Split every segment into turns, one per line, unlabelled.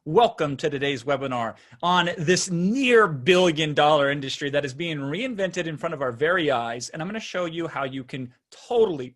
Welcome to today's webinar on this near billion-dollar industry that is being reinvented in front of our very eyes. And I'm going to show you how you can totally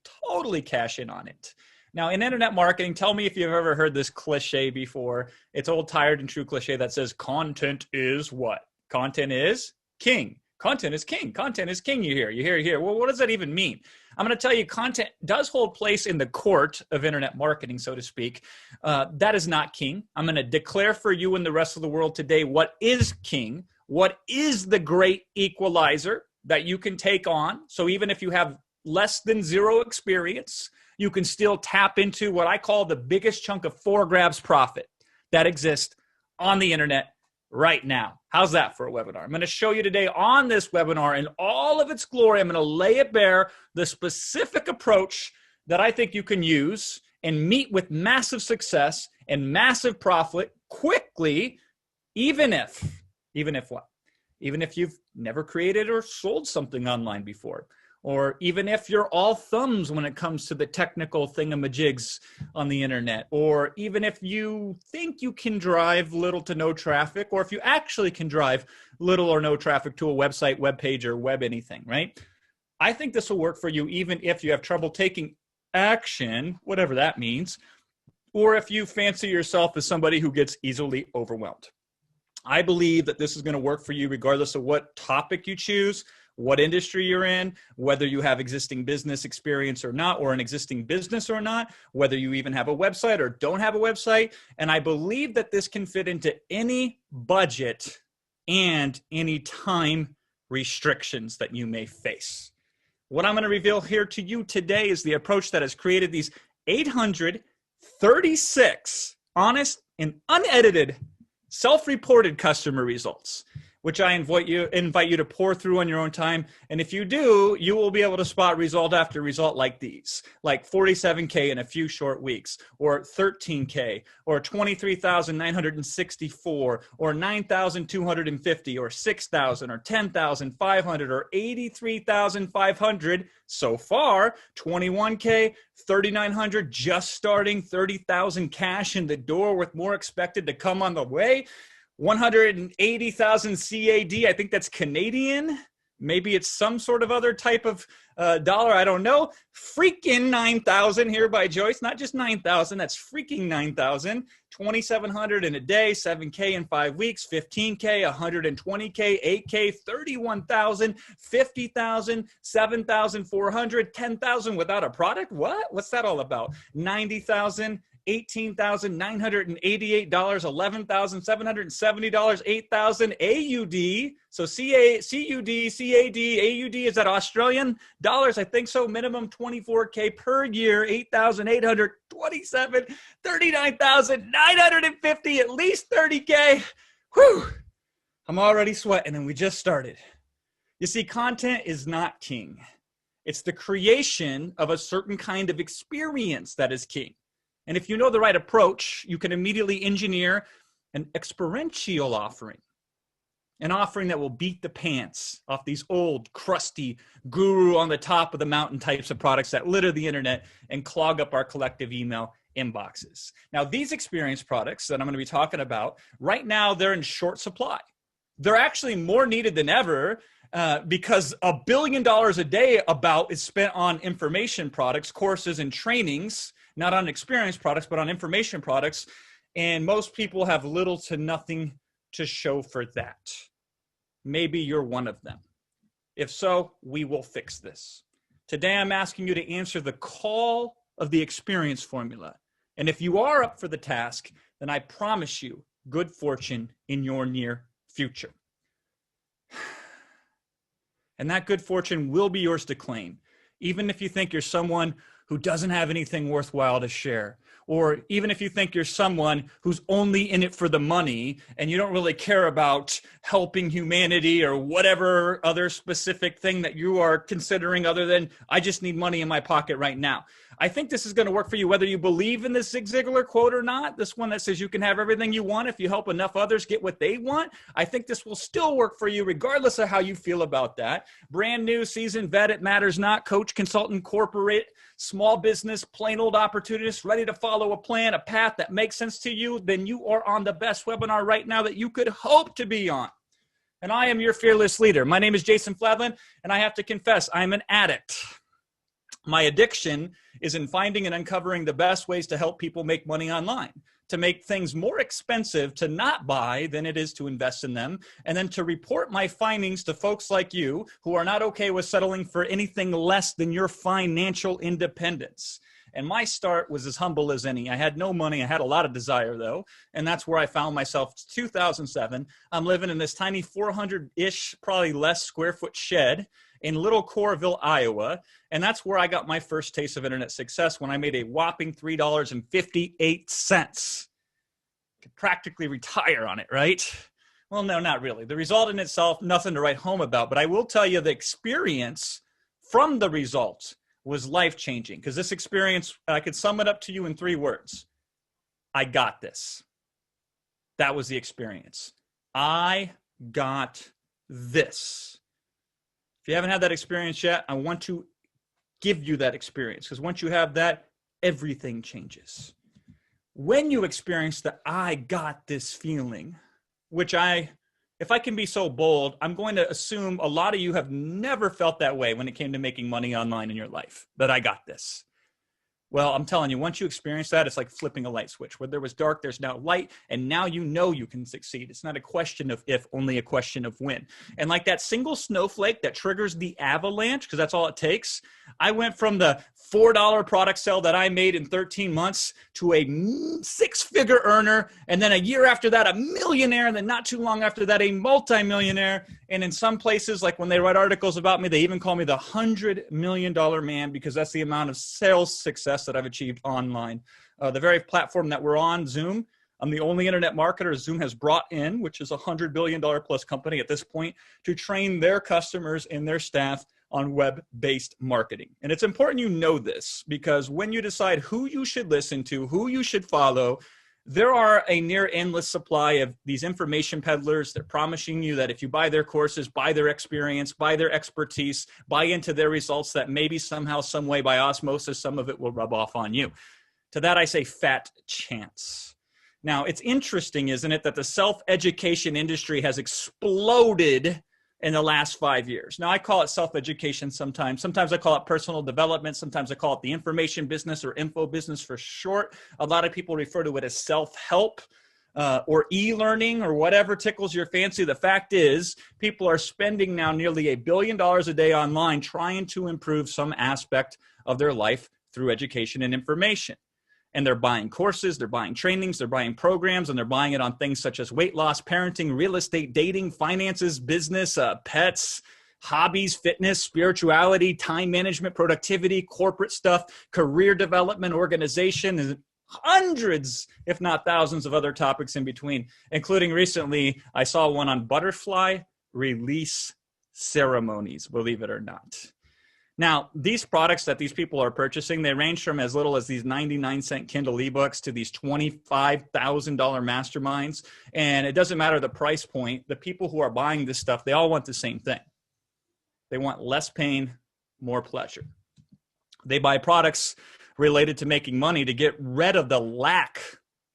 cash in on it. Now, in internet marketing, tell me if you've ever heard this cliche before. It's old, tired, and true cliche that says content is what? Content is king. Content is king. Content is king, you hear. Well, what does that even mean? I'm going to tell you content does hold place in the court of internet marketing, so to speak. That is not king. I'm going to declare for you and the rest of the world today what is king, what is the great equalizer that you can take on. So even if you have less than zero experience, you can still tap into what I call the biggest chunk of 4 grabs profit that exists on the internet right now. How's that for a webinar? I'm going to show you today on this webinar in all of its glory. I'm going to lay it bare, the specific approach that I think you can use and meet with massive success and massive profit quickly, even if what? Even if you've never created or sold something online before. Or even if you're all thumbs when it comes to the technical thingamajigs on the internet, or even if you think you can drive little to no traffic, or if you actually can drive little or no traffic to a website, web page, or web anything, right? I think this will work for you even if you have trouble taking action, whatever that means, or if you fancy yourself as somebody who gets easily overwhelmed. I believe that this is going to work for you regardless of what topic you choose, what industry you're in, whether you have existing business experience or not, or an existing business or not, whether you even have a website or don't have a website. And I believe that this can fit into any budget and any time restrictions that you may face. What I'm going to reveal here to you today is the approach that has created these 836 honest and unedited self-reported customer results, which I invite you to pour through on your own time. And if you do, you will be able to spot result after result like these, like 47K in a few short weeks, or 13K, or 23,964, or 9,250, or 6,000, or 10,500, or 83,500 so far, 21K, 3,900 just starting, 30,000 cash in the door with more expected to come on the way. 180,000 CAD, I think that's Canadian. Maybe it's some sort of other type of dollar, I don't know. Freaking 9,000 here by Joyce, not just 9,000, that's freaking 9,000. 2,700 in a day, 7K in 5 weeks, 15K, 120K, 8K, 31,000, 50,000, 7,400, 10,000 without a product? What? What's that all about? 90,000. $18,988, $11,770, 8,000 AUD. So CUD, CAD, AUD, is that Australian dollars? I think so. Minimum 24K per year, 8,827, 39,950, at least 30K. Whew. I'm already sweating and we just started. You see, content is not king. It's the creation of a certain kind of experience that is king. And if you know the right approach, you can immediately engineer an experiential offering, an offering that will beat the pants off these old, crusty, guru on the top of the mountain types of products that litter the internet and clog up our collective email inboxes. Now, these experience products that I'm going to be talking about, right now, they're in short supply. They're actually more needed than ever because $1 billion a day is spent on information products, courses, and trainings, not on experience products, but on information products. And most people have little to nothing to show for that. Maybe you're one of them. If so, we will fix this. Today, I'm asking you to answer the call of the experience formula. And if you are up for the task, then I promise you good fortune in your near future. And that good fortune will be yours to claim, even if you think you're someone who doesn't have anything worthwhile to share, or even if you think you're someone who's only in it for the money and you don't really care about helping humanity or whatever other specific thing that you are considering other than, I just need money in my pocket right now. I think this is going to work for you, whether you believe in this Zig Ziglar quote or not. This one that says you can have everything you want if you help enough others get what they want. I think this will still work for you regardless of how you feel about that. Brand new, seasoned, vet, it matters not, coach, consultant, corporate, small business, plain old opportunist, ready to follow a plan, a path that makes sense to you, then you are on the best webinar right now that you could hope to be on. And I am your fearless leader. My name is Jason Fladlien, and I have to confess, I'm an addict. My addiction is in finding and uncovering the best ways to help people make money online, to make things more expensive to not buy than it is to invest in them, and then to report my findings to folks like you who are not okay with settling for anything less than your financial independence. And my start was as humble as any. I had no money. I had a lot of desire, though, and that's where I found myself. It's 2007. I'm living in this tiny 400-ish, probably less square foot shed in Little Coralville, Iowa. And that's where I got my first taste of internet success, when I made a whopping $3.58. Could practically retire on it, right? Well, no, not really. The result in itself, nothing to write home about. But I will tell you the experience from the results was life-changing, because this experience, I could sum it up to you in 3 words. I got this. That was the experience. I got this. If you haven't had that experience yet, I want to give you that experience, because once you have that, everything changes. When you experience the I got this feeling, which if I can be so bold, I'm going to assume a lot of you have never felt that way when it came to making money online in your life, that I got this. Well, I'm telling you, once you experience that, it's like flipping a light switch. Where there was dark, there's now light, and now you know you can succeed. It's not a question of if, only a question of when. And like that single snowflake that triggers the avalanche, because that's all it takes, I went from the $4 product sale that I made in 13 months to a 6-figure earner, and then a year after that, a millionaire, and then not too long after that, a multimillionaire. And in some places, like when they write articles about me, they even call me the $100 million man, because that's the amount of sales success that I've achieved online. The very platform that we're on, Zoom, I'm the only internet marketer Zoom has brought in, which is a $100 billion plus company at this point, to train their customers and their staff on web-based marketing. And it's important you know this, because when you decide who you should listen to, who you should follow, there are a near endless supply of these information peddlers. They're promising you that if you buy their courses, buy their experience, buy their expertise, buy into their results, that maybe somehow, some way, by osmosis, some of it will rub off on you. To that, I say fat chance. Now, it's interesting, isn't it, that the self-education industry has exploded in the last 5 years. Now, I call it self-education sometimes. Sometimes I call it personal development. Sometimes I call it the information business, or info business for short. A lot of people refer to it as self-help or e-learning, or whatever tickles your fancy. The fact is, people are spending now nearly $1 billion a day online trying to improve some aspect of their life through education and information. And they're buying courses, they're buying trainings, they're buying programs, and they're buying it on things such as weight loss, parenting, real estate, dating, finances, business, pets, hobbies, fitness, spirituality, time management, productivity, corporate stuff, career development, organization, and hundreds, if not thousands, of other topics in between, including recently, I saw one on butterfly release ceremonies, believe it or not. Now, these products that these people are purchasing, they range from as little as these 99-cent Kindle ebooks to these $25,000 masterminds. And it doesn't matter the price point. The people who are buying this stuff, they all want the same thing. They want less pain, more pleasure. They buy products related to making money to get rid of the lack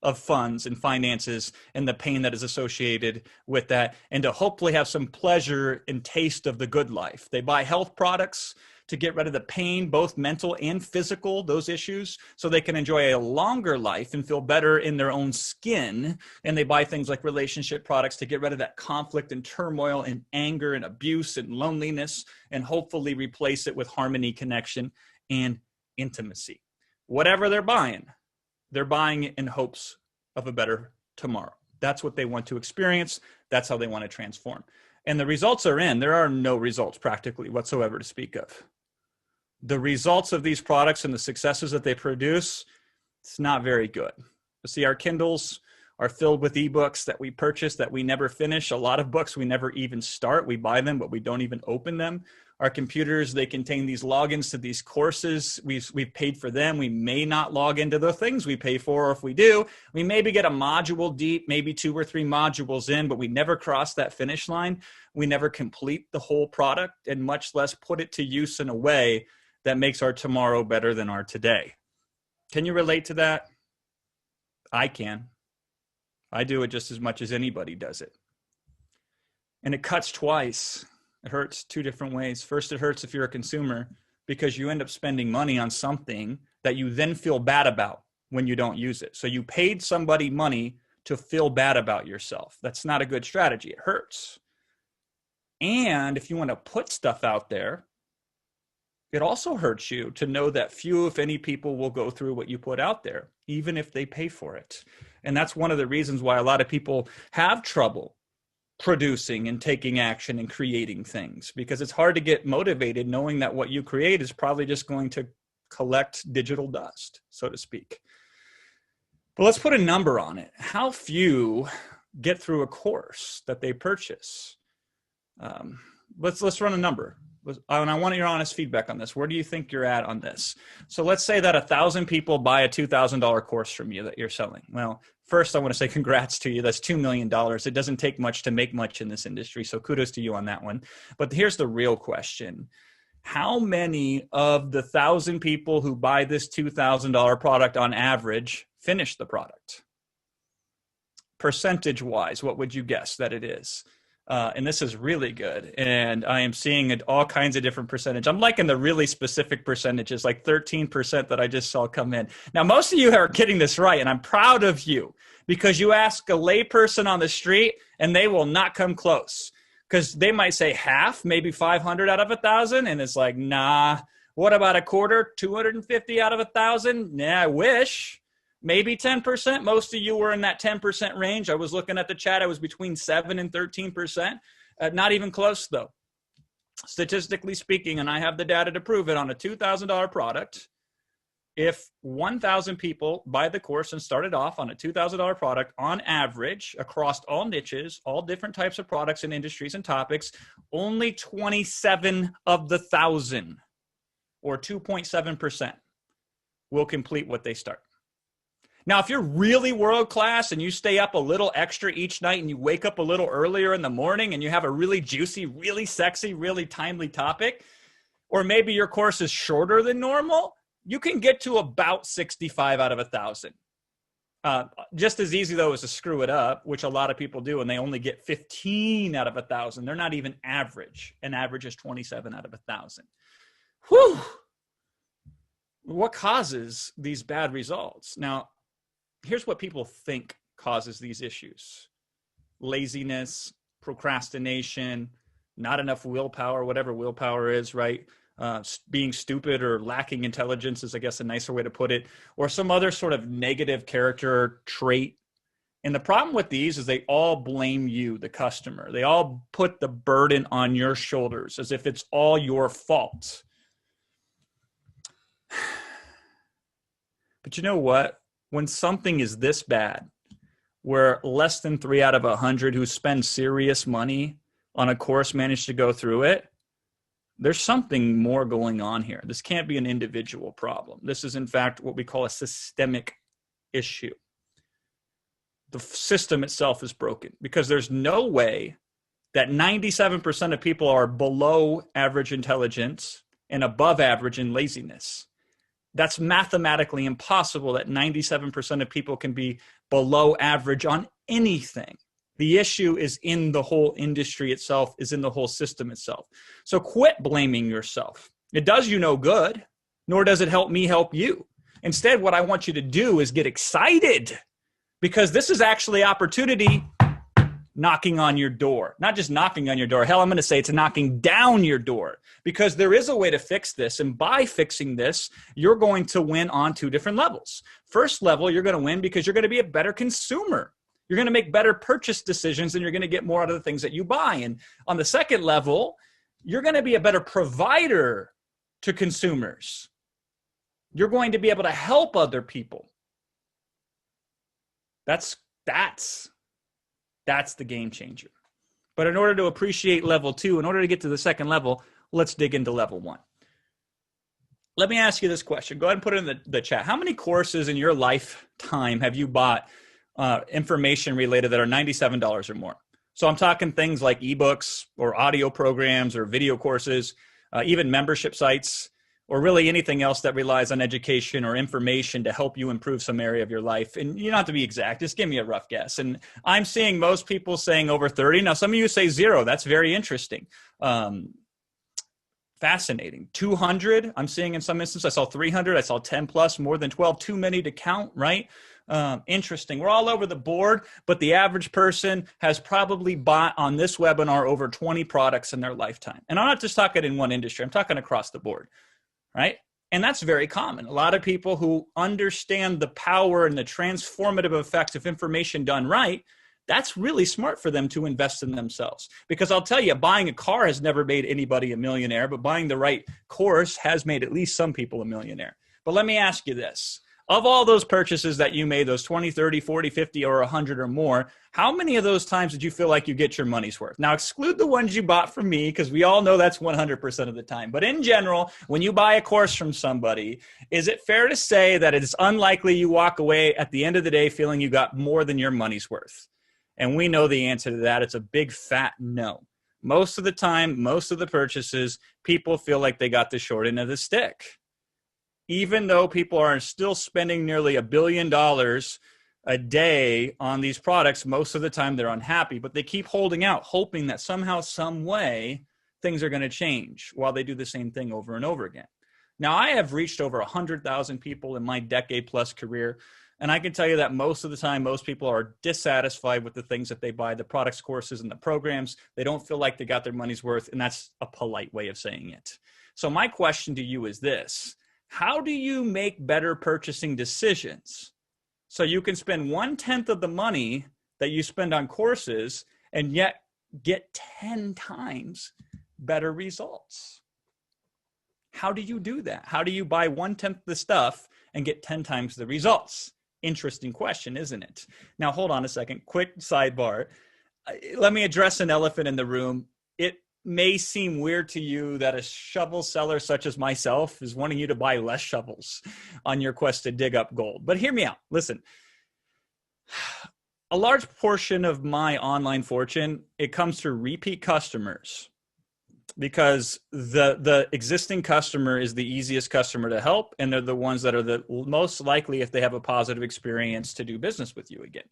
of funds and finances and the pain that is associated with that, and to hopefully have some pleasure and taste of the good life. They buy health products to get rid of the pain, both mental and physical, those issues, so they can enjoy a longer life and feel better in their own skin. And they buy things like relationship products to get rid of that conflict and turmoil and anger and abuse and loneliness, and hopefully replace it with harmony, connection, and intimacy. Whatever they're buying in hopes of a better tomorrow. That's what they want to experience. That's how they want to transform. And the results are in. There are no results practically whatsoever to speak of. The results of these products and the successes that they produce, it's not very good. You see, our Kindles are filled with ebooks that we purchase that we never finish. A lot of books we never even start. We buy them, but we don't even open them. Our computers, they contain these logins to these courses. We've paid for them. We may not log into the things we pay for, or if we do, we maybe get a module deep, maybe 2 or 3 modules in, but we never cross that finish line. We never complete the whole product, and much less put it to use in a way that makes our tomorrow better than our today. Can you relate to that? I can. I do it just as much as anybody does it. And it cuts twice. It hurts 2 different ways. First, it hurts if you're a consumer, because you end up spending money on something that you then feel bad about when you don't use it. So you paid somebody money to feel bad about yourself. That's not a good strategy. It hurts. And if you want to put stuff out there, it also hurts you to know that few, if any, people will go through what you put out there, even if they pay for it. And that's one of the reasons why a lot of people have trouble producing and taking action and creating things, because it's hard to get motivated knowing that what you create is probably just going to collect digital dust, so to speak. But let's put a number on it. How few get through a course that they purchase? Let's run a number. And I want your honest feedback on this. Where do you think you're at on this? So let's say that 1,000 people buy a $2,000 course from you that you're selling. Well, first, I want to say congrats to you. That's $2 million. It doesn't take much to make much in this industry. So kudos to you on that one. But here's the real question. How many of the 1,000 people who buy this $2,000 product on average finish the product? Percentage-wise, what would you guess that it is? And this is really good. And I am seeing all kinds of different percentage. I'm liking the really specific percentages, like 13% that I just saw come in. Now, most of you are getting this right, and I'm proud of you, because you ask a layperson on the street and they will not come close, because they might say half, maybe 500 out of 1,000. And it's like, nah, what about a quarter, 250 out of 1,000? Nah, I wish. Maybe 10%. Most of you were in that 10% range. I was looking at the chat. I was between 7 and 13%. Not even close, though. Statistically speaking, and I have the data to prove it, on a $2,000 product, if 1,000 people buy the course and started off on a $2,000 product, on average, across all niches, all different types of products and industries and topics, only 27 of the 1,000, or 2.7%, will complete what they start. Now, if you're really world-class and you stay up a little extra each night and you wake up a little earlier in the morning and you have a really juicy, really sexy, really timely topic, or maybe your course is shorter than normal, you can get to about 65 out of 1,000. Just as easy, though, as to screw it up, which a lot of people do, and they only get 15 out of 1,000. They're not even average. An average is 27 out of 1,000. Whew! What causes these bad results? Now, here's what people think causes these issues: laziness, procrastination, not enough willpower, whatever willpower is, right? Being stupid or lacking intelligence is, I guess, a nicer way to put it, or some other sort of negative character trait. And the problem with these is they all blame you, the customer. They all put the burden on your shoulders as if it's all your fault. But you know what? When something is this bad, where less than 3 out of 100 who spend serious money on a course manage to go through it, there's something more going on here. This can't be an individual problem. This is, in fact, what we call a systemic issue. The system itself is broken, because there's no way that 97% of people are below average intelligence and above average in laziness. That's mathematically impossible, that 97% of people can be below average on anything. The issue is in the whole industry itself, is in the whole system itself. So quit blaming yourself. It does you no good, nor does it help me help you. Instead, what I want you to do is get excited, because this is actually opportunity knocking on your door. Not just knocking on your door. Hell, I'm going to say it's knocking down your door, because there is a way to fix this. And by fixing this, you're going to win on 2 different levels. First level, you're going to win because you're going to be a better consumer. You're going to make better purchase decisions, and you're going to get more out of the things that you buy. And on the second level, you're going to be a better provider to consumers. You're going to be able to help other people. That's the game changer. But in order to appreciate level 2, in order to get to the second level, let's dig into level 1. Let me ask you this question. Go ahead and put it in the chat. How many courses in your lifetime have you bought information related that are $97 or more? So I'm talking things like ebooks or audio programs or video courses, even membership sites, or really anything else that relies on education or information to help you improve some area of your life. And you don't have to be exact. Just give me a rough guess. And I'm seeing most people saying over 30. Now, some of you say 0. That's very interesting. Fascinating. 200, I'm seeing in some instances. I saw 300. I saw 10 plus, more than 12. Too many to count, right? Interesting. We're all over the board, but the average person has probably bought on this webinar over 20 products in their lifetime. And I'm not just talking in one industry. I'm talking across the board, right? And that's very common. A lot of people who understand the power and the transformative effects of information done right, that's really smart for them to invest in themselves. Because I'll tell you, buying a car has never made anybody a millionaire, but buying the right course has made at least some people a millionaire. But let me ask you this. Of all those purchases that you made, those 20, 30, 40, 50, or 100 or more, how many of those times did you feel like you get your money's worth? Now, exclude the ones you bought from me, because we all know that's 100% of the time. But in general, when you buy a course from somebody, is it fair to say that it's unlikely you walk away at the end of the day feeling you got more than your money's worth? And we know the answer to that. It's a big fat no. Most of the time, most of the purchases, people feel like they got the short end of the stick. Even though people are still spending nearly $1 billion a day on these products, most of the time they're unhappy, but they keep holding out, hoping that somehow, some way, things are going to change while they do the same thing over and over again. Now, I have reached over 100,000 people in my decade-plus career, and I can tell you that most of the time, most people are dissatisfied with the things that they buy, the products, courses, and the programs. They don't feel like they got their money's worth, and that's a polite way of saying it. So my question to you is this. How do you make better purchasing decisions so you can spend 1/10 of the money that you spend on courses and yet get 10 times better results? How do you do that? How do you buy 1/10 the stuff and get 10 times the results? Interesting question, isn't it? Now, hold on a second. Quick sidebar. Let me address an elephant in the room. It may seem weird to you that a shovel seller such as myself is wanting you to buy less shovels on your quest to dig up gold. But hear me out. Listen, a large portion of my online fortune, it comes through repeat customers, because the existing customer is the easiest customer to help, and they're the ones that are the most likely, if they have a positive experience, to do business with you again.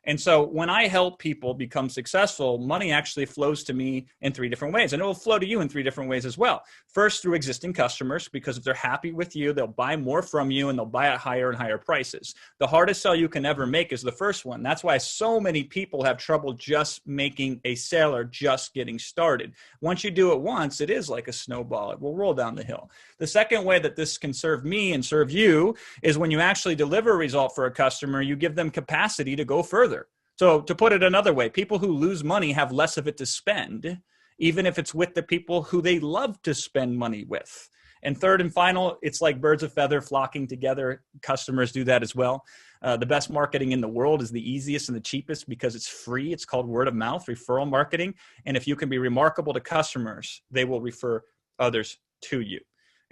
And so when I help people become successful, money actually flows to me in 3 different ways, and it will flow to you in 3 different ways as well. First, through existing customers, because if they're happy with you, they'll buy more from you and they'll buy at higher and higher prices. The hardest sell you can ever make is the first one. That's why so many people have trouble just making a sale or just getting started. Once you do it once, it is like a snowball. It will roll down the hill. The second way that this can serve me and serve you is when you actually deliver a result for a customer, you give them capacity to go further. So to put it another way, people who lose money have less of it to spend, even if it's with the people who they love to spend money with. And third and final, it's like birds of feather flocking together. Customers do that as well. The best marketing in the world is the easiest and the cheapest because it's free. It's called word of mouth, referral marketing. And if you can be remarkable to customers, they will refer others to you.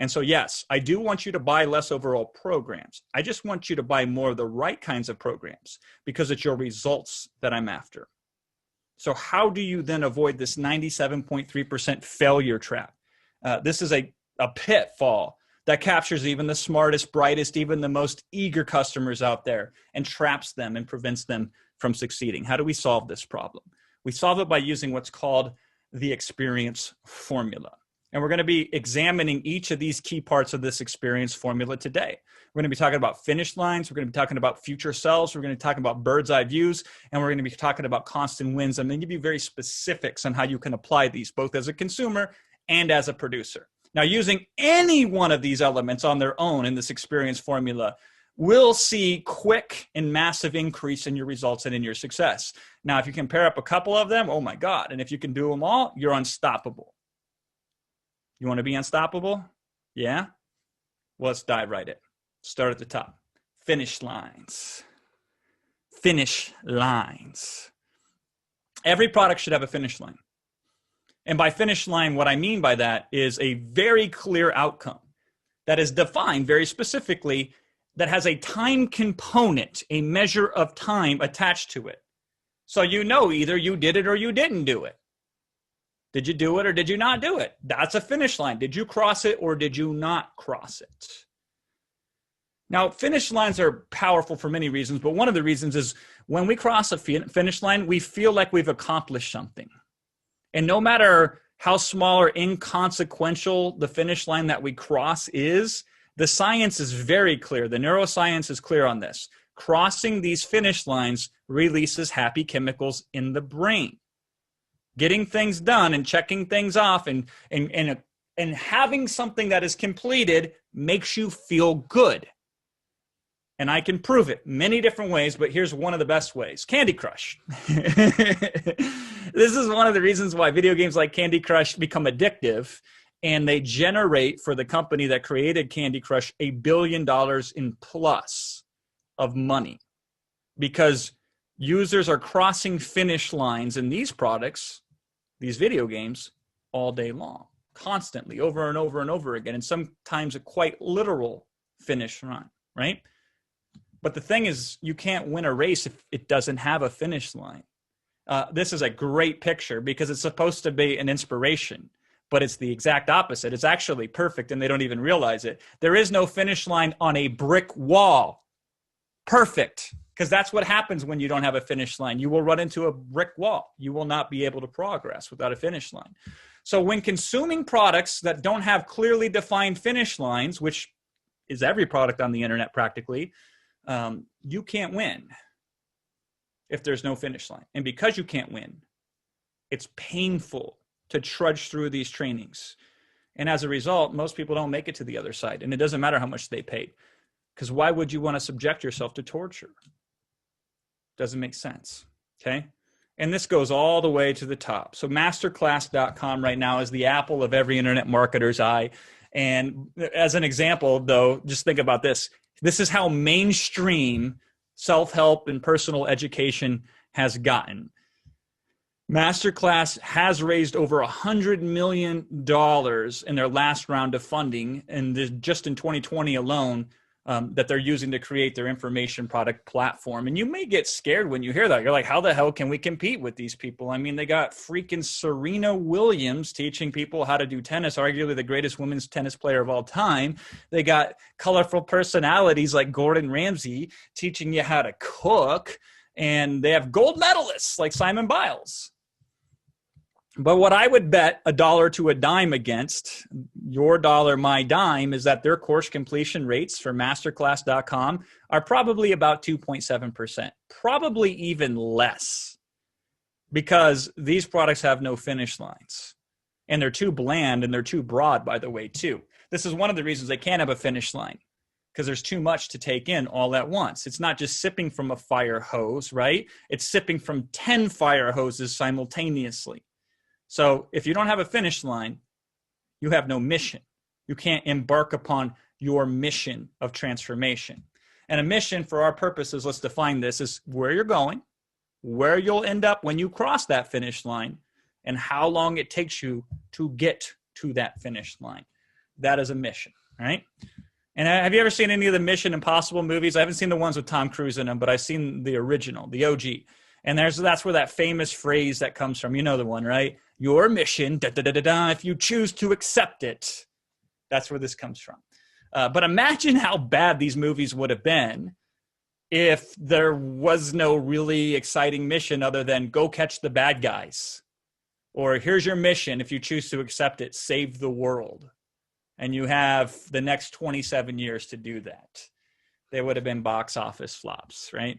And so, yes, I do want you to buy less overall programs. I just want you to buy more of the right kinds of programs because it's your results that I'm after. So how do you then avoid this 97.3% failure trap? This is a pitfall that captures even the smartest, brightest, even the most eager customers out there and traps them and prevents them from succeeding. How do we solve this problem? We solve it by using what's called the experience formula. And we're going to be examining each of these key parts of this experience formula today. We're going to be talking about finish lines. We're going to be talking about future selves. We're going to be talking about bird's eye views. And we're going to be talking about constant wins. I'm going to give you very specifics on how you can apply these, both as a consumer and as a producer. Now, using any one of these elements on their own in this experience formula, we'll see quick and massive increase in your results and in your success. Now, if you can pair up a couple of them, oh my God. And if you can do them all, you're unstoppable. You want to be unstoppable? Yeah? Well, let's dive right in. Start at the top. Finish lines. Finish lines. Every product should have a finish line. And by finish line, what I mean by that is a very clear outcome that is defined very specifically, that has a time component, a measure of time attached to it. So you know either you did it or you didn't do it. Did you do it or did you not do it? That's a finish line. Did you cross it or did you not cross it? Now, finish lines are powerful for many reasons, but one of the reasons is when we cross a finish line, we feel like we've accomplished something. And no matter how small or inconsequential the finish line that we cross is, the science is very clear. The neuroscience is clear on this. Crossing these finish lines releases happy chemicals in the brain. Getting things done and checking things off and having something that is completed makes you feel good. And I can prove it many different ways, but here's one of the best ways. Candy Crush. This is one of the reasons why video games like Candy Crush become addictive, and they generate, for the company that created Candy Crush, $1 billion in plus of money, because users are crossing finish lines in these products, these video games, all day long, constantly, over and over and over again, and sometimes a quite literal finish line, right? But the thing is, you can't win a race if it doesn't have a finish line. This is a great picture because it's supposed to be an inspiration, but it's the exact opposite. It's actually perfect, and they don't even realize it. There is no finish line on a brick wall. Perfect, because that's what happens when you don't have a finish line. You will run into a brick wall. You will not be able to progress without a finish line. So when consuming products that don't have clearly defined finish lines, which is every product on the internet practically, you can't win if there's no finish line. And because you can't win, it's painful to trudge through these trainings. And as a result, most people don't make it to the other side. And it doesn't matter how much they paid, because why would you want to subject yourself to torture? Doesn't make sense, okay? And this goes all the way to the top. So masterclass.com right now is the apple of every internet marketer's eye. And as an example, though, just think about this. This is how mainstream self-help and personal education has gotten. Masterclass has raised over $100 million in their last round of funding, and just in 2020 alone, that they're using to create their information product platform. And you may get scared when you hear that. You're like, how the hell can we compete with these people? I mean, they got freaking Serena Williams teaching people how to do tennis, arguably the greatest women's tennis player of all time. They got colorful personalities like Gordon Ramsay teaching you how to cook. And they have gold medalists like Simon Biles. But what I would bet a dollar to a dime against, your dollar, my dime, is that their course completion rates for masterclass.com are probably about 2.7%, probably even less, because these products have no finish lines. And they're too bland and they're too broad, by the way, too. This is one of the reasons they can't have a finish line, because there's too much to take in all at once. It's not just sipping from a fire hose, right? It's sipping from 10 fire hoses simultaneously. So if you don't have a finish line, you have no mission. You can't embark upon your mission of transformation. And a mission, for our purposes, let's define this, is where you're going, where you'll end up when you cross that finish line, and how long it takes you to get to that finish line. That is a mission, right? And have you ever seen any of the Mission Impossible movies? I haven't seen the ones with Tom Cruise in them, but I've seen the original, the OG. And that's where that famous phrase that comes from. You know the one, right? Your mission, da, da, da, da, da, if you choose to accept it. That's where this comes from. But imagine how bad these movies would have been if there was no really exciting mission other than go catch the bad guys. Or here's your mission, if you choose to accept it, save the world. And you have the next 27 years to do that. They would have been box office flops, right?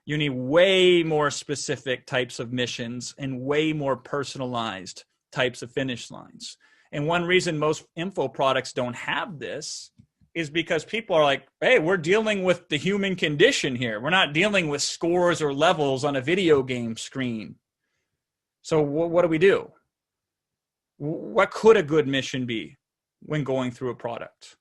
You need way more specific types of missions and way more personalized types of finish lines. And one reason most info products don't have this is because people are like, hey, we're dealing with the human condition here. We're not dealing with scores or levels on a video game screen. So what do we do? What could a good mission be when going through a product?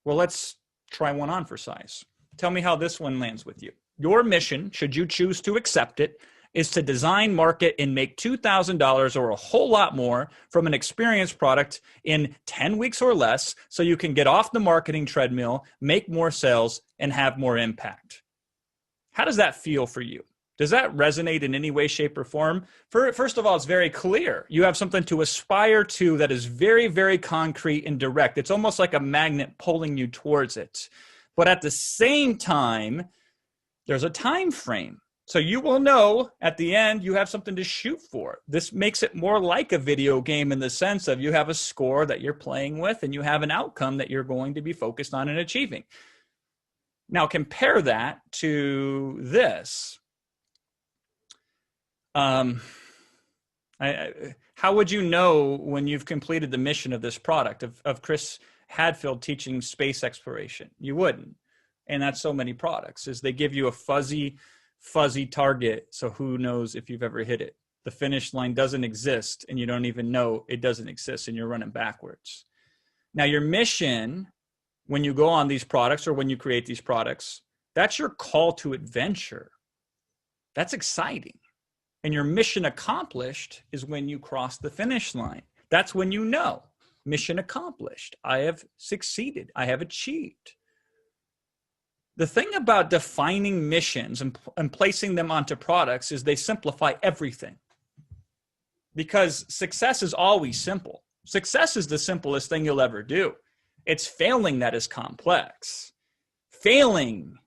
Well, let's try one on for size. Tell me how this one lands with you. Your mission, should you choose to accept it, is to design, market, and make $2,000 or a whole lot more from an experience product in 10 weeks or less so you can get off the marketing treadmill, make more sales, and have more impact. How does that feel for you? Does that resonate in any way, shape, or form? First of all, it's very clear. You have something to aspire to that is very, very concrete and direct. It's almost like a magnet pulling you towards it. But at the same time, there's a time frame. So you will know at the end you have something to shoot for. This makes it more like a video game in the sense of you have a score that you're playing with and you have an outcome that you're going to be focused on and achieving. Now compare that to this. How would you know when you've completed the mission of this product, of Chris Hadfield teaching space exploration? You wouldn't. And that's so many products, is they give you a fuzzy target, so who knows if you've ever hit it. The finish line doesn't exist, and you don't even know it doesn't exist, and you're running backwards. Now, your mission, when you go on these products or when you create these products, that's your call to adventure. That's exciting. And your mission accomplished is when you cross the finish line. That's when you know, mission accomplished. I have succeeded. I have achieved. The thing about defining missions and placing them onto products is they simplify everything. Because success is always simple. Success is the simplest thing you'll ever do. It's failing that is complex. Failing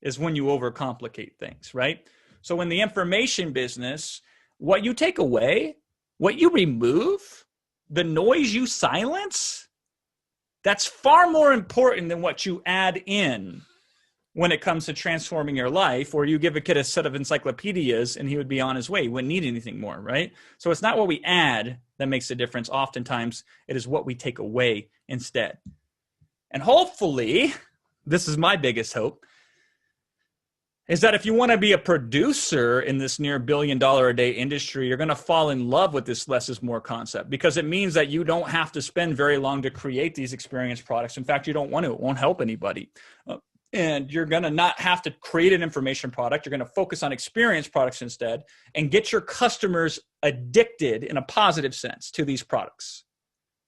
is when you overcomplicate things, right? So in the information business, what you take away, what you remove, the noise you silence, that's far more important than what you add in when it comes to transforming your life, or you give a kid a set of encyclopedias and he would be on his way. He wouldn't need anything more, right? So it's not what we add that makes a difference. Oftentimes, it is what we take away instead. And hopefully, this is my biggest hope, is that if you want to be a producer in this near $1 billion a day industry, you're going to fall in love with this less is more concept, because it means that you don't have to spend very long to create these experience products. In fact, you don't want to. It won't help anybody. And you're going to not have to create an information product. You're going to focus on experience products instead and get your customers addicted in a positive sense to these products,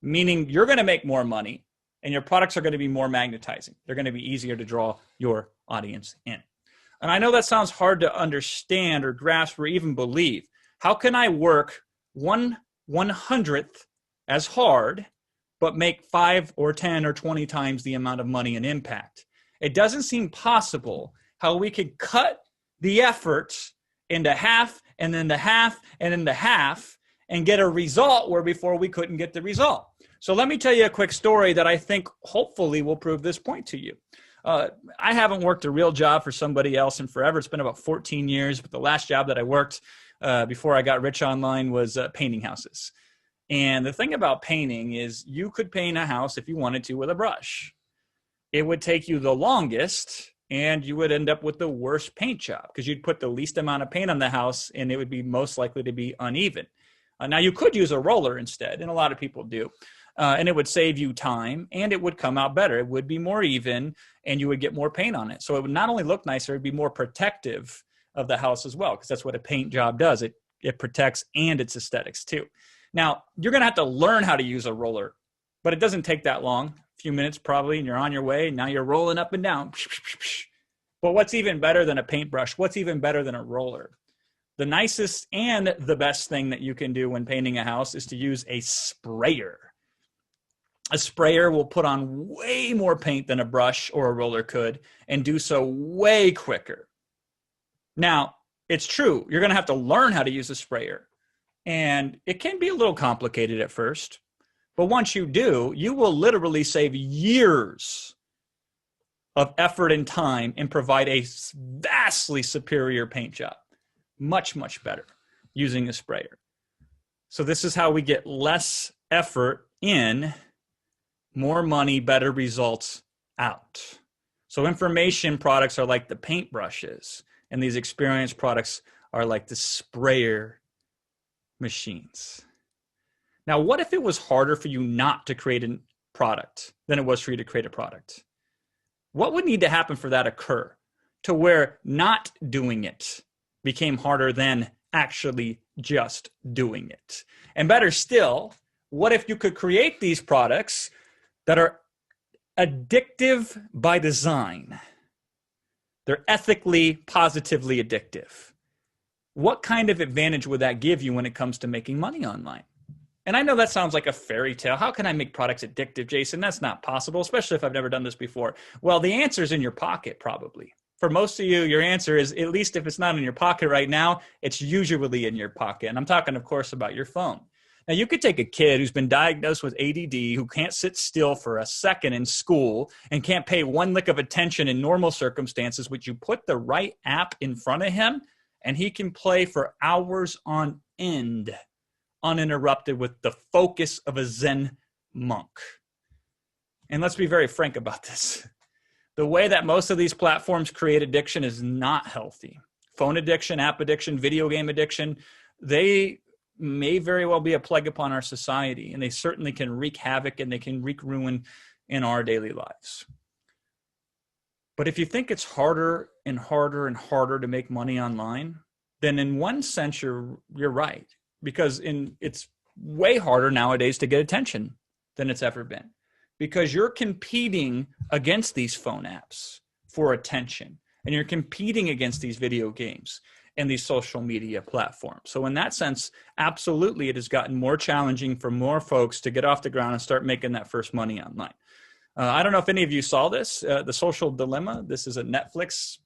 meaning you're going to make more money and your products are going to be more magnetizing. They're going to be easier to draw your audience in. And I know that sounds hard to understand or grasp or even believe. How can I work 1/100th as hard, but make 5 or 10 or 20 times the amount of money and impact? It doesn't seem possible how we could cut the effort into half and then the half and then the half and get a result where before we couldn't get the result. So let me tell you a quick story that I think hopefully will prove this point to you. I haven't worked a real job for somebody else in forever. It's been about 14 years, but the last job that I worked before I got rich online was painting houses. And the thing about painting is you could paint a house if you wanted to with a brush. It would take you the longest, and you would end up with the worst paint job because you'd put the least amount of paint on the house, and it would be most likely to be uneven. Now, you could use a roller instead, and a lot of people do, and it would save you time, and it would come out better. It would be more even, and you would get more paint on it. So it would not only look nicer, it would be more protective of the house as well, because that's what a paint job does. It protects and its aesthetics too. Now, you're going to have to learn how to use a roller, but it doesn't take that long. Few minutes probably, and you're on your way. Now you're rolling up and down. But what's even better than a paintbrush? What's even better than a roller? The nicest and the best thing that you can do when painting a house is to use a sprayer. A sprayer will put on way more paint than a brush or a roller could and do so way quicker. Now, it's true. You're going to have to learn how to use a sprayer. And it can be a little complicated at first. But once you do, you will literally save years of effort and time and provide a vastly superior paint job. Much, much better using a sprayer. So this is how we get less effort in, more money, better results out. So information products are like the paintbrushes, and these experience products are like the sprayer machines. Now, what if it was harder for you not to create a product than it was for you to create a product? What would need to happen for that to occur to where not doing it became harder than actually just doing it. And better still, what if you could create these products that are addictive by design? They're ethically, positively addictive. What kind of advantage would that give you when it comes to making money online? And I know that sounds like a fairy tale. How can I make products addictive, Jason? That's not possible, especially if I've never done this before. Well, the answer is in your pocket, probably. For most of you, your answer is, at least if it's not in your pocket right now, it's usually in your pocket. And I'm talking, of course, about your phone. Now, you could take a kid who's been diagnosed with ADD, who can't sit still for a second in school and can't pay one lick of attention in normal circumstances, but you put the right app in front of him, and he can play for hours on end, uninterrupted, with the focus of a Zen monk. And let's be very frank about this. The way that most of these platforms create addiction is not healthy. Phone addiction, app addiction, video game addiction, they may very well be a plague upon our society, and they certainly can wreak havoc and they can wreak ruin in our daily lives. But if you think it's harder and harder and harder to make money online, then in one sense you're right, because it's way harder nowadays to get attention than it's ever been, because you're competing against these phone apps for attention, and you're competing against these video games and these social media platforms. So in that sense, absolutely, it has gotten more challenging for more folks to get off the ground and start making that first money online. I don't know if any of you saw this, The Social Dilemma. This is a Netflix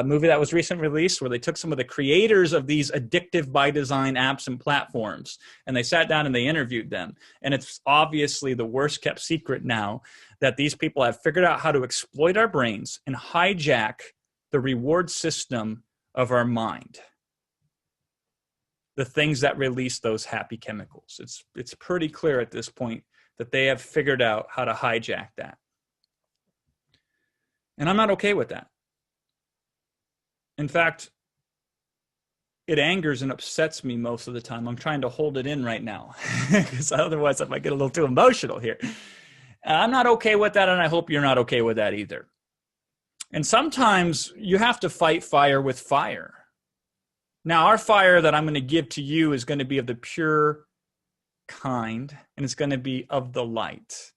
movie that was recently released, where they took some of the creators of these addictive by design apps and platforms, and they sat down and they interviewed them. And it's obviously the worst kept secret now that these people have figured out how to exploit our brains and hijack the reward system of our mind, the things that release those happy chemicals. It's pretty clear at this point that they have figured out how to hijack that. And I'm not okay with that. In fact, it angers and upsets me most of the time. I'm trying to hold it in right now, because otherwise I might get a little too emotional here. I'm not okay with that, and I hope you're not okay with that either. And sometimes you have to fight fire with fire. Now, our fire that I'm going to give to you is going to be of the pure kind, and it's going to be of the light.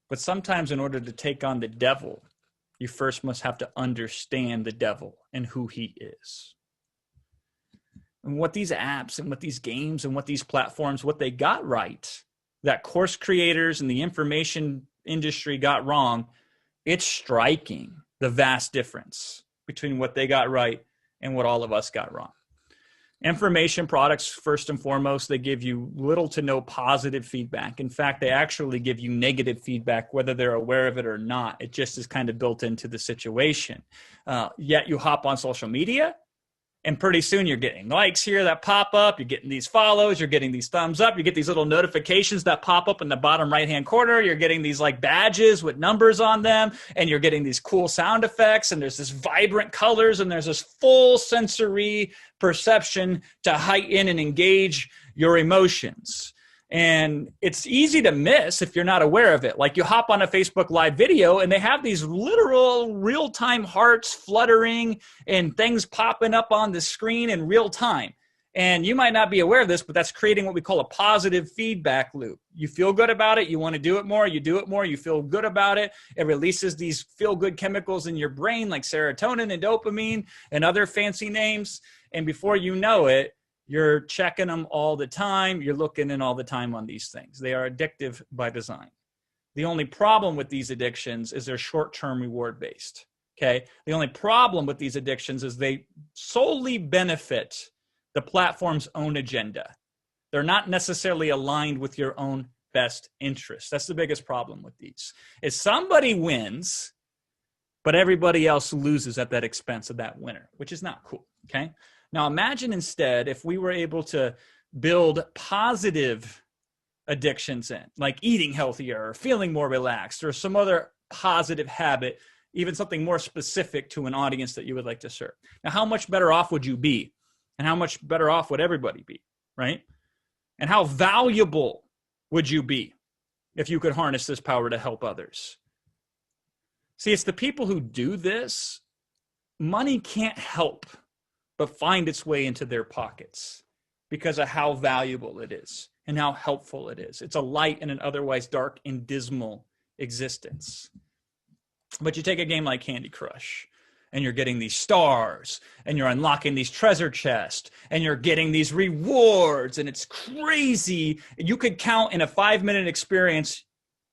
But sometimes in order to take on the devil, you first must have to understand the devil and who he is. And what these apps and what these games and what these platforms, what they got right, that course creators and the information industry got wrong, it's striking the vast difference between what they got right and what all of us got wrong. Information products, first and foremost, they give you little to no positive feedback. In fact, they actually give you negative feedback, whether they're aware of it or not. It just is kind of built into the situation. Yet you hop on social media, and pretty soon you're getting likes here that pop up. You're getting these follows. You're getting these thumbs up. You get these little notifications that pop up in the bottom right-hand corner. You're getting these like badges with numbers on them, and you're getting these cool sound effects, and there's this vibrant colors, and there's this full sensory perception to heighten and engage your emotions. And it's easy to miss if you're not aware of it. Like, you hop on a Facebook Live video and they have these literal real-time hearts fluttering and things popping up on the screen in real time. And you might not be aware of this, but that's creating what we call a positive feedback loop. You feel good about it. You want to do it more. You do it more. You feel good about it. It releases these feel-good chemicals in your brain like serotonin and dopamine and other fancy names. And before you know it, you're checking them all the time. You're looking in all the time on these things. They are addictive by design. The only problem with these addictions is they're short-term reward-based, okay? The only problem with these addictions is they solely benefit the platform's own agenda. They're not necessarily aligned with your own best interests. That's the biggest problem with these. Is somebody wins, but everybody else loses at that expense of that winner, which is not cool, okay? Now imagine instead if we were able to build positive addictions in, like eating healthier or feeling more relaxed or some other positive habit, even something more specific to an audience that you would like to serve. Now, how much better off would you be? And how much better off would everybody be, right? And how valuable would you be if you could harness this power to help others? See, it's the people who do this. Money can't help but find its way into their pockets because of how valuable it is and how helpful it is. It's a light in an otherwise dark and dismal existence. But you take a game like Candy Crush, and you're getting these stars, and you're unlocking these treasure chests, and you're getting these rewards, and it's crazy. You could count in a 5-minute experience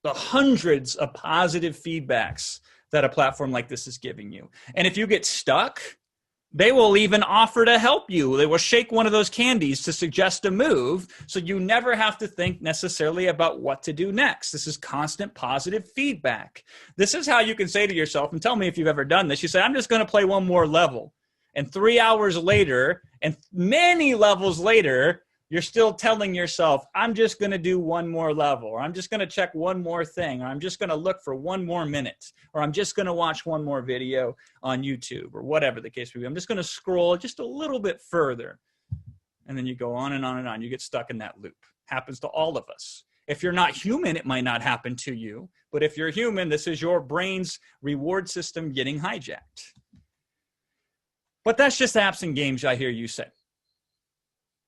the hundreds of positive feedbacks that a platform like this is giving you. And if you get stuck, they will even offer to help you. They will shake one of those candies to suggest a move, so you never have to think necessarily about what to do next. This is constant positive feedback. This is how you can say to yourself, and tell me if you've ever done this, you say, I'm just going to play one more level. And 3 hours later, and many levels later, you're still telling yourself, I'm just going to do one more level, or I'm just going to check one more thing, or I'm just going to look for one more minute, or I'm just going to watch one more video on YouTube, or whatever the case may be. I'm just going to scroll just a little bit further. And then you go on and on and on. You get stuck in that loop. Happens to all of us. If you're not human, it might not happen to you. But if you're human, this is your brain's reward system getting hijacked. But that's just apps and games, I hear you say.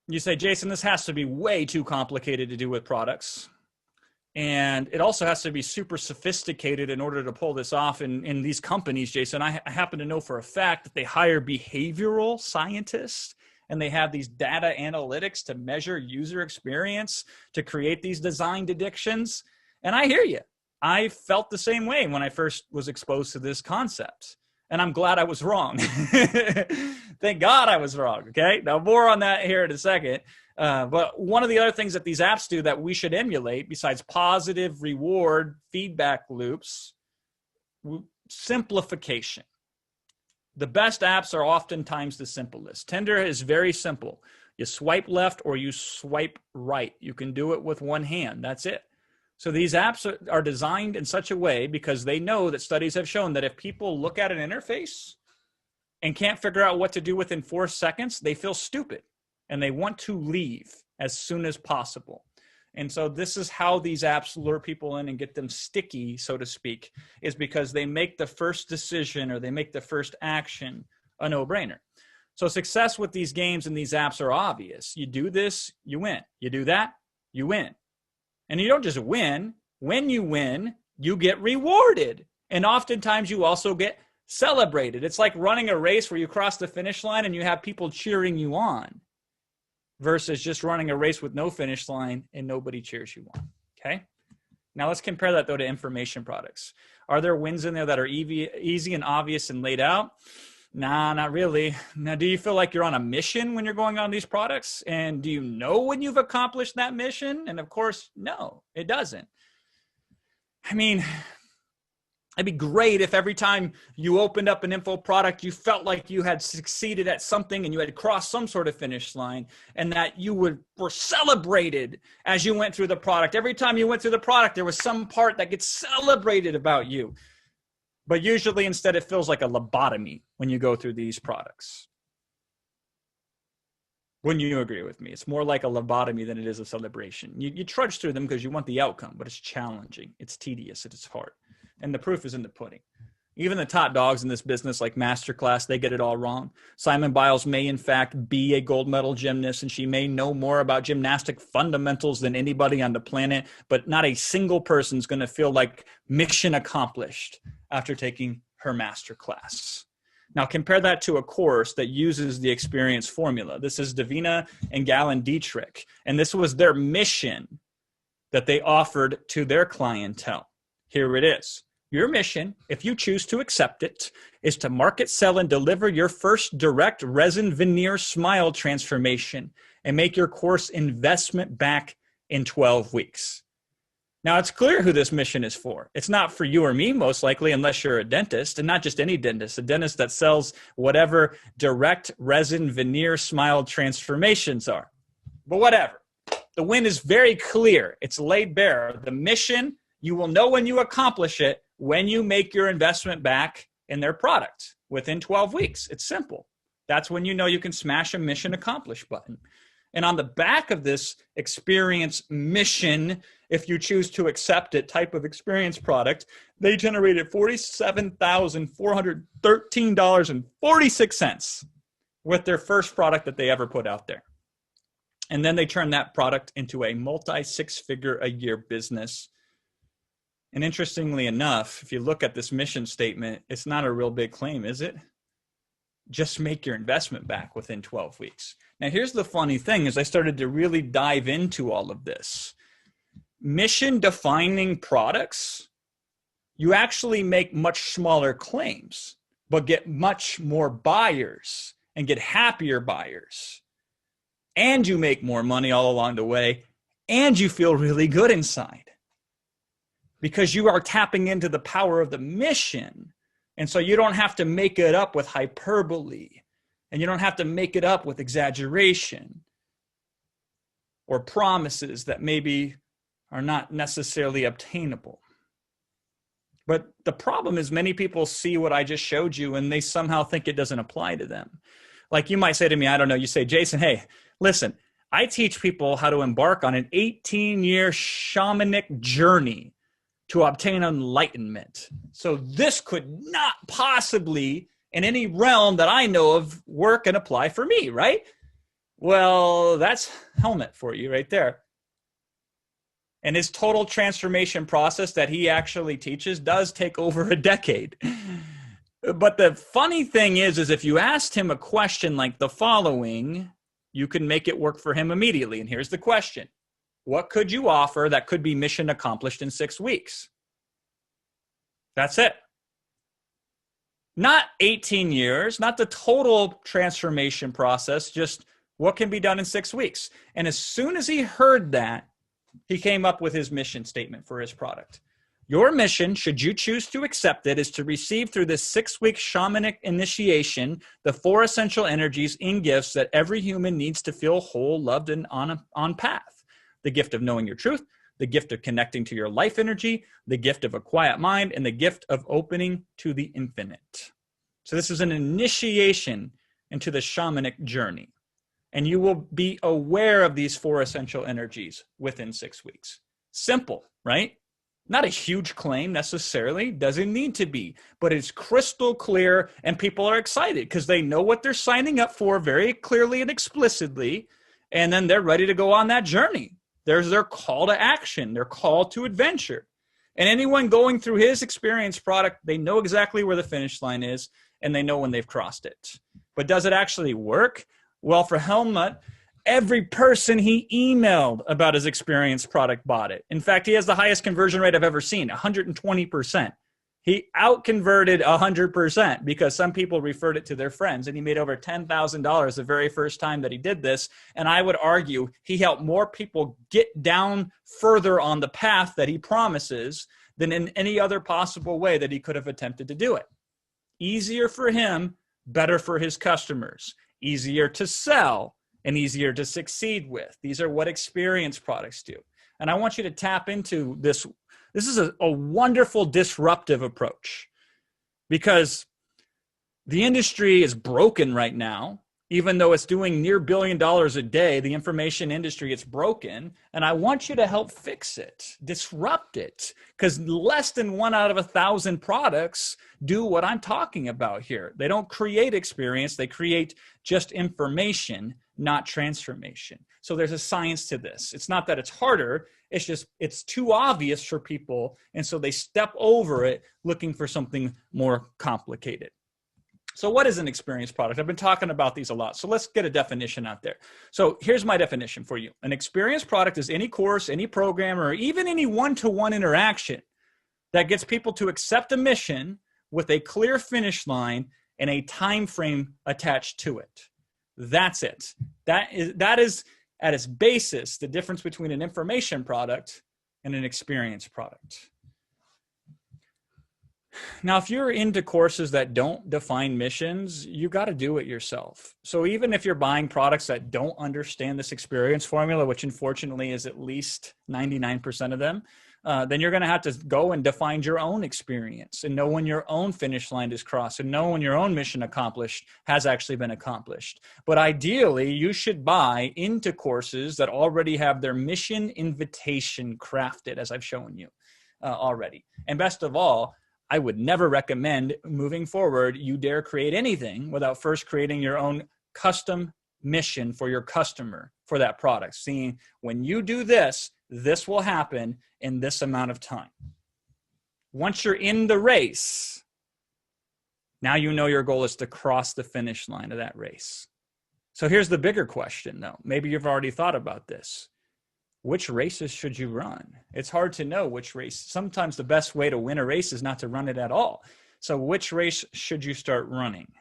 You say, Jason, this has to be way too complicated to do with products. And it also has to be super sophisticated in order to pull this off in these companies, Jason. I happen to know for a fact that they hire behavioral scientists, and they have these data analytics to measure user experience, to create these designed addictions. And I hear you. I felt the same way when I first was exposed to this concept. And I'm glad I was wrong. Thank God I was wrong, okay? Now, more on that here in a second. But one of the other things that these apps do that we should emulate, besides positive reward feedback loops, simplification. The best apps are oftentimes the simplest. Tinder is very simple. You swipe left or you swipe right. You can do it with one hand. That's it. So these apps are designed in such a way because they know that studies have shown that if people look at an interface and can't figure out what to do within 4 seconds, they feel stupid and they want to leave as soon as possible. And so this is how these apps lure people in and get them sticky, so to speak, is because they make the first decision or they make the first action a no-brainer. So success with these games and these apps are obvious. You do this, you win. You do that, you win. And you don't just win. When you win, you get rewarded. And oftentimes you also get celebrated. It's like running a race where you cross the finish line and you have people cheering you on versus just running a race with no finish line and nobody cheers you on. Okay? Now let's compare that, though, to information products. Are there wins in there that are easy and obvious and laid out? Nah, not really. Now, do you feel like you're on a mission when you're going on these products? And do you know when you've accomplished that mission? And of course, no, it doesn't. I mean, it'd be great if every time you opened up an info product, you felt like you had succeeded at something and you had crossed some sort of finish line and that you were celebrated as you went through the product. Every time you went through the product, there was some part that gets celebrated about you. But usually instead it feels like a lobotomy when you go through these products. Wouldn't you agree with me? It's more like a lobotomy than it is a celebration. You trudge through them because you want the outcome, but it's challenging. It's tedious. It's hard. And the proof is in the pudding. Even the top dogs in this business like Masterclass, they get it all wrong. Simone Biles may in fact be a gold medal gymnast and she may know more about gymnastic fundamentals than anybody on the planet, but not a single person is going to feel like mission accomplished after taking her Masterclass. Now compare that to a course that uses the experience formula. This is Davina and Galen Dietrich, and this was their mission that they offered to their clientele. Here it is. Your mission, if you choose to accept it, is to market, sell, and deliver your first direct resin veneer smile transformation and make your course investment back in 12 weeks. Now, it's clear who this mission is for. It's not for you or me, most likely, unless you're a dentist, and not just any dentist, a dentist that sells whatever direct resin veneer smile transformations are. But whatever. The win is very clear. It's laid bare. The mission, you will know when you accomplish it when you make your investment back in their product within 12 weeks. It's simple. That's when you know you can smash a mission accomplished button. And on the back of this experience mission, if you choose to accept it, type of experience product, they generated $47,413.46 with their first product that they ever put out there. And then they turn that product into a multi-six-figure-a-year business. And interestingly enough, if you look at this mission statement, it's not a real big claim, is it? Just make your investment back within 12 weeks. Now, here's the funny thing is I started to really dive into all of this. Mission-defining products, you actually make much smaller claims, but get much more buyers and get happier buyers. And you make more money all along the way, and you feel really good inside because you are tapping into the power of the mission. And so you don't have to make it up with hyperbole, and you don't have to make it up with exaggeration or promises that maybe are not necessarily obtainable. But the problem is many people see what I just showed you and they somehow think it doesn't apply to them. Like you might say to me, I don't know, you say, Jason, hey, listen, I teach people how to embark on an 18-year shamanic journey to obtain enlightenment. So this could not possibly, in any realm that I know of, work and apply for me, right? Well, that's Helmut for you right there. And his total transformation process that he actually teaches does take over a decade. But the funny thing is if you asked him a question like the following, you can make it work for him immediately. And here's the question. What could you offer that could be mission accomplished in 6 weeks? That's it. Not 18 years, not the total transformation process, just what can be done in 6 weeks. And as soon as he heard that, he came up with his mission statement for his product. Your mission, should you choose to accept it, is to receive through this 6-week shamanic initiation the 4 essential energies in gifts that every human needs to feel whole, loved, and on path. The gift of knowing your truth, the gift of connecting to your life energy, the gift of a quiet mind, and the gift of opening to the infinite. So this is an initiation into the shamanic journey. And you will be aware of these 4 essential energies within 6 weeks. Simple, right? Not a huge claim necessarily, doesn't need to be, but it's crystal clear and people are excited because they know what they're signing up for very clearly and explicitly, and then they're ready to go on that journey. There's their call to action, their call to adventure. And anyone going through his experience product, they know exactly where the finish line is and they know when they've crossed it. But does it actually work? Well, for Helmut, every person he emailed about his experience product bought it. In fact, he has the highest conversion rate I've ever seen, 120%. He out-converted 100% because some people referred it to their friends, and he made over $10,000 the very first time that he did this. And I would argue he helped more people get down further on the path that he promises than in any other possible way that he could have attempted to do it. Easier for him, better for his customers. Easier to sell and easier to succeed with. These are what experience products do. And I want you to tap into this. This is a wonderful disruptive approach because the industry is broken right now. Even though it's doing near $1 billion a day, the information industry, it's broken. And I want you to help fix it, disrupt it, because less than 1 out of 1,000 products do what I'm talking about here. They don't create experience. They create just information, not transformation. So there's a science to this. It's not that it's harder. It's just, it's too obvious for people. And so they step over it looking for something more complicated. So what is an experience product? I've been talking about these a lot. So let's get a definition out there. So here's my definition for you. An experience product is any course, any program, or even any one-to-one interaction that gets people to accept a mission with a clear finish line and a time frame attached to it. That's it. That is at its basis the difference between an information product and an experience product. Now, if you're into courses that don't define missions, you got to do it yourself. So even if you're buying products that don't understand this experience formula, which unfortunately is at least 99% of them, then you're going to have to go and define your own experience and know when your own finish line is crossed and know when your own mission accomplished has actually been accomplished. But ideally, you should buy into courses that already have their mission invitation crafted, as I've shown you already. And best of all, I would never recommend moving forward, you dare create anything without first creating your own custom mission for your customer for that product, seeing when you do this, this will happen in this amount of time. Once you're in the race, now you know your goal is to cross the finish line of that race. So here's the bigger question, though. Maybe you've already thought about this. Which races should you run? It's hard to know which race. Sometimes the best way to win a race is not to run it at all. So which race should you start running?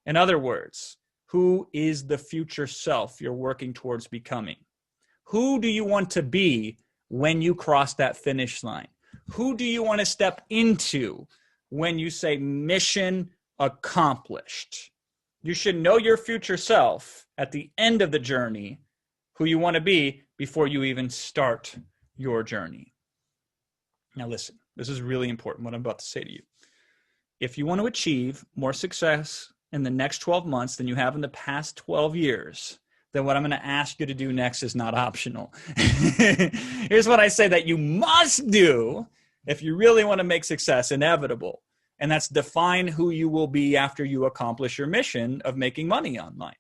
In other words, who is the future self you're working towards becoming? Who do you want to be when you cross that finish line? Who do you want to step into when you say mission accomplished? You should know your future self at the end of the journey, who you want to be before you even start your journey. Now listen, this is really important what I'm about to say to you. If you want to achieve more success in the next 12 months than you have in the past 12 years, then what I'm going to ask you to do next is not optional. Here's what I say that you must do if you really want to make success inevitable. And that's define who you will be after you accomplish your mission of making money online.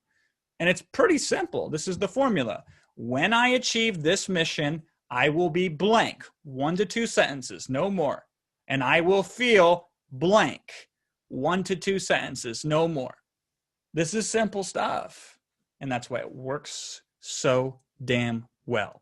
And it's pretty simple. This is the formula. When I achieve this mission, I will be blank. 1 to 2 sentences, no more. And I will feel blank. 1 to 2 sentences, no more. This is simple stuff. And that's why it works so damn well.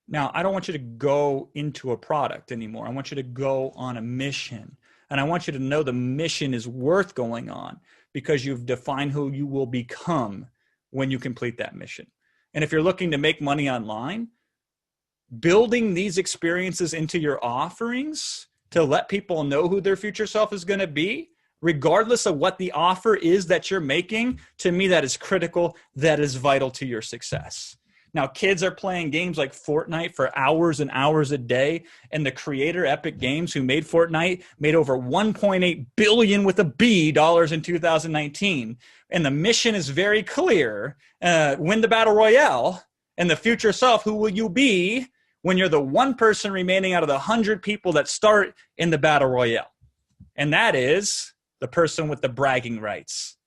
Now, I don't want you to go into a product anymore. I want you to go on a mission. And I want you to know the mission is worth going on because you've defined who you will become when you complete that mission. And if you're looking to make money online, building these experiences into your offerings to let people know who their future self is going to be, regardless of what the offer is that you're making, to me, that is critical. That is vital to your success. Now, kids are playing games like Fortnite for hours and hours a day. And the creator, Epic Games, who made Fortnite, made over $1.8 billion with a B dollars in 2019. And the mission is very clear. Win the battle royale. And the future self, who will you be when you're the one person remaining out of the 100 people that start in the battle royale? And that is the person with the bragging rights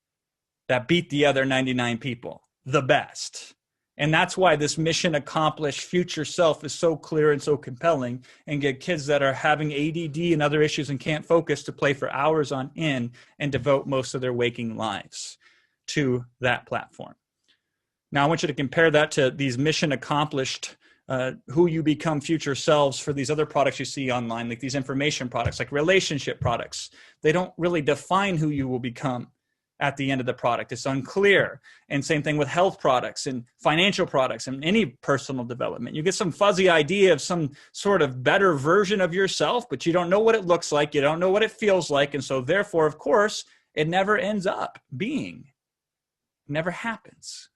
that beat the other 99 people, the best. And that's why this mission accomplished future self is so clear and so compelling, and get kids that are having ADD and other issues and can't focus to play for hours on end and devote most of their waking lives to that platform. Now, I want you to compare that to these mission accomplished who you become future selves for these other products you see online, like these information products, like relationship products. They don't really define who you will become at the end of the product. It's unclear. And same thing with health products and financial products and any personal development. You get some fuzzy idea of some sort of better version of yourself, but you don't know what it looks like. You don't know what it feels like. And so therefore, of course, it never ends up being. It never happens.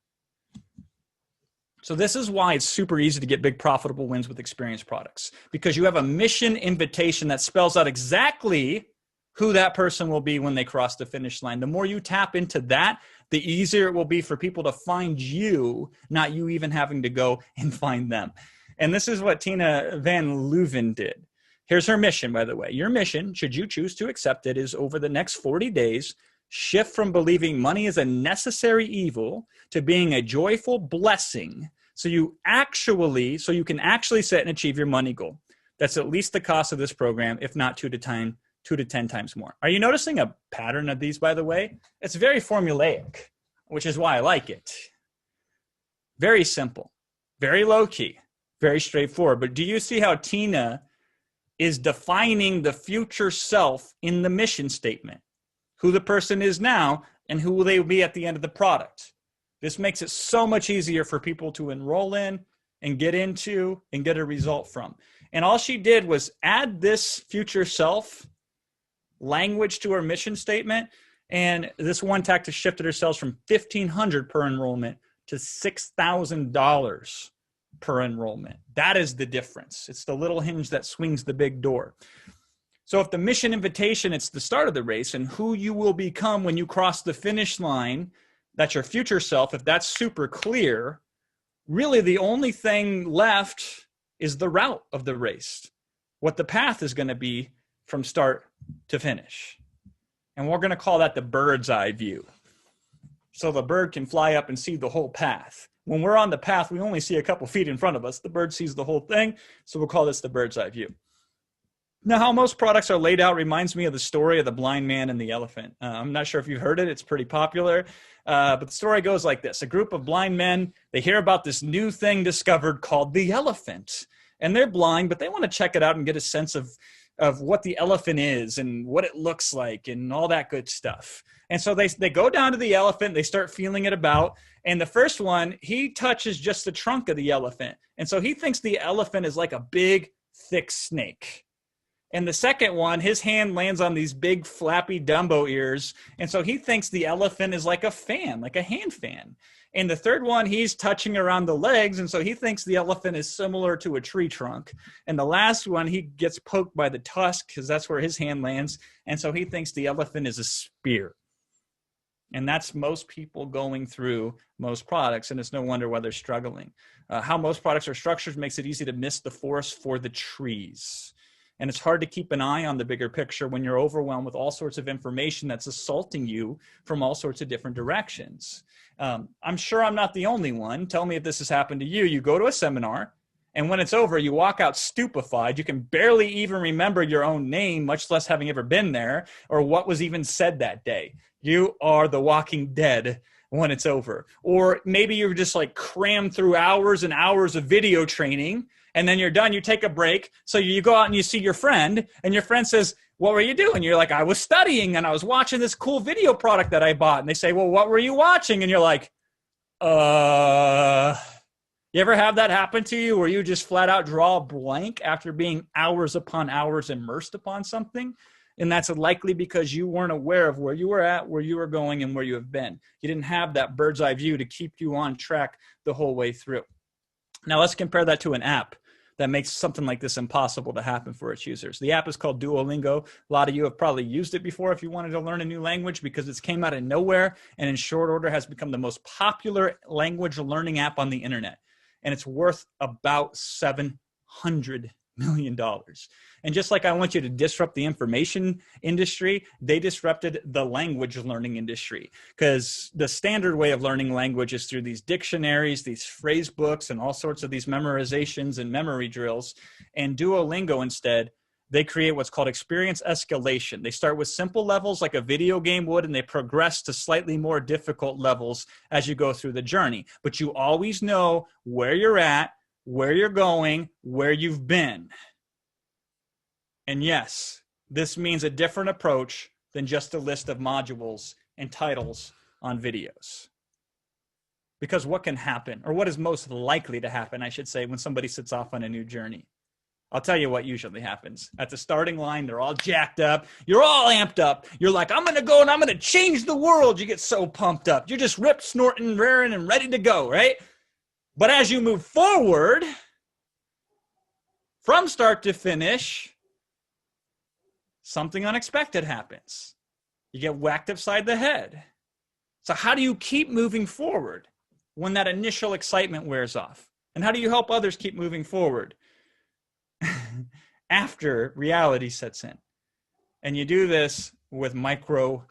So this is why it's super easy to get big profitable wins with experience products, because you have a mission invitation that spells out exactly who that person will be when they cross the finish line. The more you tap into that, the easier it will be for people to find you, not you even having to go and find them. And this is what Tina Van Leuven did. Here's her mission, by the way. Your mission, should you choose to accept it, is over the next 40 days, shift from believing money is a necessary evil to being a joyful blessing so you can actually set and achieve your money goal. That's at least the cost of this program, if not 2 to 10 times more. Are you noticing a pattern of these, by the way? It's very formulaic, which is why I like it. Very simple, very low key, very straightforward. But do you see how Tina is defining the future self in the mission statement? Who the person is now and who will they be at the end of the product. This makes it so much easier for people to enroll in and get into and get a result from. And all she did was add this future self language to her mission statement. And this one tactic shifted her sales from $1,500 per enrollment to $6,000 per enrollment. That is the difference. It's the little hinge that swings the big door. So if the mission invitation, it's the start of the race, and who you will become when you cross the finish line, that's your future self. If that's super clear, really the only thing left is the route of the race, what the path is going to be from start to finish. And we're going to call that the bird's eye view. so the bird can fly up and see the whole path. When we're on the path, we only see a couple feet in front of us. The bird sees the whole thing, so we'll call this the bird's eye view. Now, how most products are laid out reminds me of the story of the blind man and the elephant. I'm not sure if you've heard it. It's pretty popular. But the story goes like this. A group of blind men, they hear about this new thing discovered called the elephant. And they're blind, but they want to check it out and get a sense of what the elephant is and what it looks like and all that good stuff. And so they go down to the elephant. They start feeling it about. And the first one, he touches just the trunk of the elephant. And so he thinks the elephant is like a big, thick snake. And the second one, his hand lands on these big flappy Dumbo ears. And so he thinks the elephant is like a fan, like a hand fan. And the third one, he's touching around the legs. And so he thinks the elephant is similar to a tree trunk. And the last one, he gets poked by the tusk because that's where his hand lands. And so he thinks the elephant is a spear. And that's most people going through most products. And it's no wonder why they're struggling. How most products are structured makes it easy to miss the forest for the trees. And it's hard to keep an eye on the bigger picture when you're overwhelmed with all sorts of information that's assaulting you from all sorts of different directions. I'm sure I'm not the only one. Tell me if this has happened to you. You go to a seminar, and when it's over, you walk out stupefied. You can barely even remember your own name, much less having ever been there, or what was even said that day. You are the walking dead when it's over. Or maybe you're just like crammed through hours and hours of video training, and then you're done, you take a break. So you go out and you see your friend, and your friend says, what were you doing? You're like, I was studying, and I was watching this cool video product that I bought. And they say, well, what were you watching? And you're like, you ever have that happen to you where you just flat out draw a blank after being hours upon hours immersed upon something? And that's likely because you weren't aware of where you were at, where you were going, and where you have been. You didn't have that bird's eye view to keep you on track the whole way through. Now let's compare that to an app that makes something like this impossible to happen for its users. The app is called Duolingo. A lot of you have probably used it before if you wanted to learn a new language because it came out of nowhere and in short order has become the most popular language learning app on the internet. And it's worth about $700 million. And just like I want you to disrupt the information industry, they disrupted the language learning industry because the standard way of learning language is through these dictionaries, these phrase books, and all sorts of these memorizations and memory drills. And Duolingo instead, they create what's called experience escalation. They start with simple levels like a video game would, and they progress to slightly more difficult levels as you go through the journey. But you always know where you're at, where you're going, where you've been. And yes, this means a different approach than just a list of modules and titles on videos. Because what can happen, or what is most likely to happen, I should say, when somebody sets off on a new journey? I'll tell you what usually happens. At the starting line, they're all jacked up. You're all amped up. You're like, I'm going to go and I'm going to change the world. You get so pumped up. You're just ripped, snorting, raring, and ready to go, right? But as you move forward, from start to finish, something unexpected happens. You get whacked upside the head. So how do you keep moving forward when that initial excitement wears off? And how do you help others keep moving forward after reality sets in? And you do this with micro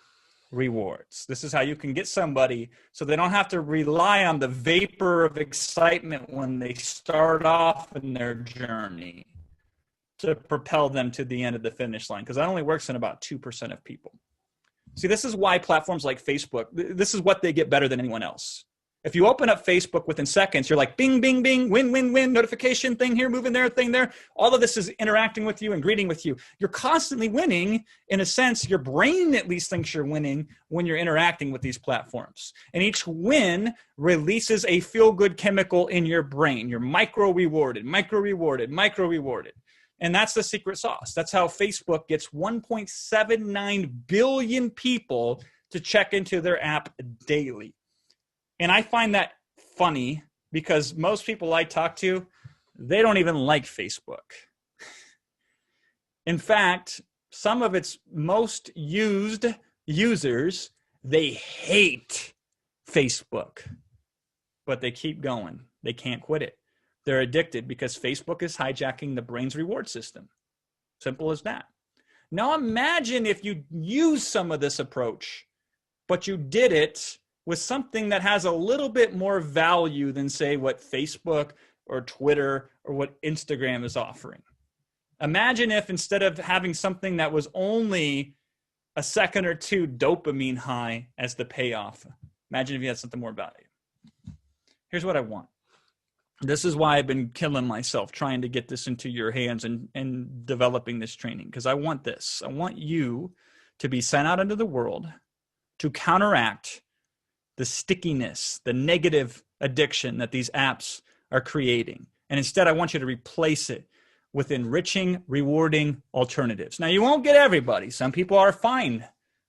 rewards. This is how you can get somebody so they don't have to rely on the vapor of excitement when they start off in their journey to propel them to the end of the finish line, because that only works in about 2% of people. See, this is why platforms like Facebook, this is what they get better than anyone else. If you open up Facebook within seconds, you're like, bing, bing, bing, win, win, win, notification, thing here, moving there, thing there. All of this is interacting with you and greeting with you. You're constantly winning. In a sense, your brain at least thinks you're winning when you're interacting with these platforms. And each win releases a feel-good chemical in your brain. You're micro-rewarded, micro-rewarded, micro-rewarded. And that's the secret sauce. That's how Facebook gets 1.79 billion people to check into their app daily. And I find that funny because most people I talk to, they don't even like Facebook. In fact, some of its most used users, they hate Facebook, but they keep going. They can't quit it. They're addicted because Facebook is hijacking the brain's reward system. Simple as that. Now imagine if you use some of this approach, but you did it with something that has a little bit more value than, say, what Facebook or Twitter or what Instagram is offering. Imagine if instead of having something that was only a second or two dopamine high as the payoff, imagine if you had something more value. Here's what I want. This is why I've been killing myself trying to get this into your hands and developing this training, because I want this. I want you to be sent out into the world to counteract the stickiness, the negative addiction that these apps are creating. And instead, I want you to replace it with enriching, rewarding alternatives. Now, you won't get everybody. Some people are fine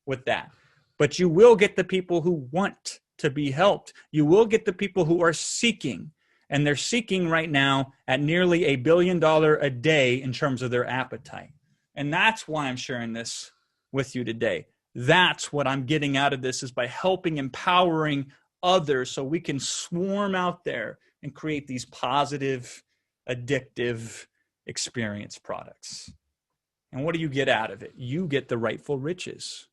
with that. But you will get the people who want to be helped. You will get the people who are seeking. And they're seeking right now at nearly $1 billion a day in terms of their appetite. And that's why I'm sharing this with you today. That's what I'm getting out of this, is by helping, empowering others so we can swarm out there and create these positive, addictive experience products. And what do you get out of it? You get the rightful riches,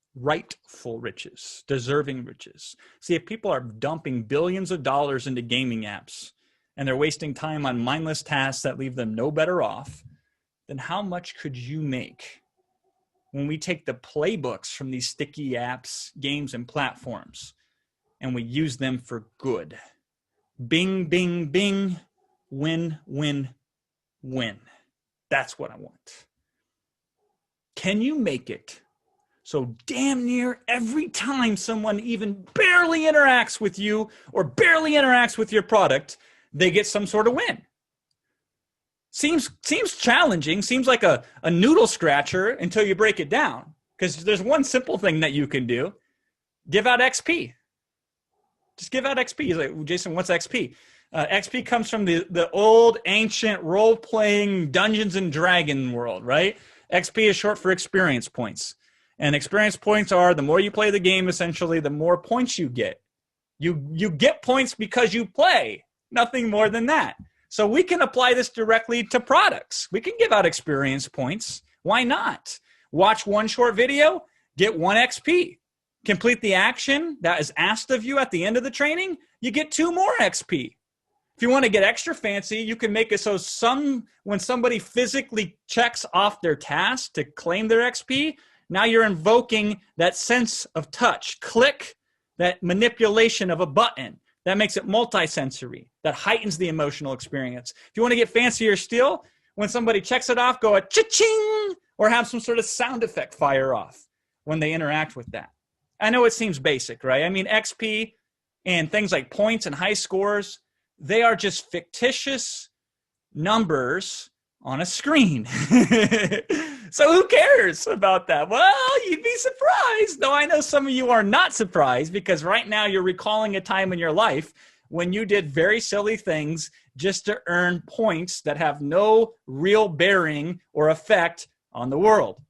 deserving riches. See, if people are dumping billions of dollars into gaming apps and they're wasting time on mindless tasks that leave them no better off, then how much could you make when we take the playbooks from these sticky apps, games, and platforms and we use them for good? Bing, bing, bing, win, win, win. That's what I want. Can you make it so damn near every time someone even barely interacts with you or barely interacts with your product, they get some sort of win? Seems challenging, seems like a noodle scratcher until you break it down. Because there's one simple thing that you can do. Give out XP. Just give out XP. He's like, Jason, what's XP? XP comes from the old ancient role-playing Dungeons and Dragon world, right? XP is short for experience points. And experience points are, the more you play the game, essentially, the more points you get. You get points because you play. Nothing more than that. So we can apply this directly to products. We can give out experience points. Why not? Watch one short video, get 1 XP. Complete the action that is asked of you at the end of the training, you get 2 more XP. If you want to get extra fancy, you can make it so when somebody physically checks off their task to claim their XP, now you're invoking that sense of touch, click, that manipulation of a button. That makes it multisensory. That heightens the emotional experience. If you want to get fancier still, when somebody checks it off, go a cha-ching, or have some sort of sound effect fire off when they interact with that. I know it seems basic, right? I mean, XP and things like points and high scores, they are just fictitious numbers on a screen. So who cares about that? Well, you'd be surprised. Though I know some of you are not surprised, because right now you're recalling a time in your life when you did very silly things just to earn points that have no real bearing or effect on the world.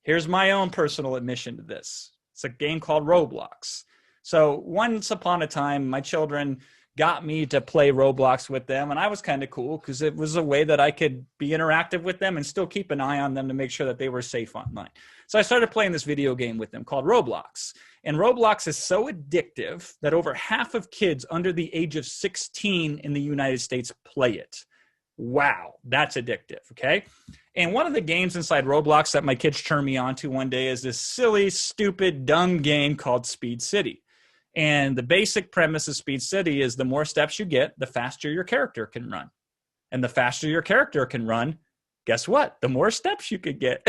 Here's my own personal admission to this. It's a game called Roblox. So once upon a time, my children got me to play Roblox with them, and I was kind of cool because it was a way that I could be interactive with them and still keep an eye on them to make sure that they were safe online. So I started playing this video game with them called Roblox. And Roblox is so addictive that over half of kids under the age of 16 in the United States play it. Wow, that's addictive, okay? And one of the games inside Roblox that my kids turned me on to one day is this silly, stupid, dumb game called Speed City. And the basic premise of Speed City is the more steps you get, the faster your character can run. And the faster your character can run, guess what? The more steps you could get.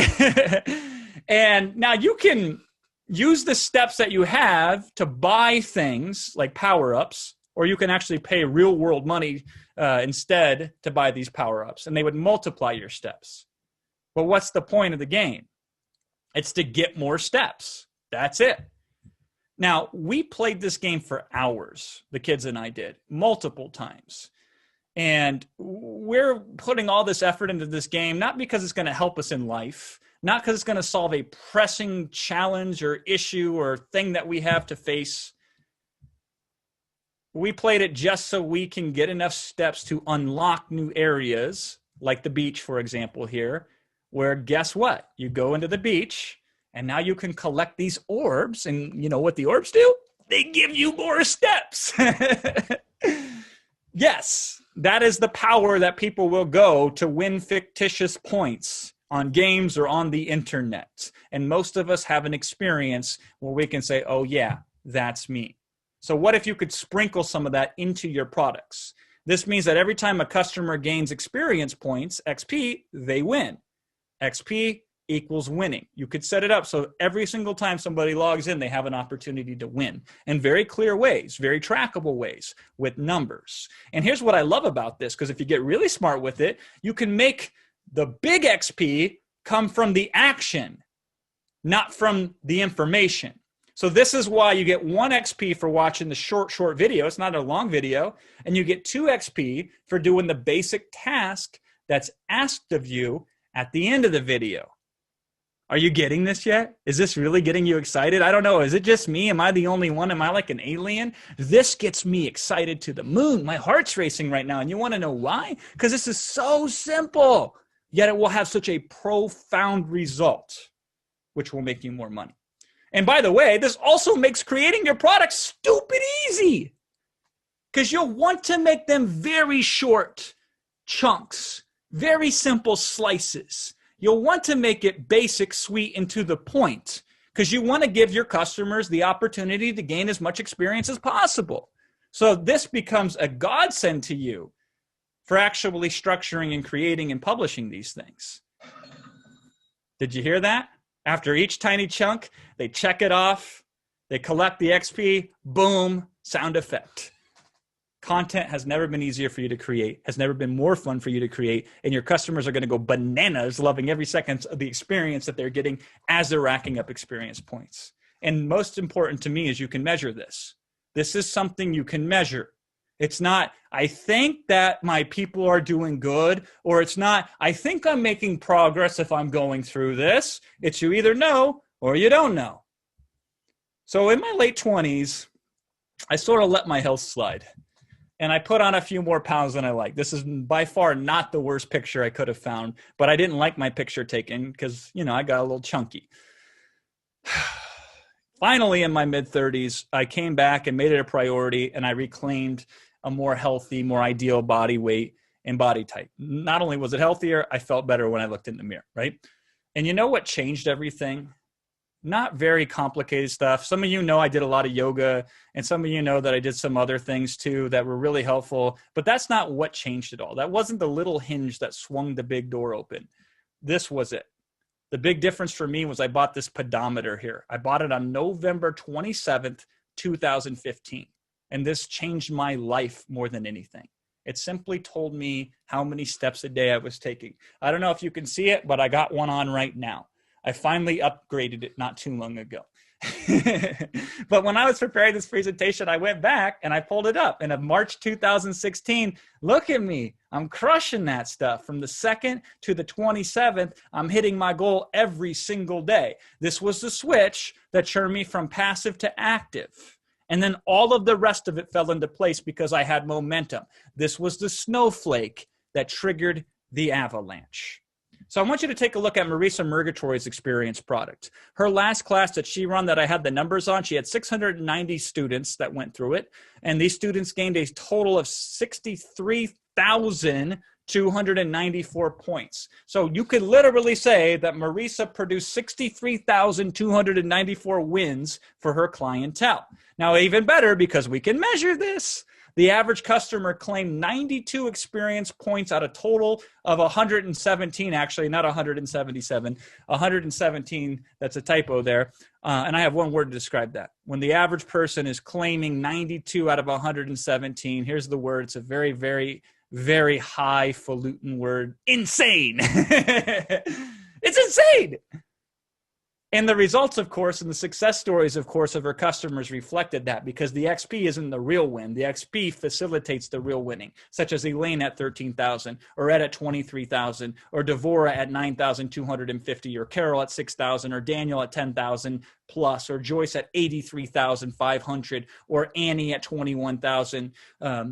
And now you can use the steps that you have to buy things like power-ups, or you can actually pay real-world money instead to buy these power-ups, and they would multiply your steps. But what's the point of the game? It's to get more steps. That's it. Now, we played this game for hours, the kids and I did, multiple times. And we're putting all this effort into this game, not because it's going to help us in life, not because it's going to solve a pressing challenge or issue or thing that we have to face. We played it just so we can get enough steps to unlock new areas, like the beach, for example, here, where guess what? You go into the beach, and now you can collect these orbs, and you know what the orbs do? they give you more steps. Yes, that is the power that people will go to win fictitious points on games or on the internet. And most of us have an experience where we can say, oh yeah, that's me. So what if you could sprinkle some of that into your products? This means that every time a customer gains experience points, XP, they win. XP equals winning. You could set it up so every single time somebody logs in, they have an opportunity to win in very clear ways, very trackable ways with numbers. And here's what I love about this, because if you get really smart with it, you can make the big XP come from the action, not from the information. So this is why you get 1 XP for watching the short video. It's not a long video. And you get 2 XP for doing the basic task that's asked of you at the end of the video. Are you getting this yet? Is this really getting you excited? I don't know. Is it just me? Am I the only one? Am I like an alien? This gets me excited to the moon. My heart's racing right now. And you want to know why? Because this is so simple, yet it will have such a profound result, which will make you more money. And by the way, this also makes creating your products stupid easy, because you'll want to make them very short chunks, very simple slices. You'll want to make it basic, sweet, and to the point, because you want to give your customers the opportunity to gain as much experience as possible. So this becomes a godsend to you for actually structuring and creating and publishing these things. Did you hear that? After each tiny chunk, they check it off, they collect the XP, boom, sound effect. Content has never been easier for you to create, has never been more fun for you to create, and your customers are going to go bananas loving every second of the experience that they're getting as they're racking up experience points. And most important to me is you can measure this. This is something you can measure. It's not, I think that my people are doing good, or it's not, I think I'm making progress if I'm going through this. It's you either know or you don't know. So in my late 20s, I sort of let my health slide. And I put on a few more pounds than I like. This is by far not the worst picture I could have found, but I didn't like my picture taken because, you know, I got a little chunky. Finally, in my mid-30s, I came back and made it a priority, and I reclaimed a more healthy, more ideal body weight and body type. Not only was it healthier, I felt better when I looked in the mirror, right? And you know what changed everything? Not very complicated stuff. Some of you know I did a lot of yoga, and some of you know that I did some other things too that were really helpful, but that's not what changed it all. That wasn't the little hinge that swung the big door open. This was it. The big difference for me was I bought this pedometer here. I bought it on November 27th, 2015. And this changed my life more than anything. It simply told me how many steps a day I was taking. I don't know if you can see it, but I got one on right now. I finally upgraded it not too long ago. But when I was preparing this presentation, I went back and I pulled it up. And in March 2016, look at me. I'm crushing that stuff. From the 2nd to the 27th, I'm hitting my goal every single day. This was the switch that turned me from passive to active. And then all of the rest of it fell into place because I had momentum. This was the snowflake that triggered the avalanche. So I want you to take a look at Marisa Murgatroyd's experience product. Her last class that she ran that I had the numbers on, she had 690 students that went through it. And these students gained a total of 63,294 points. So you could literally say that Marisa produced 63,294 wins for her clientele. Now, even better, because we can measure this, the average customer claimed 92 experience points out of total of 117, actually, not 177, 117, that's a typo there. And I have one word to describe that. When the average person is claiming 92 out of 117, here's the word. It's a very, very, very highfalutin word. Insane. It's insane. And the results, of course, and the success stories, of course, of her customers reflected that, because the XP isn't the real win. The XP facilitates the real winning, such as Elaine at 13,000, or Ed at 23,000, or Devora at 9,250, or Carol at 6,000, or Daniel at 10,000, plus, or Joyce at 83,500, or Annie at 21,000,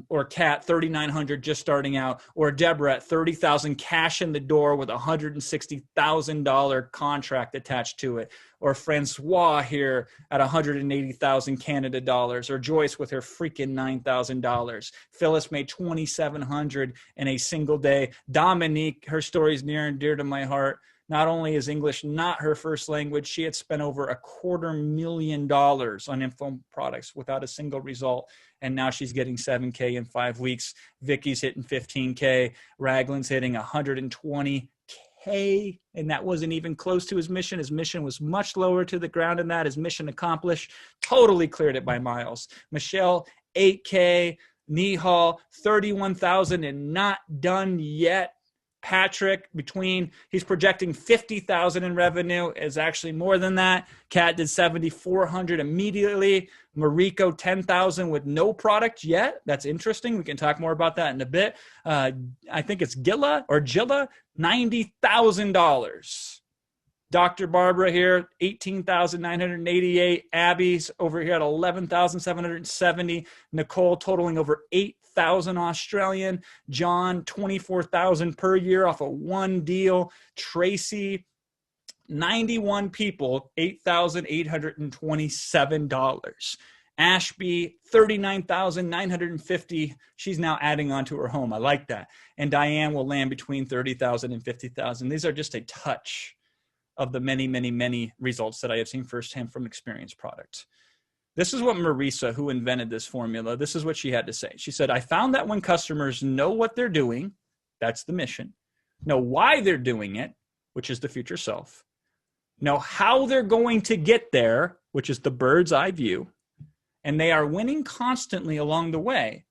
or Kat 3,900 just starting out, or Deborah at 30,000 cash in the door with $160,000 contract attached to it, or Francois here at 180,000 Canada dollars, or Joyce with her freaking $9,000. Phyllis made 2,700 in a single day. Dominique, her story is near and dear to my heart. Not only is English not her first language, she had spent over $250,000 on info products without a single result. And now she's getting 7K in 5 weeks. Vicky's hitting 15K. Raglan's hitting 120K. And that wasn't even close to his mission. His mission was much lower to the ground than that. His mission accomplished. Totally cleared it by miles. Michelle, 8K. Nihal, 31,000 and not done yet. Patrick, he's projecting 50,000 in revenue, is actually more than that. Kat did 7,400 immediately. Mariko, 10,000 with no product yet. That's interesting. We can talk more about that in a bit. I think it's Gilla, $90,000. Dr. Barbara here, 18,988. Abby's over here at 11,770. Nicole totaling over 8,000 Australian. John, 24,000 per year off of one deal. Tracy, 91 people, $8,827. Ashby, 39,950. She's now adding on to her home. I like that. And Diane will land between 30,000 and 50,000. These are just a touch of the many, many, many results that I have seen firsthand from Experience Product. This is what Marisa, who invented this formula, this is what she had to say. She said, I found that when customers know what they're doing, that's the mission, know why they're doing it, which is the future self, know how they're going to get there, which is the bird's eye view, and they are winning constantly along the way,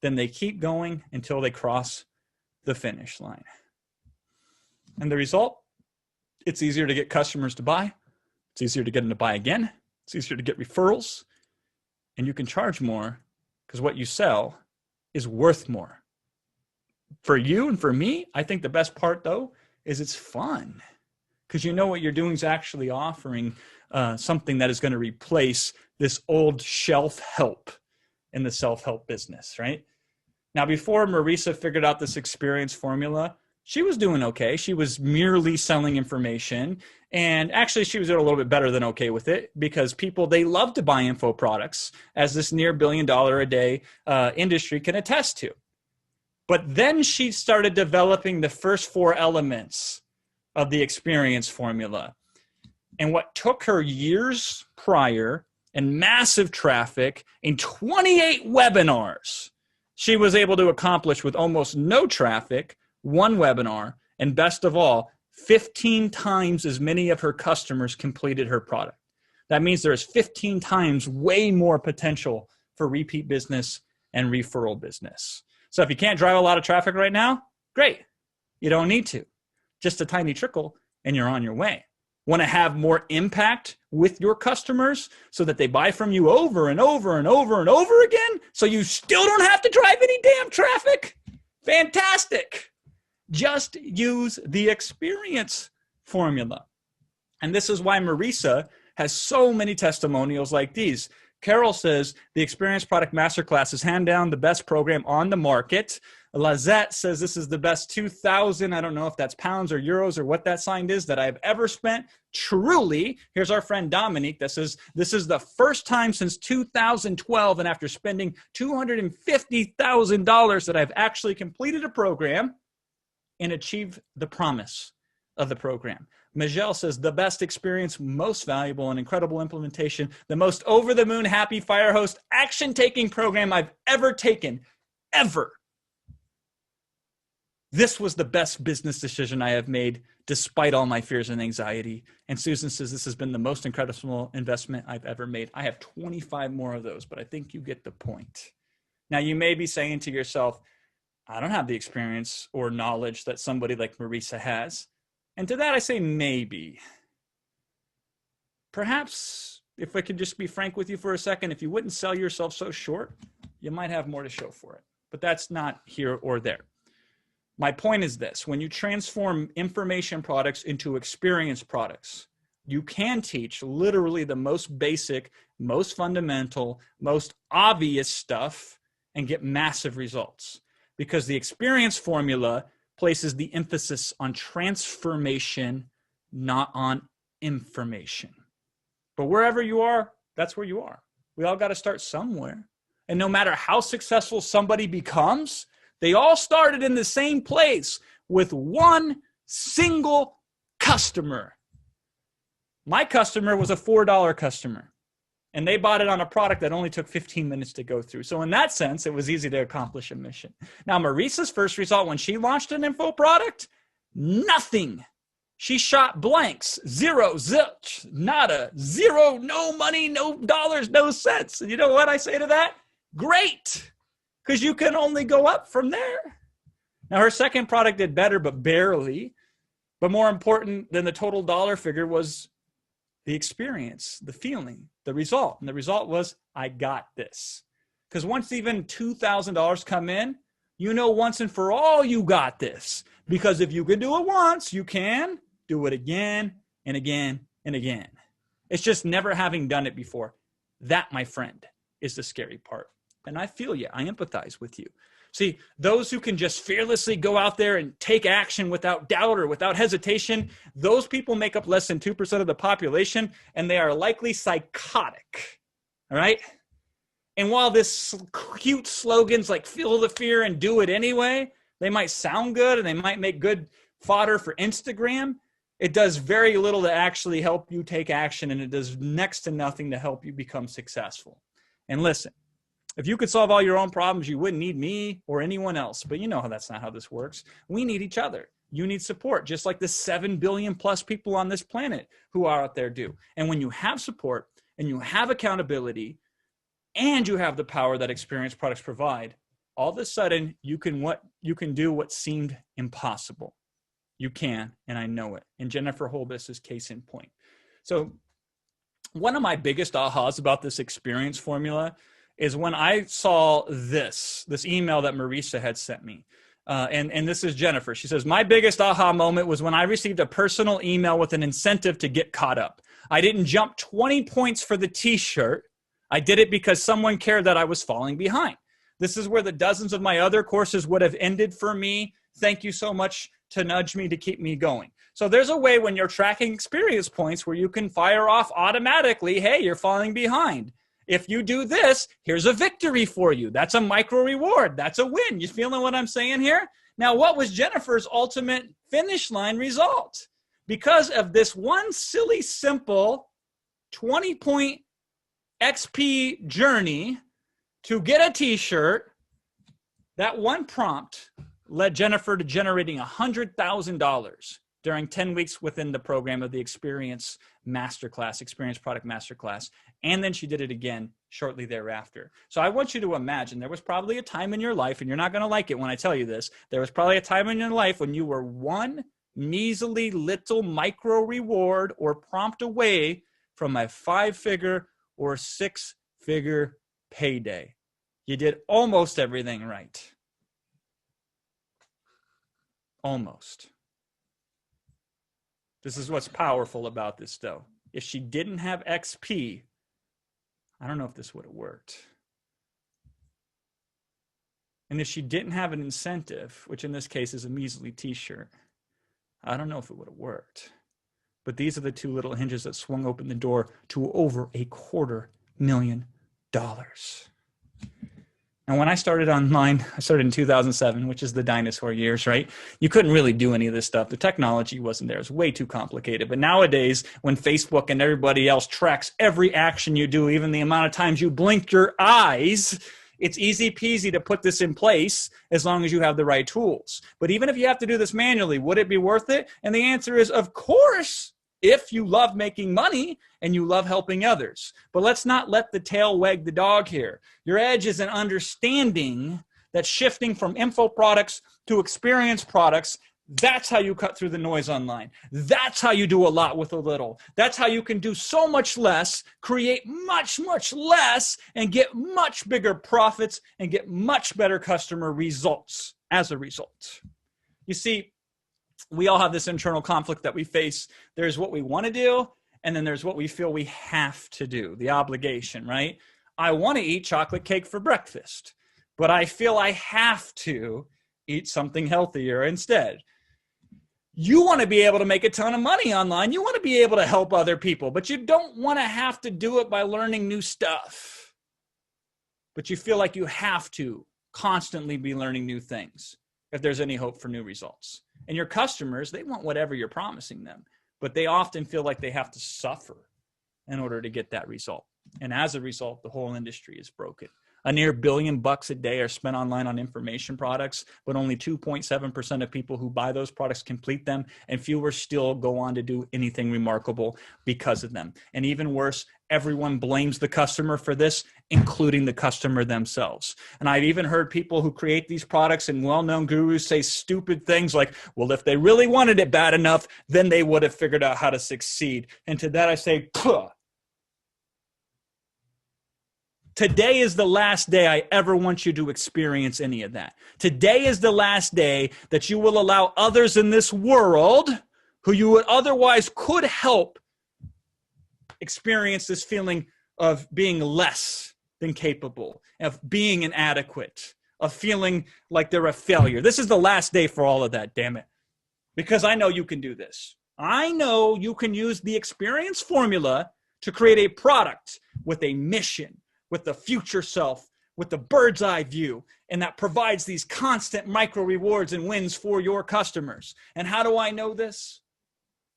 then they keep going until they cross the finish line. And the result? It's easier to get customers to buy. It's easier to get them to buy again. It's easier to get referrals. And you can charge more because what you sell is worth more. For you and for me, I think the best part, though, is it's fun because you know what you're doing is actually offering something that is going to replace this old shelf help in the self-help business, right? Now, before Marisa figured out this experience formula, she was doing okay. She was merely selling information. And actually, she was doing a little bit better than okay with it because people, they love to buy info products, as this near $1 billion a day industry can attest to. But then she started developing the first 4 elements of the experience formula. And what took her years prior and massive traffic in 28 webinars, she was able to accomplish with almost no traffic, 1 webinar, and best of all, 15 times as many of her customers completed her product. That means there is 15 times way more potential for repeat business and referral business. So if you can't drive a lot of traffic right now, great. You don't need to. Just a tiny trickle and you're on your way. Want to have more impact with your customers so that they buy from you over and over and over and over again so you still don't have to drive any damn traffic? Fantastic. Just use the experience formula. And this is why Marisa has so many testimonials like these. Carol says, the Experience Product Masterclass is hand down the best program on the market. Lazette says this is the best 2,000, I don't know if that's pounds or euros or what that sign is, that I've ever spent. Truly, here's our friend Dominique that says, this is the first time since 2012, and after spending $250,000 that I've actually completed a program and achieved the promise of the program. Michelle says, the best experience, most valuable and incredible implementation, the most over-the-moon happy Firehost action-taking program I've ever taken, ever. This was the best business decision I have made despite all my fears and anxiety. And Susan says, this has been the most incredible investment I've ever made. I have 25 more of those, but I think you get the point. Now, you may be saying to yourself, I don't have the experience or knowledge that somebody like Marisa has. And to that, I say maybe. Perhaps, if I could just be frank with you for a second, if you wouldn't sell yourself so short, you might have more to show for it. But that's not here or there. My point is this: when you transform information products into experience products, You can teach literally the most basic, most fundamental, most obvious stuff and get massive results, because the experience formula places the emphasis on transformation, not on information. But wherever you are, that's where you are. We all got to start somewhere. And no matter how successful somebody becomes, they all started in the same place with one single customer. My customer was a $4 customer, and they bought it on a product that only took 15 minutes to go through. So in that sense, it was easy to accomplish a mission. Now, Marisa's first result when she launched an info product, nothing. She shot blanks, zero, zilch, nada, zero, no money, no dollars, no cents. And you know what I say to that? Great, because you can only go up from there. Now, her second product did better, but barely. But more important than the total dollar figure was the experience, the feeling, the result. And the result was, I got this. Because once even $2,000 come in, you know once and for all you got this. Because if you can do it once, you can do it again and again and again. It's just never having done it before. That, my friend, is the scary part. And I feel you. I empathize with you. See, those who can just fearlessly go out there and take action without doubt or without hesitation, those people make up less than 2% of the population, and they are likely psychotic. All right? And while this cute slogans like feel the fear and do it anyway, they might sound good and they might make good fodder for Instagram, it does very little to actually help you take action, and it does next to nothing to help you become successful. And listen, if you could solve all your own problems, you wouldn't need me or anyone else. But you know how that's not how this works. We need each other. You need support, just like the 7 billion plus people on this planet who are out there do. And when you have support and you have accountability and you have the power that experience products provide, all of a sudden you can do what seemed impossible. You can, and I know it. And Jennifer Holbis is case in point. So one of my biggest ahas about this experience formula is when I saw this email that Marisa had sent me. And this is Jennifer. She says, my biggest aha moment was when I received a personal email with an incentive to get caught up. I didn't jump 20 points for the t-shirt. I did it because someone cared that I was falling behind. This is where the dozens of my other courses would have ended for me. Thank you so much to nudge me to keep me going. So there's a way when you're tracking experience points where you can fire off automatically, hey, you're falling behind. If you do this, here's a victory for you. That's a micro reward. That's a win. You feeling what I'm saying here? Now, what was Jennifer's ultimate finish line result? Because of this one silly, simple 20-point XP journey to get a t-shirt, that one prompt led Jennifer to generating $100,000 during 10 weeks within the program of the Experience Masterclass, Experience Product Masterclass. And then she did it again shortly thereafter. So I want you to imagine there was probably a time in your life, and you're not going to like it when I tell you this, there was probably a time in your life when you were one measly little micro reward or prompt away from a 5-figure or 6-figure payday. You did almost everything right. Almost. This is what's powerful about this, though. If she didn't have XP, I don't know if this would have worked. And if she didn't have an incentive, which in this case is a measly t-shirt, I don't know if it would have worked. But these are the two little hinges that swung open the door to over $250,000. And when I started online, I started in 2007, which is the dinosaur years, right? You couldn't really do any of this stuff. The technology wasn't there. It was way too complicated. But nowadays, when Facebook and everybody else tracks every action you do, even the amount of times you blink your eyes, it's easy peasy to put this in place as long as you have the right tools. But even if you have to do this manually, would it be worth it? And the answer is, of course, if you love making money and you love helping others. But let's not let the tail wag the dog here. Your edge is an understanding that shifting from info products to experience products, that's how you cut through the noise online. That's how you do a lot with a little. That's how you can do so much less, create much, much less, and get much bigger profits and get much better customer results as a result. You see, we all have this internal conflict that we face. There's what we want to do, And then there's what we feel we have to do, the obligation, right? I want to eat chocolate cake for breakfast, but I feel I have to eat something healthier instead. You want to be able to make a ton of money online. You want to be able to help other people, but you don't want to have to do it by learning new stuff. But you feel like you have to constantly be learning new things if there's any hope for new results. And your customers, they want whatever you're promising them, but they often feel like they have to suffer in order to get that result. And as a result, the whole industry is broken. A near $1 billion a day are spent online on information products, but only 2.7% of people who buy those products complete them, and fewer still go on to do anything remarkable because of them. And even worse, everyone blames the customer for this, including the customer themselves. And I've even heard people who create these products and well-known gurus say stupid things like, well, if they really wanted it bad enough, then they would have figured out how to succeed. And to that I say, puh. Today is the last day I ever want you to experience any of that. Today is the last day that you will allow others in this world who you would otherwise could help experience this feeling of being less than capable, of being inadequate, of feeling like they're a failure. This is the last day for all of that, damn it. Because I know you can do this. I know you can use the experience formula to create a product with a mission, with the future self, with the bird's eye view, and that provides these constant micro rewards and wins for your customers. And how do I know this?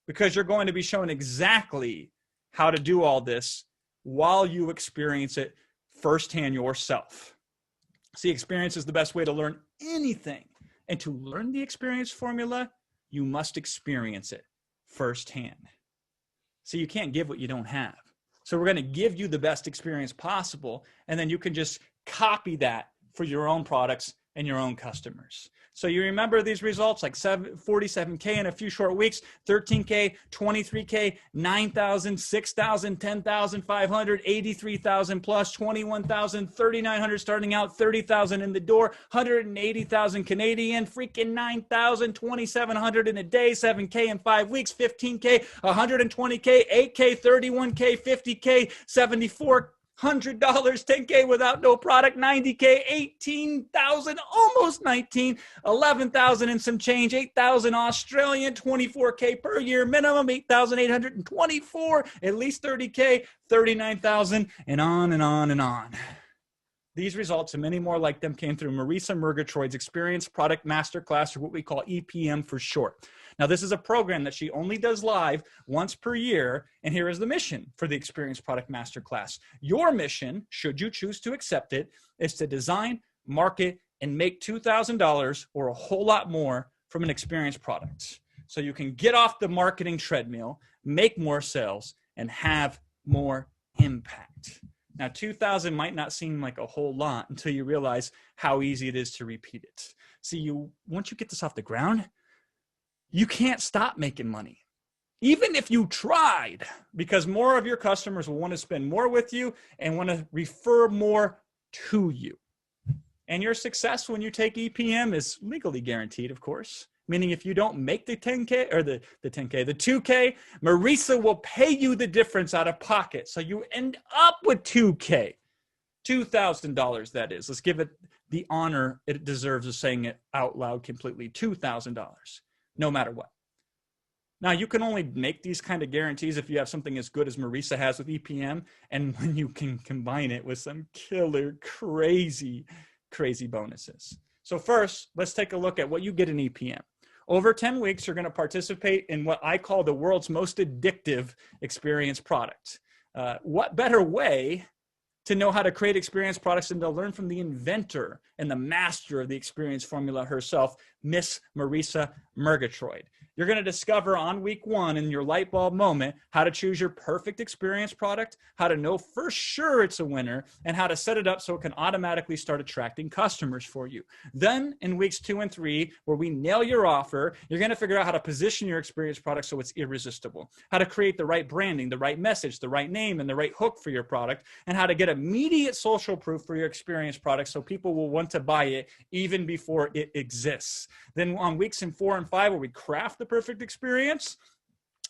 Because you're going to be shown exactly how to do all this while you experience it firsthand yourself. See, experience is the best way to learn anything. And to learn the experience formula, you must experience it firsthand. So you can't give what you don't have. So we're going to give you the best experience possible, and then you can just copy that for your own products and your own customers. So you remember these results like 47K in a few short weeks, 13K, 23K, 9,000, 6,000, 10,500, 83,000 plus, 21,000, 3,900 starting out, 30,000 in the door, 180,000 Canadian, freaking 9,000, 2,700 in a day, 7K in 5 weeks, 15K, 120K, 8K, 31K, 50K, 74K. $100, 10K without no product, 90K, 18,000, almost 19, 11,000 and some change, 8,000 Australian, 24K per year minimum, 8,824, at least 30K, 39,000, and on and on and on. These results and many more like them came through Marisa Murgatroyd's Experience Product Masterclass, or what we call EPM for short. Now, this is a program that she only does live once per year, and here is the mission for the Experience Product Masterclass. Your mission, should you choose to accept it, is to design, market, and make $2,000 or a whole lot more from an experience product. So you can get off the marketing treadmill, make more sales, and have more impact. Now, 2,000 might not seem like a whole lot until you realize how easy it is to repeat it. See, once you get this off the ground, you can't stop making money, even if you tried, because more of your customers will want to spend more with you and want to refer more to you. And your success when you take EPM is legally guaranteed, of course, meaning if you don't make the 10K or the 2K, Marisa will pay you the difference out of pocket. So you end up with 2K, $2,000, that is. Let's give it the honor it deserves of saying it out loud completely, $2,000. No matter what. Now, you can only make these kind of guarantees if you have something as good as Marisa has with EPM, and when you can combine it with some killer, crazy bonuses. So first, let's take a look at what you get in EPM. Over 10 weeks, you're going to participate in what I call the world's most addictive experience product. What better way to know how to create experience products and to learn from the inventor and the master of the experience formula herself, Miss Marisa Murgatroyd. You're going to discover on week 1 in your light bulb moment how to choose your perfect experience product, how to know for sure it's a winner, and how to set it up so it can automatically start attracting customers for you. Then in weeks 2 and 3, where we nail your offer, you're going to figure out how to position your experience product so it's irresistible, how to create the right branding, the right message, the right name, and the right hook for your product, and how to get immediate social proof for your experience product so people will want to buy it even before it exists. Then on weeks 4 and 5, where we craft the perfect experience,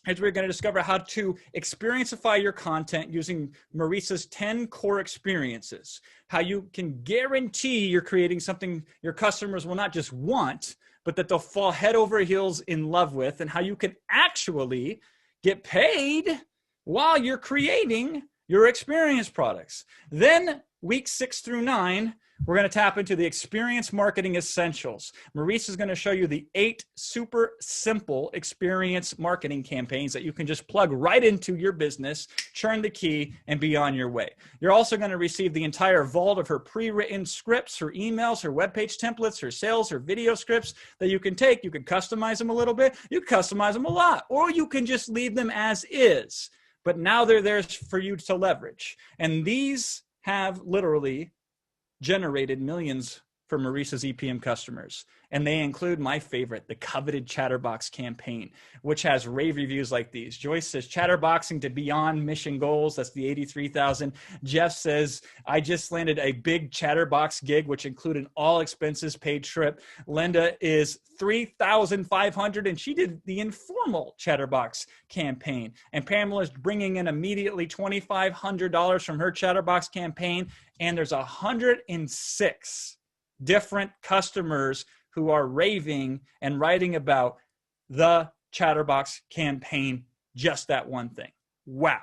As we're going to discover how to experiencify your content using Marisa's 10 core experiences, how you can guarantee you're creating something your customers will not just want, but that they'll fall head over heels in love with, and how you can actually get paid while you're creating your experience products. Then week 6 through 9, we're going to tap into the experience marketing essentials. Marisa is going to show you the 8 super simple experience marketing campaigns that you can just plug right into your business, turn the key, and be on your way. You're also going to receive the entire vault of her pre-written scripts, her emails, her webpage templates, her sales, her video scripts that you can take. You can customize them a little bit. You can customize them a lot, or you can just leave them as is. But now they're there for you to leverage. And these have literally generated millions for Marisa's EPM customers. And they include my favorite, the coveted Chatterbox campaign, which has rave reviews like these. Joyce says, chatterboxing to beyond mission goals. That's the 83,000. Jeff says, I just landed a big Chatterbox gig, which included all expenses paid trip. Linda is 3,500, and she did the informal Chatterbox campaign. And Pamela's bringing in immediately $2,500 from her Chatterbox campaign. And there's 106 different customers who are raving and writing about the Chatterbox campaign, just that one thing. Wow.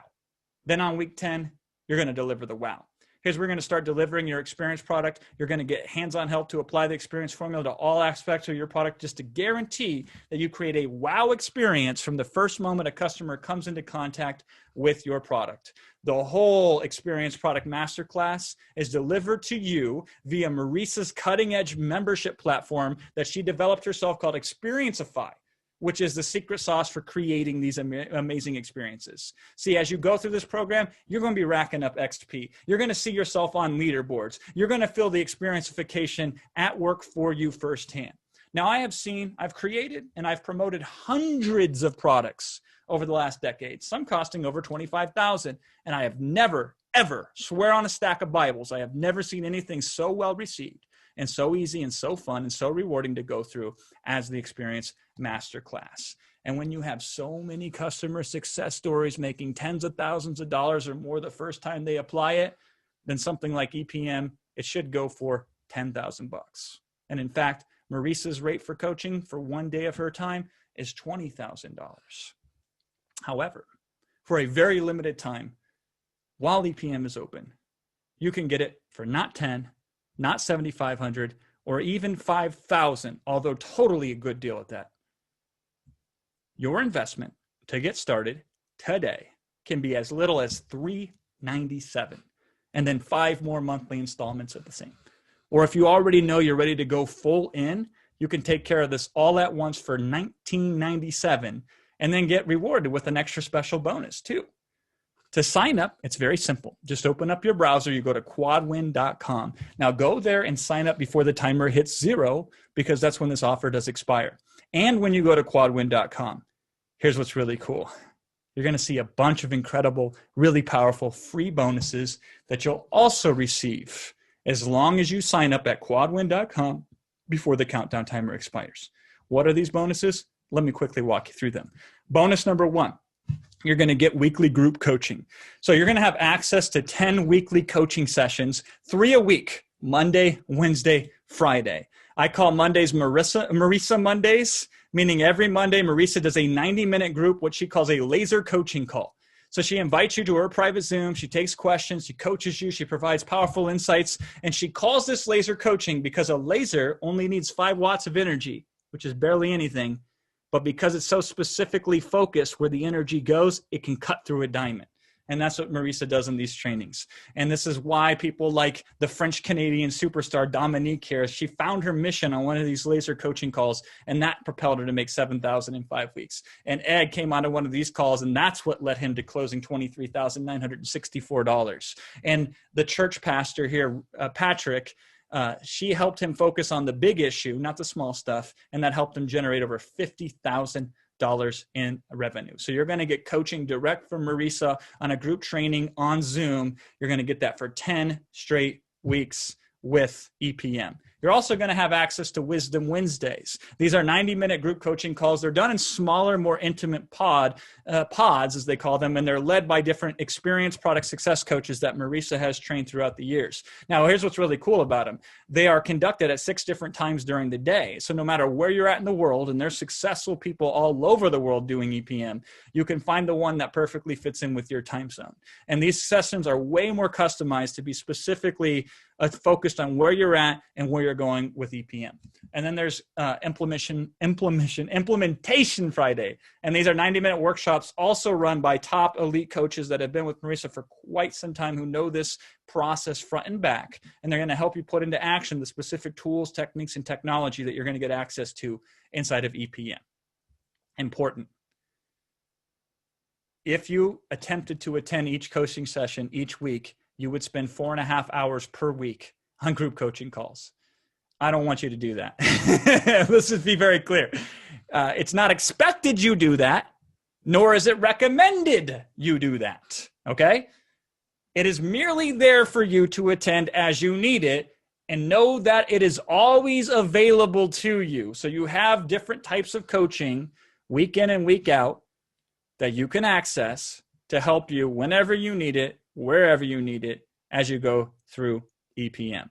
Then on week 10, you're going to deliver the wow. Here's where we're going to start delivering your experience product. You're going to get hands-on help to apply the experience formula to all aspects of your product, just to guarantee that you create a wow experience from the first moment a customer comes into contact with your product. The whole Experience Product Masterclass is delivered to you via Marisa's cutting-edge membership platform that she developed herself called Experiencify, which is the secret sauce for creating these amazing experiences. See, as you go through this program, you're going to be racking up XP. You're going to see yourself on leaderboards. You're going to feel the experiencification at work for you firsthand. Now, I've created, and I've promoted hundreds of products over the last decade, some costing over $25,000. And I have never, ever, swear on a stack of Bibles, I have never seen anything so well received and so easy and so fun and so rewarding to go through as the Experience Masterclass. And when you have so many customer success stories making tens of thousands of dollars or more the first time they apply it, then something like EPM, it should go for $10,000. And in fact, Marisa's rate for coaching for one day of her time is $20,000. However, for a very limited time, while EPM is open, you can get it for not 10, not 7,500, or even 5,000, although totally a good deal at that. Your investment to get started today can be as little as $397, and then 5 more monthly installments of the same. Or if you already know you're ready to go full in, you can take care of this all at once for $1997, and then get rewarded with an extra special bonus too. To sign up, it's very simple. Just open up your browser. You go to quadwin.com. Now go there and sign up before the timer hits 0, because that's when this offer does expire. And when you go to quadwin.com, here's what's really cool. You're going to see a bunch of incredible, really powerful free bonuses that you'll also receive as long as you sign up at quadwin.com before the countdown timer expires. What are these bonuses? Let me quickly walk you through them. Bonus number 1, you're going to get weekly group coaching. So you're going to have access to 10 weekly coaching sessions, 3 a week, Monday, Wednesday, Friday. I call Mondays Marisa Mondays, meaning every Monday Marisa does a 90-minute group, what she calls a laser coaching call. So she invites you to her private Zoom. She takes questions. She coaches you. She provides powerful insights. And she calls this laser coaching because a laser only needs 5 watts of energy, which is barely anything. But because it's so specifically focused where the energy goes, it can cut through a diamond. And that's what Marisa does in these trainings. And this is why people like the French-Canadian superstar Dominique here, she found her mission on one of these laser coaching calls, and that propelled her to make $7,000 in 5 weeks. And Ed came onto one of these calls, and that's what led him to closing $23,964. And the church pastor here, Patrick, she helped him focus on the big issue, not the small stuff, and that helped him generate over $50,000 in revenue. So you're going to get coaching direct from Marisa on a group training on Zoom. You're going to get that for 10 straight weeks with EPM. You're also going to have access to Wisdom Wednesdays. These are 90-minute group coaching calls. They're done in smaller, more intimate pods, as they call them, and they're led by different experienced product success coaches that Marisa has trained throughout the years. Now, here's what's really cool about them. They are conducted at 6 different times during the day. So no matter where you're at in the world, and there's successful people all over the world doing EPM, you can find the one that perfectly fits in with your time zone. And these sessions are way more customized to be specifically focused on where you're at and where you're going with EPM. And then there's Implementation Friday. And these are 90-minute workshops also run by top elite coaches that have been with Marisa for quite some time, who know this process front and back. And they're going to help you put into action the specific tools, techniques, and technology that you're going to get access to inside of EPM. Important. If you attempted to attend each coaching session each week, you would spend 4.5 hours per week on group coaching calls. I don't want you to do that. Let's just be very clear. It's not expected you do that, nor is it recommended you do that, okay? It is merely there for you to attend as you need it, and know that it is always available to you. So you have different types of coaching week in and week out that you can access to help you whenever you need it, wherever you need it, as you go through EPM.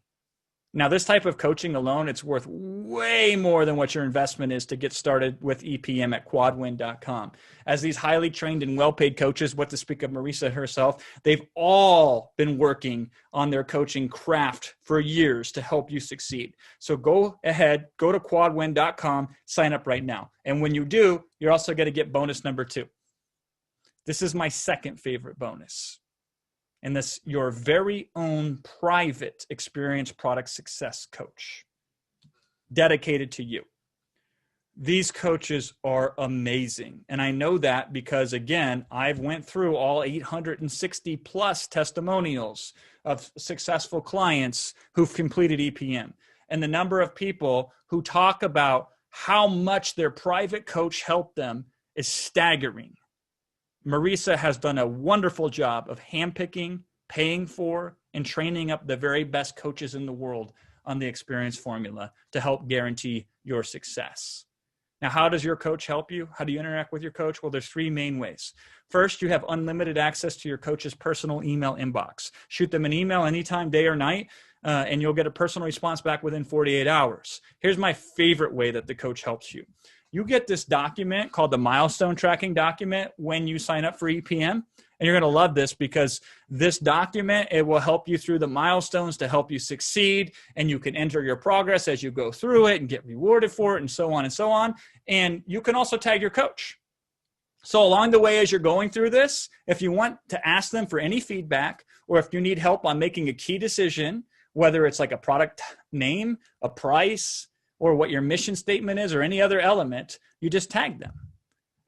Now, this type of coaching alone, it's worth way more than what your investment is to get started with EPM at quadwin.com. As these highly trained and well-paid coaches, what to speak of Marisa herself, they've all been working on their coaching craft for years to help you succeed. So go ahead, go to quadwin.com, sign up right now. And when you do, you're also going to get bonus number 2. This is my second favorite bonus. And this, your very own private Experience Product Success coach, dedicated to you. These coaches are amazing. And I know that because, again, I've went through all 860 plus testimonials of successful clients who've completed EPM. And the number of people who talk about how much their private coach helped them is staggering. Marisa has done a wonderful job of handpicking, paying for, and training up the very best coaches in the world on the Experience formula to help guarantee your success. Now, how does your coach help you? How do you interact with your coach? Well, there's 3 main ways. First, you have unlimited access to your coach's personal email inbox. Shoot them an email anytime, day or night, and you'll get a personal response back within 48 hours. Here's my favorite way that the coach helps you. You get this document called the milestone tracking document when you sign up for EPM. And you're going to love this because this document, it will help you through the milestones to help you succeed. And you can enter your progress as you go through it and get rewarded for it and so on and so on. And you can also tag your coach. So along the way, as you're going through this, if you want to ask them for any feedback, or if you need help on making a key decision, whether it's like a product name, a price, or what your mission statement is, or any other element, you just tag them.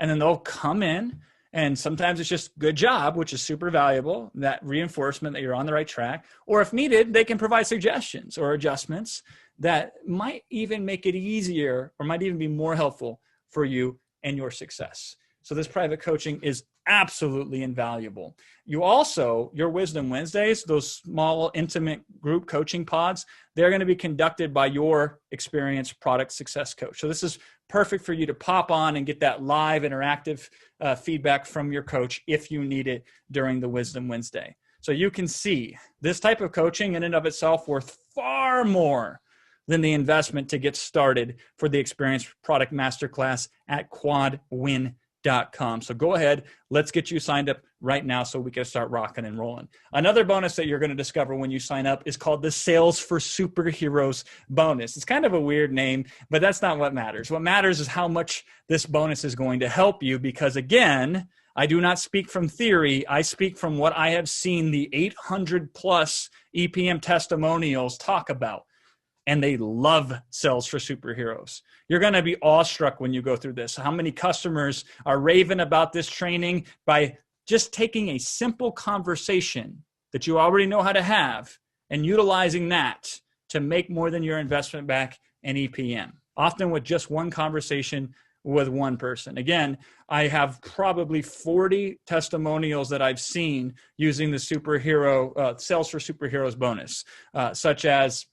And then they'll come in, and sometimes it's just good job, which is super valuable, that reinforcement that you're on the right track. Or if needed, they can provide suggestions or adjustments that might even make it easier, or might even be more helpful for you and your success. So this private coaching is absolutely invaluable. You also, your Wisdom Wednesdays, those small, intimate group coaching pods, they're going to be conducted by your Experience Product Success coach. So this is perfect for you to pop on and get that live interactive feedback from your coach if you need it during the Wisdom Wednesday. So you can see this type of coaching in and of itself worth far more than the investment to get started for the Experience Product Masterclass at quadwin.com. So go ahead, let's get you signed up right now so we can start rocking and rolling. Another bonus that you're going to discover when you sign up is called the Sales for Superheroes bonus. It's kind of a weird name, but that's not what matters. What matters is how much this bonus is going to help you, because again, I do not speak from theory. I speak from what I have seen the 800 plus EPM testimonials talk about. And they love Sales for Superheroes. You're going to be awestruck when you go through this. How many customers are raving about this training by just taking a simple conversation that you already know how to have and utilizing that to make more than your investment back in EPM, often with just one conversation with one person. Again, I have probably 40 testimonials that I've seen using the Sales for Superheroes bonus, such as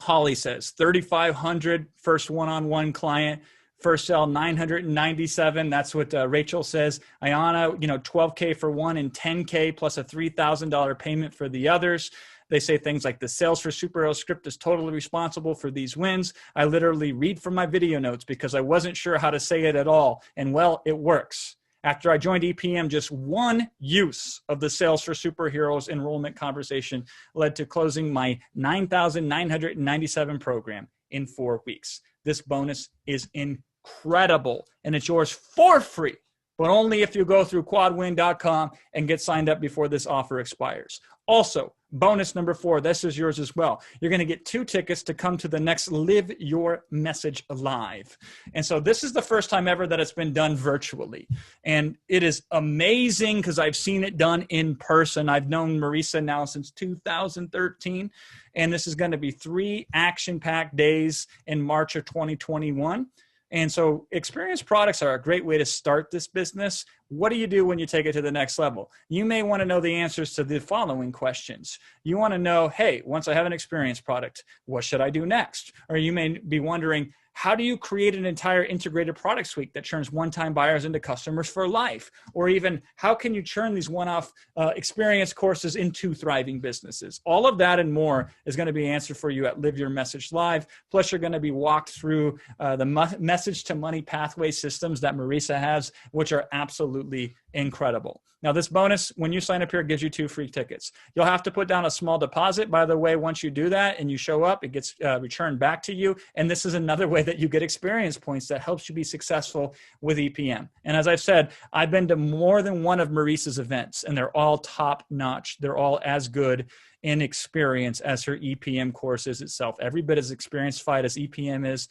Holly says 3,500 first one-on-one client. First sell 997. That's what Rachel says. Ayana, 12K for one and 10K plus a $3,000 payment for the others. They say things like the sales for Superhero script is totally responsible for these wins. I literally read from my video notes because I wasn't sure how to say it at all. And well, it works. After I joined EPM, just one use of the Sales for Superheroes enrollment conversation led to closing my 9,997 program in 4 weeks. This bonus is incredible, and it's yours for free, but only if you go through quadwin.com and get signed up before this offer expires. Also, bonus number 4, this is yours as well. You're going to get 2 tickets to come to the next Live Your Message Live. And so this is the first time ever that it's been done virtually. And it is amazing because I've seen it done in person. I've known Marisa now since 2013. And this is going to be 3 action-packed days in March of 2021. And so experience products are a great way to start this business. What do you do when you take it to the next level? You may want to know the answers to the following questions. You want to know, hey, once I have an experience product, what should I do next? Or you may be wondering, how do you create an entire integrated product suite that turns one-time buyers into customers for life? Or even, how can you churn these one-off experience courses into thriving businesses? All of that and more is going to be answered for you at Live Your Message Live. Plus, you're going to be walked through the message to money pathway systems that Marisa has, which are absolutely incredible. Now, this bonus, when you sign up here, gives you 2 free tickets. You'll have to put down a small deposit. By the way, once you do that and you show up, it gets returned back to you. And this is another way that you get experience points that helps you be successful with EPM. And as I've said, I've been to more than one of Marisa's events, and they're all top notch. They're all as good in experience as her EPM course is itself. Every bit as Experiencify as EPM is.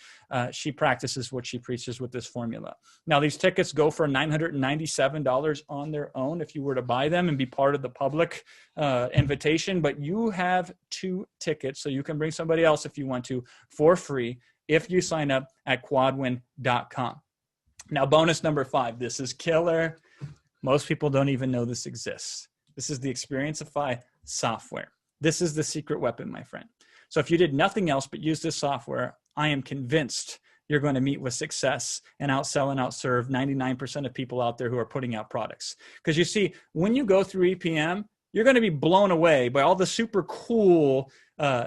She practices what she preaches with this formula. Now, these tickets go for $997 on their own if you were to buy them and be part of the public invitation, but you have 2 tickets, so you can bring somebody else if you want to for free if you sign up at quadwin.com. Now, bonus number 5, this is killer. Most people don't even know this exists. This is the Experiencify software. This is the secret weapon, my friend. So if you did nothing else but use this software, I am convinced you're going to meet with success and outsell and outserve 99% of people out there who are putting out products. Because you see, when you go through EPM, you're going to be blown away by all the super cool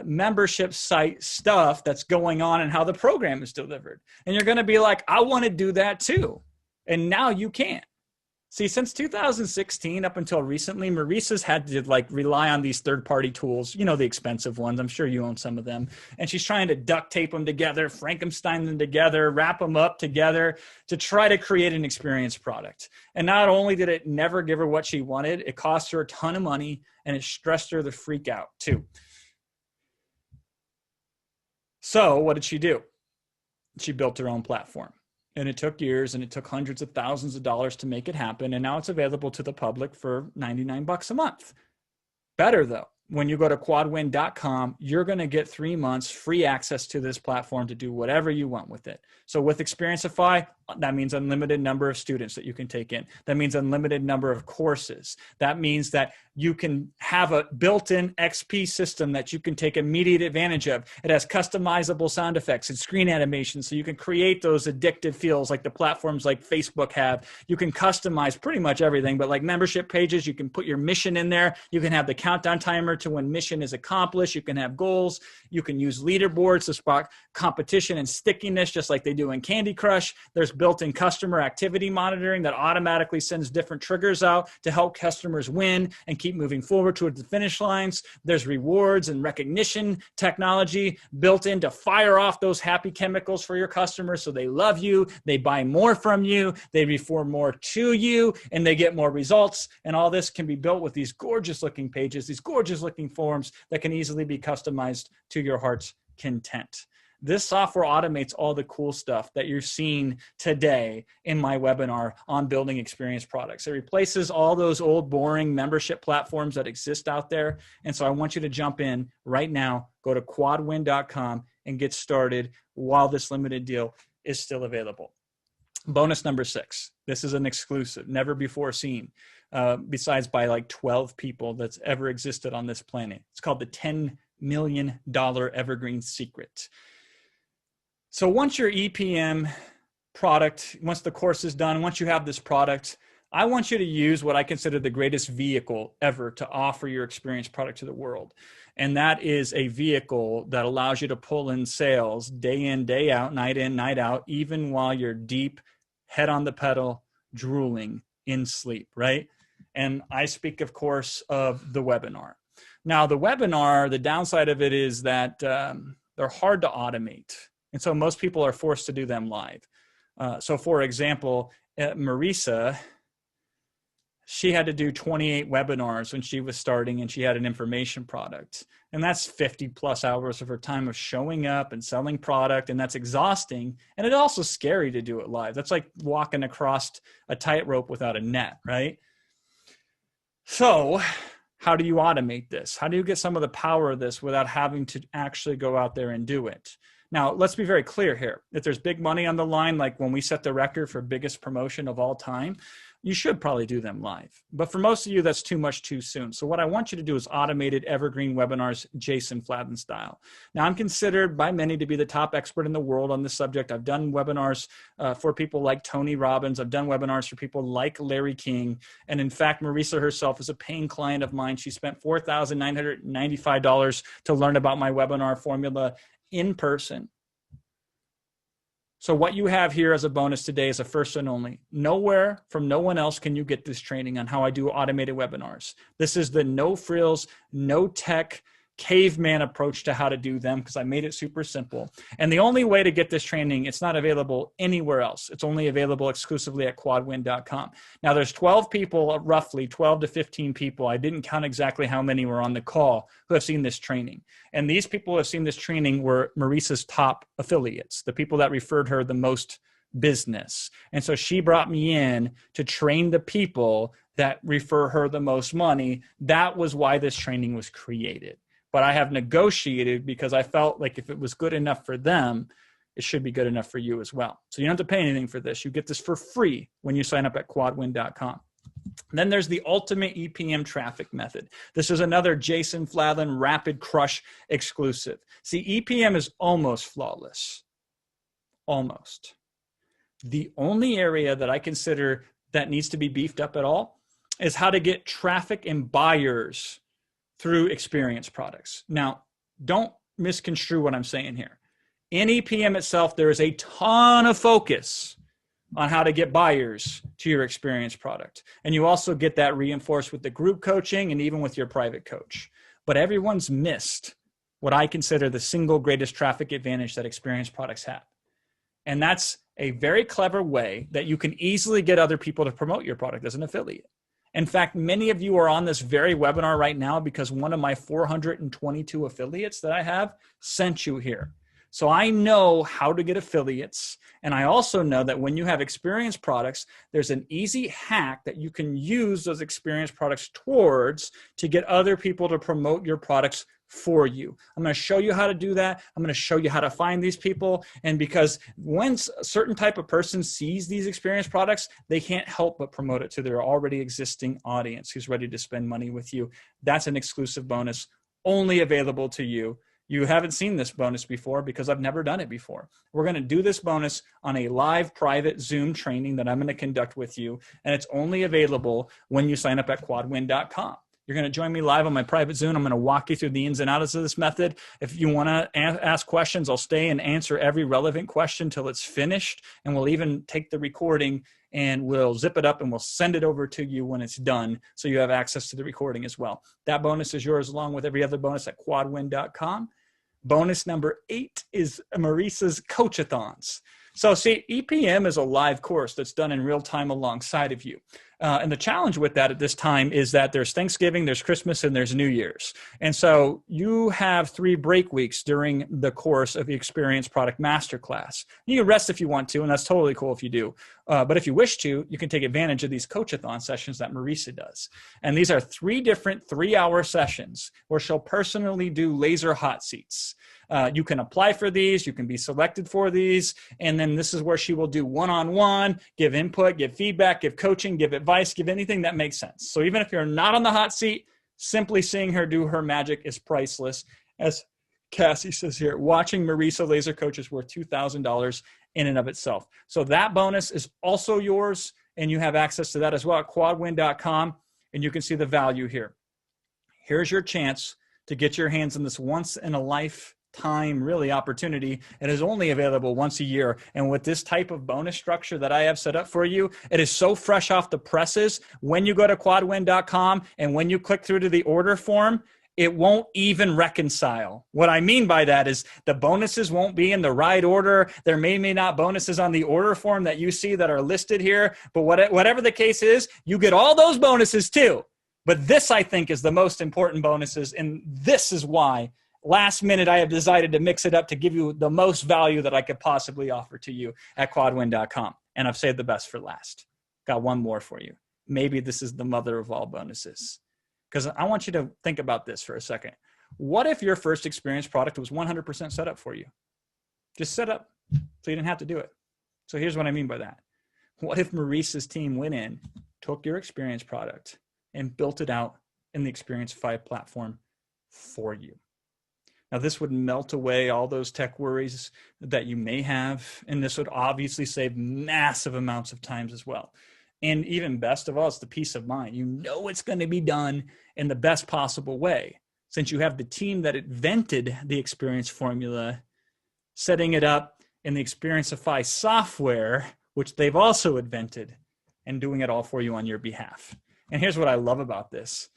membership site stuff that's going on and how the program is delivered. And you're going to be like, I want to do that too. And now you can. See, since 2016 up until recently, Marisa's had to rely on these third-party tools, the expensive ones. I'm sure you own some of them. And she's trying to duct tape them together, Frankenstein them together, wrap them up together to try to create an experience product. And not only did it never give her what she wanted, it cost her a ton of money and it stressed her the freak out too. So what did she do? She built her own platform. And it took years and it took hundreds of thousands of dollars to make it happen. And now it's available to the public for $99 a month. Better though, when you go to quadwin.com, you're going to get 3 months free access to this platform to do whatever you want with it. So with Experiencify, that means unlimited number of students that you can take in. That means unlimited number of courses. That means that you can have a built-in XP system that you can take immediate advantage of. It has customizable sound effects and screen animations, so you can create those addictive feels like the platforms like Facebook have. You can customize pretty much everything, but like membership pages, you can put your mission in there. You can have the countdown timer to when mission is accomplished. You can have goals. You can use leaderboards to spark competition and stickiness, just like they do in Candy Crush. There's built-in customer activity monitoring that automatically sends different triggers out to help customers win and keep moving forward towards the finish lines. There's rewards and recognition technology built in to fire off those happy chemicals for your customers so they love you, they buy more from you, they refer more to you, and they get more results. And all this can be built with these gorgeous looking pages, these gorgeous looking forms that can easily be customized to your heart's content. This software automates all the cool stuff that you're seeing today in my webinar on building experience products. It replaces all those old boring membership platforms that exist out there. And so I want you to jump in right now, go to quadwin.com and get started while this limited deal is still available. Bonus number 6. This is an exclusive, never before seen, besides by like 12 people that's ever existed on this planet. It's called the 10 million evergreen secret. So once your EPM product, once the course is done, once you have this product, I want you to use what I consider the greatest vehicle ever to offer your experience product to the world. And that is a vehicle that allows you to pull in sales day in, day out, night in, night out, even while you're deep, head on the pedal, drooling in sleep, right? And I speak, of course, of the webinar. Now, the webinar, the downside of it is that they're hard to automate. And so most people are forced to do them live. So for example, Marisa, she had to do 28 webinars when she was starting, and she had an information product. And that's 50 plus hours of her time of showing up and selling product. And that's exhausting. And it's also scary to do it live. That's like walking across a tightrope without a net, right? So how do you automate this? How do you get some of the power of this without having to actually go out there and do it? Now, let's be very clear here. If there's big money on the line, like when we set the record for biggest promotion of all time, you should probably do them live. But for most of you, that's too much too soon. So what I want you to do is automated evergreen webinars, Jason Fladlien style. Now, I'm considered by many to be the top expert in the world on this subject. I've done webinars for people like Tony Robbins. I've done webinars for people like Larry King. And in fact, Marisa herself is a paying client of mine. She spent $4,995 to learn about my webinar formula in person. So what you have here as a bonus today is a first and only. Nowhere from no one else can you get this training on how I do automated webinars. This is the no frills, no tech, caveman approach to how to do them, because I made it super simple. And the only way to get this training, it's not available anywhere else. It's only available exclusively at quadwin.com. Now there's 12 people, roughly 12 to 15 people. I didn't count exactly how many were on the call who have seen this training. And these people who have seen this training were Marisa's top affiliates, the people that referred her the most business. And so she brought me in to train the people that refer her the most money. That was why this training was created. But I have negotiated because I felt like if it was good enough for them, it should be good enough for you as well. So you don't have to pay anything for this. You get this for free when you sign up at quadwin.com. Then there's the ultimate EPM traffic method. This is another Jason Fladlien Rapid Crush exclusive. See, EPM is almost flawless. Almost. The only area that I consider that needs to be beefed up at all is how to get traffic and buyers through experience products. Now, don't misconstrue what I'm saying here. In EPM itself, there is a ton of focus on how to get buyers to your experience product. And you also get that reinforced with the group coaching and even with your private coach. But everyone's missed what I consider the single greatest traffic advantage that experience products have. And that's a very clever way that you can easily get other people to promote your product as an affiliate. In fact, many of you are on this very webinar right now because one of my 422 affiliates that I have sent you here. So I know how to get affiliates. And I also know that when you have experience products, there's an easy hack that you can use those experience products towards to get other people to promote your products for you. I'm going to show you how to do that. I'm going to show you how to find these people. And because once a certain type of person sees these experience products, they can't help but promote it to their already existing audience who's ready to spend money with you. That's an exclusive bonus only available to you. You haven't seen this bonus before because I've never done it before. We're going to do this bonus on a live private Zoom training that I'm going to conduct with you. And it's only available when you sign up at quadwin.com. You're going to join me live on my private Zoom. I'm going to walk you through the ins and outs of this method. If you want to ask questions, I'll stay and answer every relevant question till it's finished. And we'll even take the recording and we'll zip it up and we'll send it over to you when it's done so you have access to the recording as well. That bonus is yours along with every other bonus at quadwin.com. Bonus number 8 is Marisa's Coach-a-thons. So see, EPM is a live course that's done in real time alongside of you. And the challenge with that at this time is that there's Thanksgiving, there's Christmas, and there's New Year's. And so you have 3 break weeks during the course of the Experience Product Masterclass. You can rest if you want to, and that's totally cool if you do. But if you wish to, you can take advantage of these coach-a-thon sessions that Marisa does. And these are 3 different 3-hour sessions where she'll personally do laser hot seats. You can apply for these, you can be selected for these, and then this is where she will do one-on-one, give input, give feedback, give coaching, give advice, give anything that makes sense. So even if you're not on the hot seat, simply seeing her do her magic is priceless. as Cassie says here, watching Marisa Laser Coach is worth $2,000 in and of itself. So that bonus is also yours, and you have access to that as well at quadwin.com, and you can see the value here. Here's your chance to get your hands on this once in a lifetime really opportunity. It is only available once a year. And with this type of bonus structure that I have set up for you, it is so fresh off the presses. When you go to quadwin.com and when you click through to the order form, it won't even reconcile. What I mean by that is the bonuses won't be in the right order. There may not bonuses on the order form that you see that are listed here, but whatever the case is, you get all those bonuses too. But this, I think, is the most important bonuses, and this is why last minute I have decided to mix it up to give you the most value that I could possibly offer to you at quadwin.com. And I've saved the best for last. Got one more for you. Maybe this is the mother of all bonuses. Because I want you to think about this for a second. What if your first experience product was 100% set up for you? Just set up so you didn't have to do it. So here's what I mean by that. What if Marisa's team went in, took your experience product, and built it out in the Experiencify platform for you? Now, this would melt away all those tech worries that you may have, and this would obviously save massive amounts of time as well. And even best of all, it's the peace of mind. You know it's going to be done in the best possible way, since you have the team that invented the experience formula, setting it up in the Experiencify software, which they've also invented, and doing it all for you on your behalf. And here's what I love about this.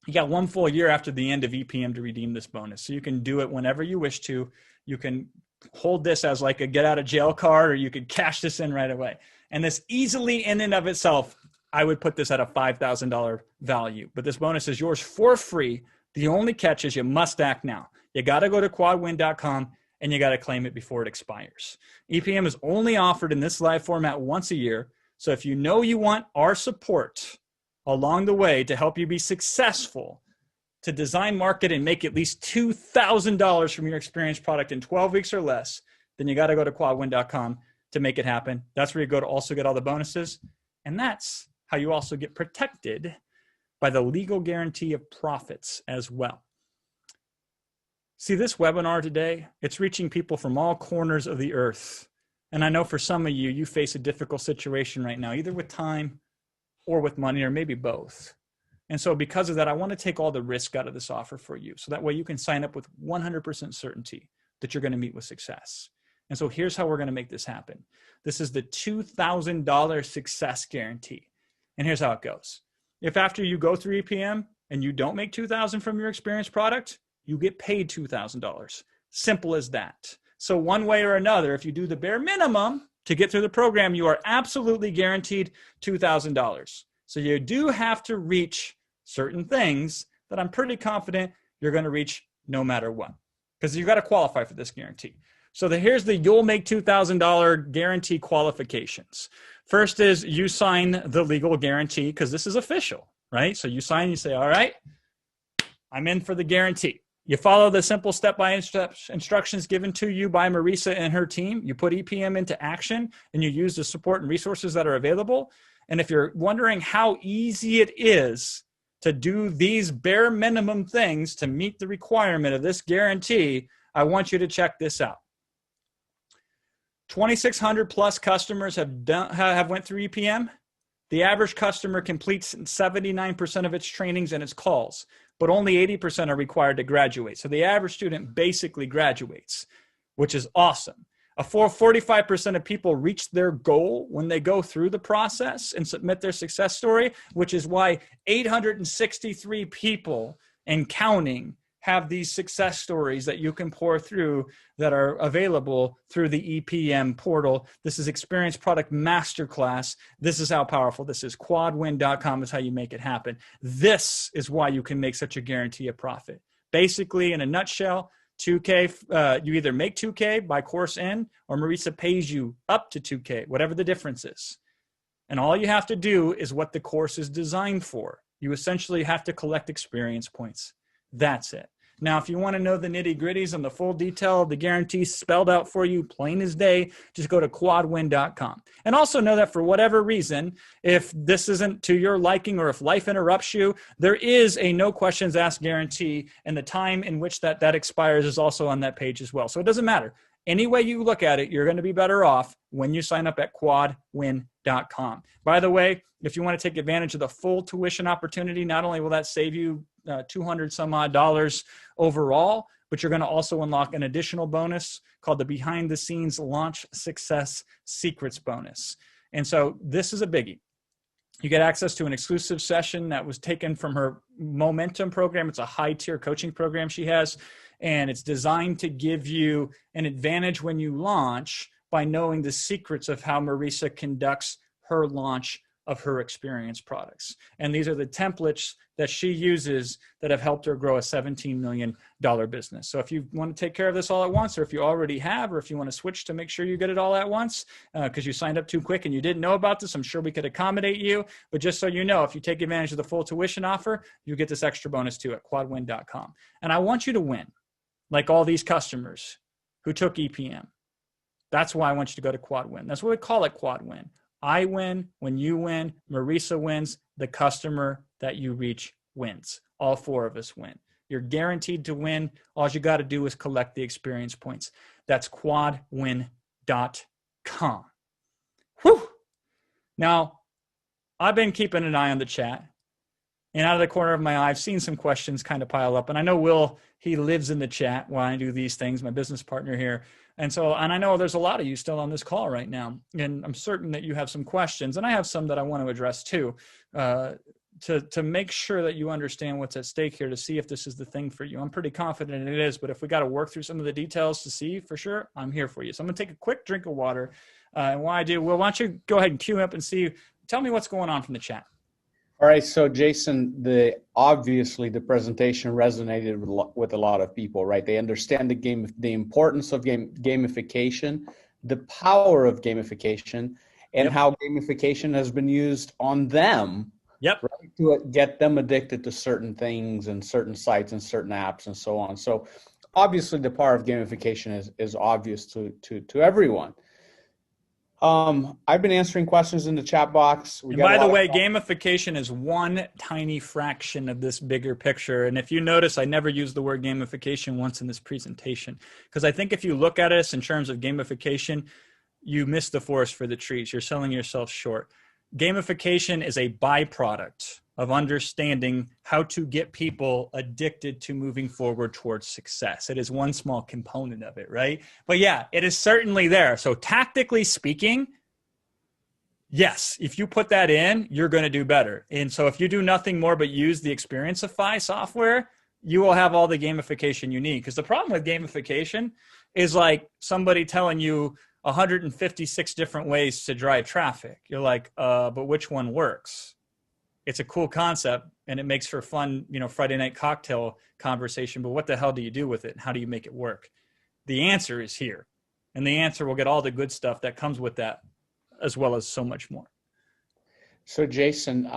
You got 1 full year after the end of EPM to redeem this bonus. So you can do it whenever you wish to. You can hold this as like a get out of jail card, or you could cash this in right away. And this easily in and of itself, I would put this at a $5,000 value. But this bonus is yours for free. The only catch is you must act now. You got to go to quadwin.com and you got to claim it before it expires. EPM is only offered in this live format once a year. So if you know you want our support along the way to help you be successful, to design, market, and make at least $2,000 from your experience product in 12 weeks or less, then you got to go to quadwin.com to make it happen. That's where you go to also get all the bonuses. And that's how you also get protected by the legal guarantee of profits as well. See, this webinar today, it's reaching people from all corners of the earth. And I know for some of you, you face a difficult situation right now, either with time or with money, or maybe both. And so because of that, I want to take all the risk out of this offer for you. So that way you can sign up with 100% certainty that you're going to meet with success. And so here's how we're going to make this happen. This is the $2,000 success guarantee. And here's how it goes. If after you go through EPM and you don't make $2,000 from your experience product, you get paid $2,000. Simple as that. So one way or another, if you do the bare minimum to get through the program, you are absolutely guaranteed $2,000. So you do have to reach certain things that I'm pretty confident you're going to reach no matter what, because you've got to qualify for this guarantee. So here's the you'll make $2,000 guarantee qualifications. First is you sign the legal guarantee, because this is official, right? So you sign, you say, all right, I'm in for the guarantee. You follow the simple step-by-step instructions given to you by Marisa and her team. You put EPM into action, and you use the support and resources that are available. And if you're wondering how easy it is to do these bare minimum things to meet the requirement of this guarantee, I want you to check this out. 2,600 plus customers have went through EPM. The average customer completes 79% of its trainings and its calls, but only 80% are required to graduate. So the average student basically graduates, which is awesome. 45% of people reach their goal when they go through the process and submit their success story, which is why 863 people and counting have these success stories that you can pour through that are available through the EPM portal. This is Experience Product Masterclass. This is how powerful this is. Quadwin.com is how you make it happen. This is why you can make such a guarantee of profit. Basically, in a nutshell, 2K, you either make 2K by course end, or Marisa pays you up to 2K, whatever the difference is. And all you have to do is what the course is designed for. You essentially have to collect experience points. That's it. Now, if you want to know the nitty gritties and the full detail of the guarantee spelled out for you, plain as day, just go to quadwin.com. And also know that for whatever reason, if this isn't to your liking or if life interrupts you, there is a no questions asked guarantee, and the time in which that expires is also on that page as well. So it doesn't matter. Any way you look at it, you're going to be better off when you sign up at quadwin.com. By the way, if you want to take advantage of the full tuition opportunity, not only will that save you $200 some odd overall, but you're going to also unlock an additional bonus called the Behind the Scenes Launch Success Secrets bonus. And so this is a biggie. You get access to an exclusive session that was taken from her Momentum program. It's a high tier coaching program she has, and it's designed to give you an advantage when you launch by knowing the secrets of how Marisa conducts her launch of her experience products. And these are the templates that she uses that have helped her grow a $17 million business. So if you want to take care of this all at once, or if you already have, or if you want to switch to make sure you get it all at once, because you signed up too quick and you didn't know about this, I'm sure we could accommodate you. But just so you know, if you take advantage of the full tuition offer, you get this extra bonus too at quadwin.com. And I want you to win, like all these customers who took EPM. That's why I want you to go to Quadwin. That's what we call it, Quadwin. I win when you win. Marisa wins. The customer that you reach wins. All four of us win. You're guaranteed to win. All you got to do is collect the experience points. That's quadwin.com. Whew. Now, I've been keeping an eye on the chat. And out of the corner of my eye, I've seen some questions kind of pile up. And I know Will, he lives in the chat while I do these things, my business partner here. And I know there's a lot of you still on this call right now. And I'm certain that you have some questions. And I have some that I want to address too, to make sure that you understand what's at stake here, to see if this is the thing for you. I'm pretty confident it is, but if we got to work through some of the details to see for sure, I'm here for you. So I'm going to take a quick drink of water. And while I do, Will, why don't you go ahead and queue up and tell me what's going on from the chat.
All right, so Jason, obviously the presentation resonated with a lot of people, right? They understand the importance of gamification, the power of gamification, and how gamification has been used on them, right, to get them addicted to certain things and certain sites and certain apps and so on. So obviously the power of gamification is obvious to everyone. I've been answering questions in the chat box.
And by the way, gamification is one tiny fraction of this bigger picture. And if you notice, I never used the word gamification once in this presentation, because I think if you look at us in terms of gamification, you miss the forest for the trees. You're selling yourself short. Gamification is a byproduct of understanding how to get people addicted to moving forward towards success. It is one small component of it, right? But yeah, it is certainly there. So tactically speaking, yes, if you put that in, you're going to do better. And so if you do nothing more but use the Experiencify software, you will have all the gamification you need. Because the problem with gamification is like somebody telling you 156 different ways to drive traffic. You're like, but which one works? It's a cool concept and it makes for fun, Friday night cocktail conversation, but what the hell do you do with it? And how do you make it work? The answer is here. And the answer will get all the good stuff that comes with that, as well as so much more.
So Jason,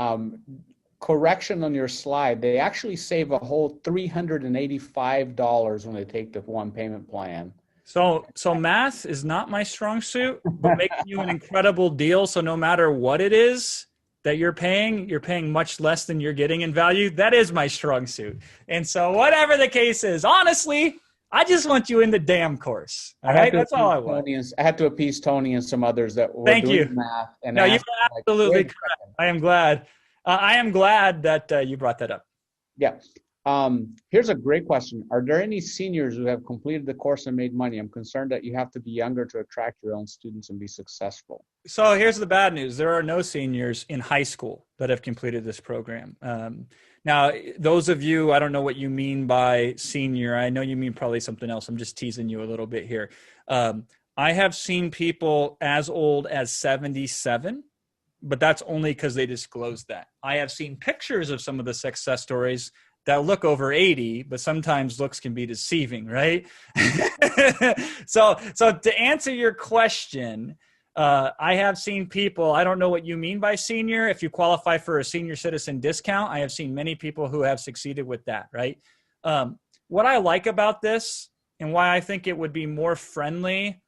correction on your slide, they actually save a whole $385 when they take the one payment plan.
So math is not my strong suit, but making you an incredible deal. So no matter what it is that you're paying much less than you're getting in value. That is my strong suit. And so whatever the case is, honestly, I just want you in the damn course. All right, that's all I want.
I had to appease Tony and some others that were
doing
math. And
no, you're absolutely correct. I am glad. That you brought that up.
Yeah. Here's a great question. Are there any seniors who have completed the course and made money? I'm concerned that you have to be younger to attract your own students and be successful.
So here's the bad news. There are no seniors in high school that have completed this program. Now, those of you, I don't know what you mean by senior. I know you mean probably something else. I'm just teasing you a little bit here. I have seen people as old as 77, but that's only because they disclosed that. I have seen pictures of some of the success stories that look over 80, but sometimes looks can be deceiving, right? So to answer your question, I have seen people, I don't know what you mean by senior. If you qualify for a senior citizen discount, I have seen many people who have succeeded with that, right? what I like about this and why I think it would be more friendly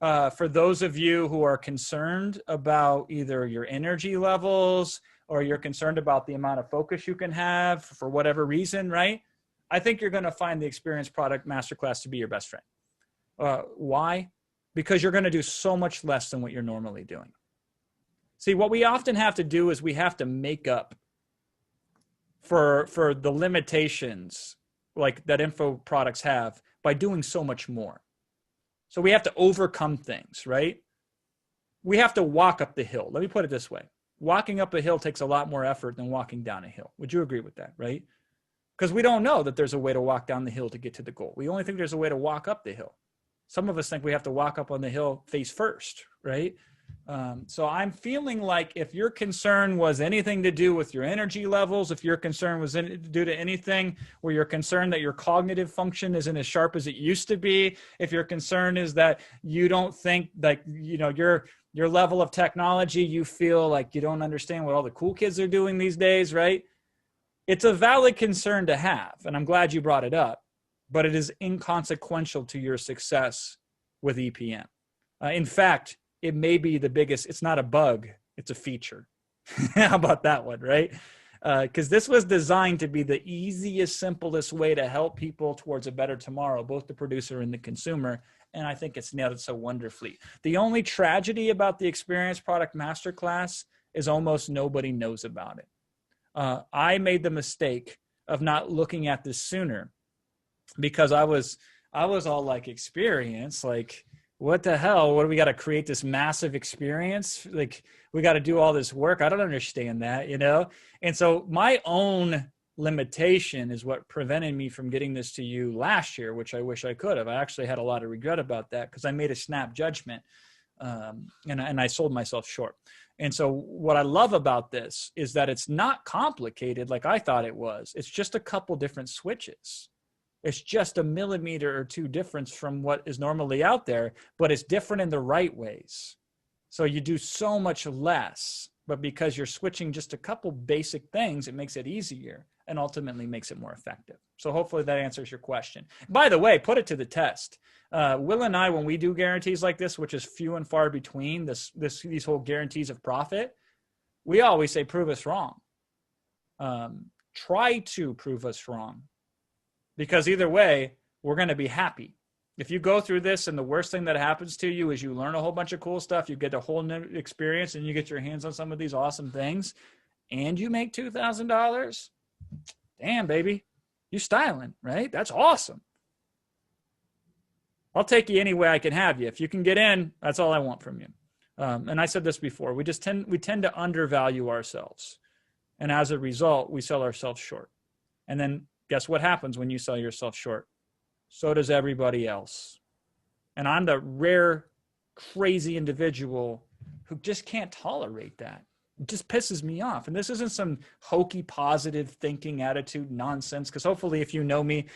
for those of you who are concerned about either your energy levels or you're concerned about the amount of focus you can have for whatever reason, right? I think you're going to find the Experience Product Masterclass to be your best friend. Why? Because you're going to do so much less than what you're normally doing. See, what we often have to do is we have to make up for the limitations like that info products have by doing so much more. So we have to overcome things, right? We have to walk up the hill. Let me put it this way. Walking up a hill takes a lot more effort than walking down a hill. Would you agree with that, right? Because we don't know that there's a way to walk down the hill to get to the goal. We only think there's a way to walk up the hill. Some of us think we have to walk up on the hill face first, right? So I'm feeling like if your concern was anything to do with your energy levels, if your concern was due to anything where you're concerned that your cognitive function isn't as sharp as it used to be, if your concern is that you don't think like, you know, your level of technology, you feel like you don't understand what all the cool kids are doing these days, right? It's a valid concern to have, and I'm glad you brought it up, but it is inconsequential to your success with EPM. In fact, it may be the biggest, it's not a bug, it's a feature. How about that one, right? Because this was designed to be the easiest, simplest way to help people towards a better tomorrow, both the producer and the consumer. And I think it's nailed it so wonderfully. The only tragedy about the Experience Product Masterclass is almost nobody knows about it. I made the mistake of not looking at this sooner because I was all like, experience, like, what the hell? What do we got to create this massive experience? Like, we got to do all this work. I don't understand that, you know? And so my own limitation is what prevented me from getting this to you last year, which I wish I could have. I actually had a lot of regret about that because I made a snap judgment and I sold myself short. And so what I love about this is that it's not complicated like I thought it was. It's just a couple different switches. It's just a millimeter or two difference from what is normally out there, but it's different in the right ways. So you do so much less, but because you're switching just a couple basic things, it makes it easier and ultimately makes it more effective. So hopefully that answers your question. By the way, put it to the test. Will and I, when we do guarantees like this, which is few and far between, these whole guarantees of profit, we always say, prove us wrong. Try to prove us wrong. Because either way, we're going to be happy. If you go through this and the worst thing that happens to you is you learn a whole bunch of cool stuff, you get a whole new experience and you get your hands on some of these awesome things and you make $2,000, damn, baby, you styling, right? That's awesome. I'll take you any way I can have you. If you can get in, that's all I want from you. And I said this before, we tend to undervalue ourselves. And as a result, we sell ourselves short. And then guess what happens when you sell yourself short? So does everybody else. And I'm the rare, crazy individual who just can't tolerate that. It just pisses me off. And this isn't some hokey, positive thinking attitude nonsense, because hopefully if you know me,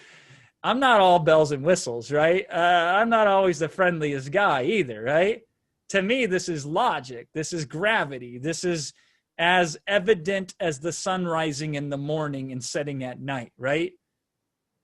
I'm not all bells and whistles, right? I'm not always the friendliest guy either, right? To me, this is logic. This is gravity. This is as evident as the sun rising in the morning and setting at night, right?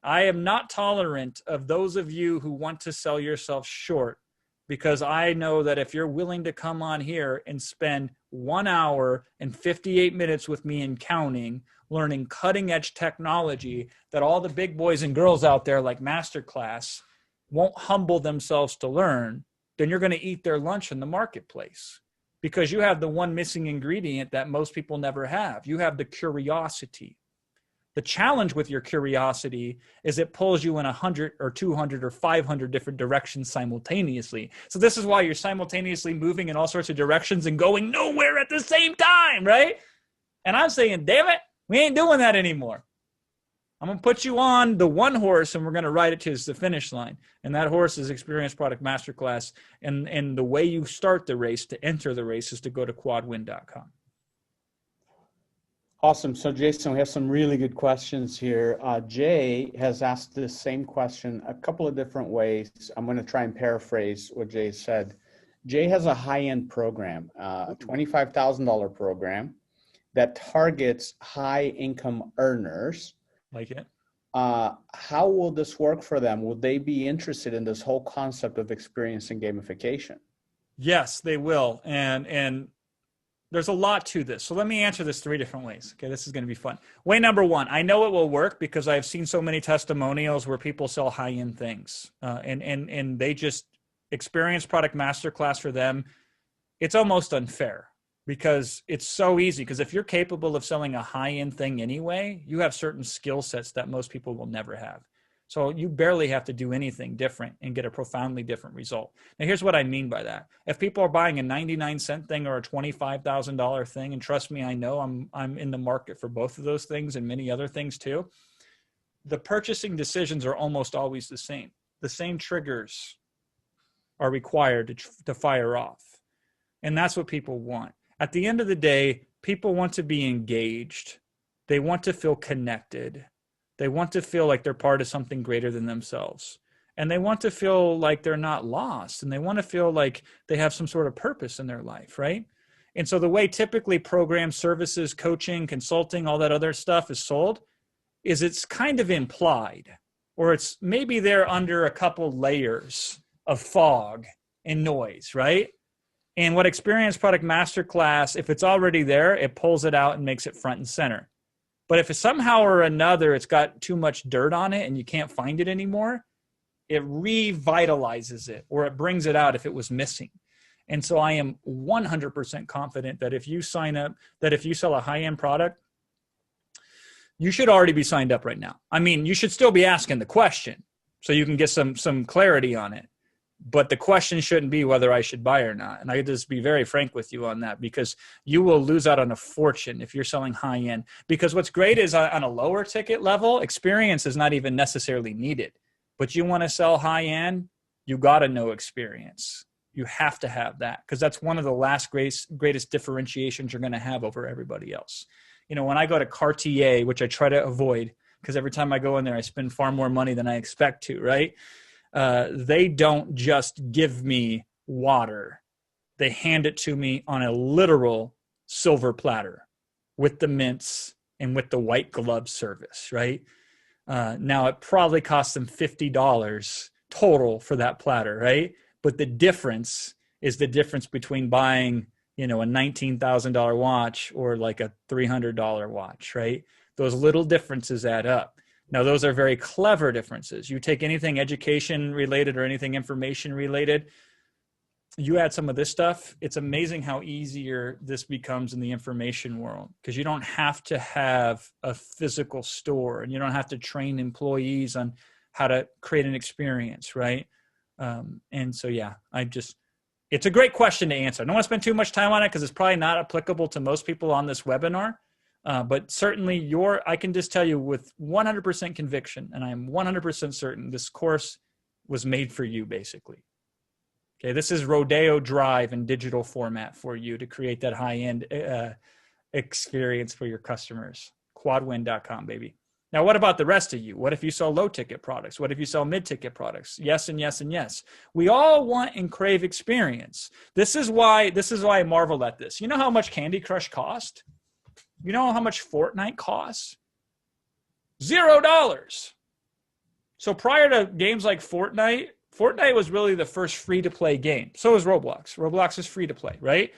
I am not tolerant of those of you who want to sell yourself short, because I know that if you're willing to come on here and spend 1 hour and 58 minutes with me and counting, learning cutting edge technology that all the big boys and girls out there like Masterclass won't humble themselves to learn, then you're going to eat their lunch in the marketplace. Because you have the one missing ingredient that most people never have. You have the curiosity. The challenge with your curiosity is it pulls you in 100 or 200 or 500 different directions simultaneously. So this is why you're simultaneously moving in all sorts of directions and going nowhere at the same time, right? And I'm saying, damn it, we ain't doing that anymore. I'm going to put you on the one horse and we're going to ride it to the finish line. And that horse is Experience Product Masterclass. And the way you start the race to enter the race is to go to quadwin.com.
Awesome. So Jason, we have some really good questions here. Jay has asked this same question a couple of different ways. I'm going to try and paraphrase what Jay said. Jay has a high-end program, a $25,000 program that targets high-income earners.
Like it.
how will this work for them? Will they be interested in this whole concept of experience and gamification?
Yes, they will. And there's a lot to this. So let me answer this 3 different ways. Okay, this is going to be fun. Way number 1, I know it will work because I've seen so many testimonials where people sell high-end things, and they just Experience Product Masterclass for them. It's almost unfair because it's so easy. Because if you're capable of selling a high-end thing anyway, you have certain skill sets that most people will never have. So you barely have to do anything different and get a profoundly different result. Now, here's what I mean by that. If people are buying a 99-cent thing or a $25,000 thing, and trust me, I know I'm in the market for both of those things and many other things too, the purchasing decisions are almost always the same. The same triggers are required to fire off. And that's what people want. At the end of the day, people want to be engaged. They want to feel connected. They want to feel like they're part of something greater than themselves. And they want to feel like they're not lost. And they want to feel like they have some sort of purpose in their life, right? And so the way typically programs, services, coaching, consulting, all that other stuff is sold is it's kind of implied, or it's maybe they're under a couple layers of fog and noise, right? And what Experience Product Masterclass, if it's already there, it pulls it out and makes it front and center. But if somehow or another it's got too much dirt on it and you can't find it anymore, it revitalizes it, or it brings it out if it was missing. And so I am 100% confident that if you sign up, that if you sell a high-end product, you should already be signed up right now. I mean, you should still be asking the question so you can get some clarity on it. But the question shouldn't be whether I should buy or not. And I just be very frank with you on that, because you will lose out on a fortune if you're selling high end. Because what's great is on a lower ticket level, experience is not even necessarily needed. But you want to sell high end, you got to know experience. You have to have that, because that's one of the greatest differentiations you're going to have over everybody else. You know, when I go to Cartier, which I try to avoid, because every time I go in there, I spend far more money than I expect to, right? They don't just give me water. They hand it to me on a literal silver platter with the mints and with the white glove service, right? Now, it probably costs them $50 total for that platter, right? But the difference is the difference between buying, you know, a $19,000 watch or like a $300 watch, right? Those little differences add up. Now, those are very clever differences. You take anything education related or anything information related, you add some of this stuff, it's amazing how easier this becomes in the information world, because you don't have to have a physical store and you don't have to train employees on how to create an experience, right? And so, yeah, it's a great question to answer. I don't want to spend too much time on it because it's probably not applicable to most people on this webinar. But certainly I can just tell you with 100% conviction, and I am 100% certain this course was made for you, basically. Okay, this is Rodeo Drive in digital format for you to create that high-end experience for your customers. Quadwin.com, baby. Now, what about the rest of you? What if you sell low-ticket products? What if you sell mid-ticket products? Yes, and yes, and yes. We all want and crave experience. This is why I marvel at this. You know how much Candy Crush cost? You know how much Fortnite costs? $0. So prior to games like Fortnite was really the first free-to-play game. So is Roblox. Roblox is free-to-play, right?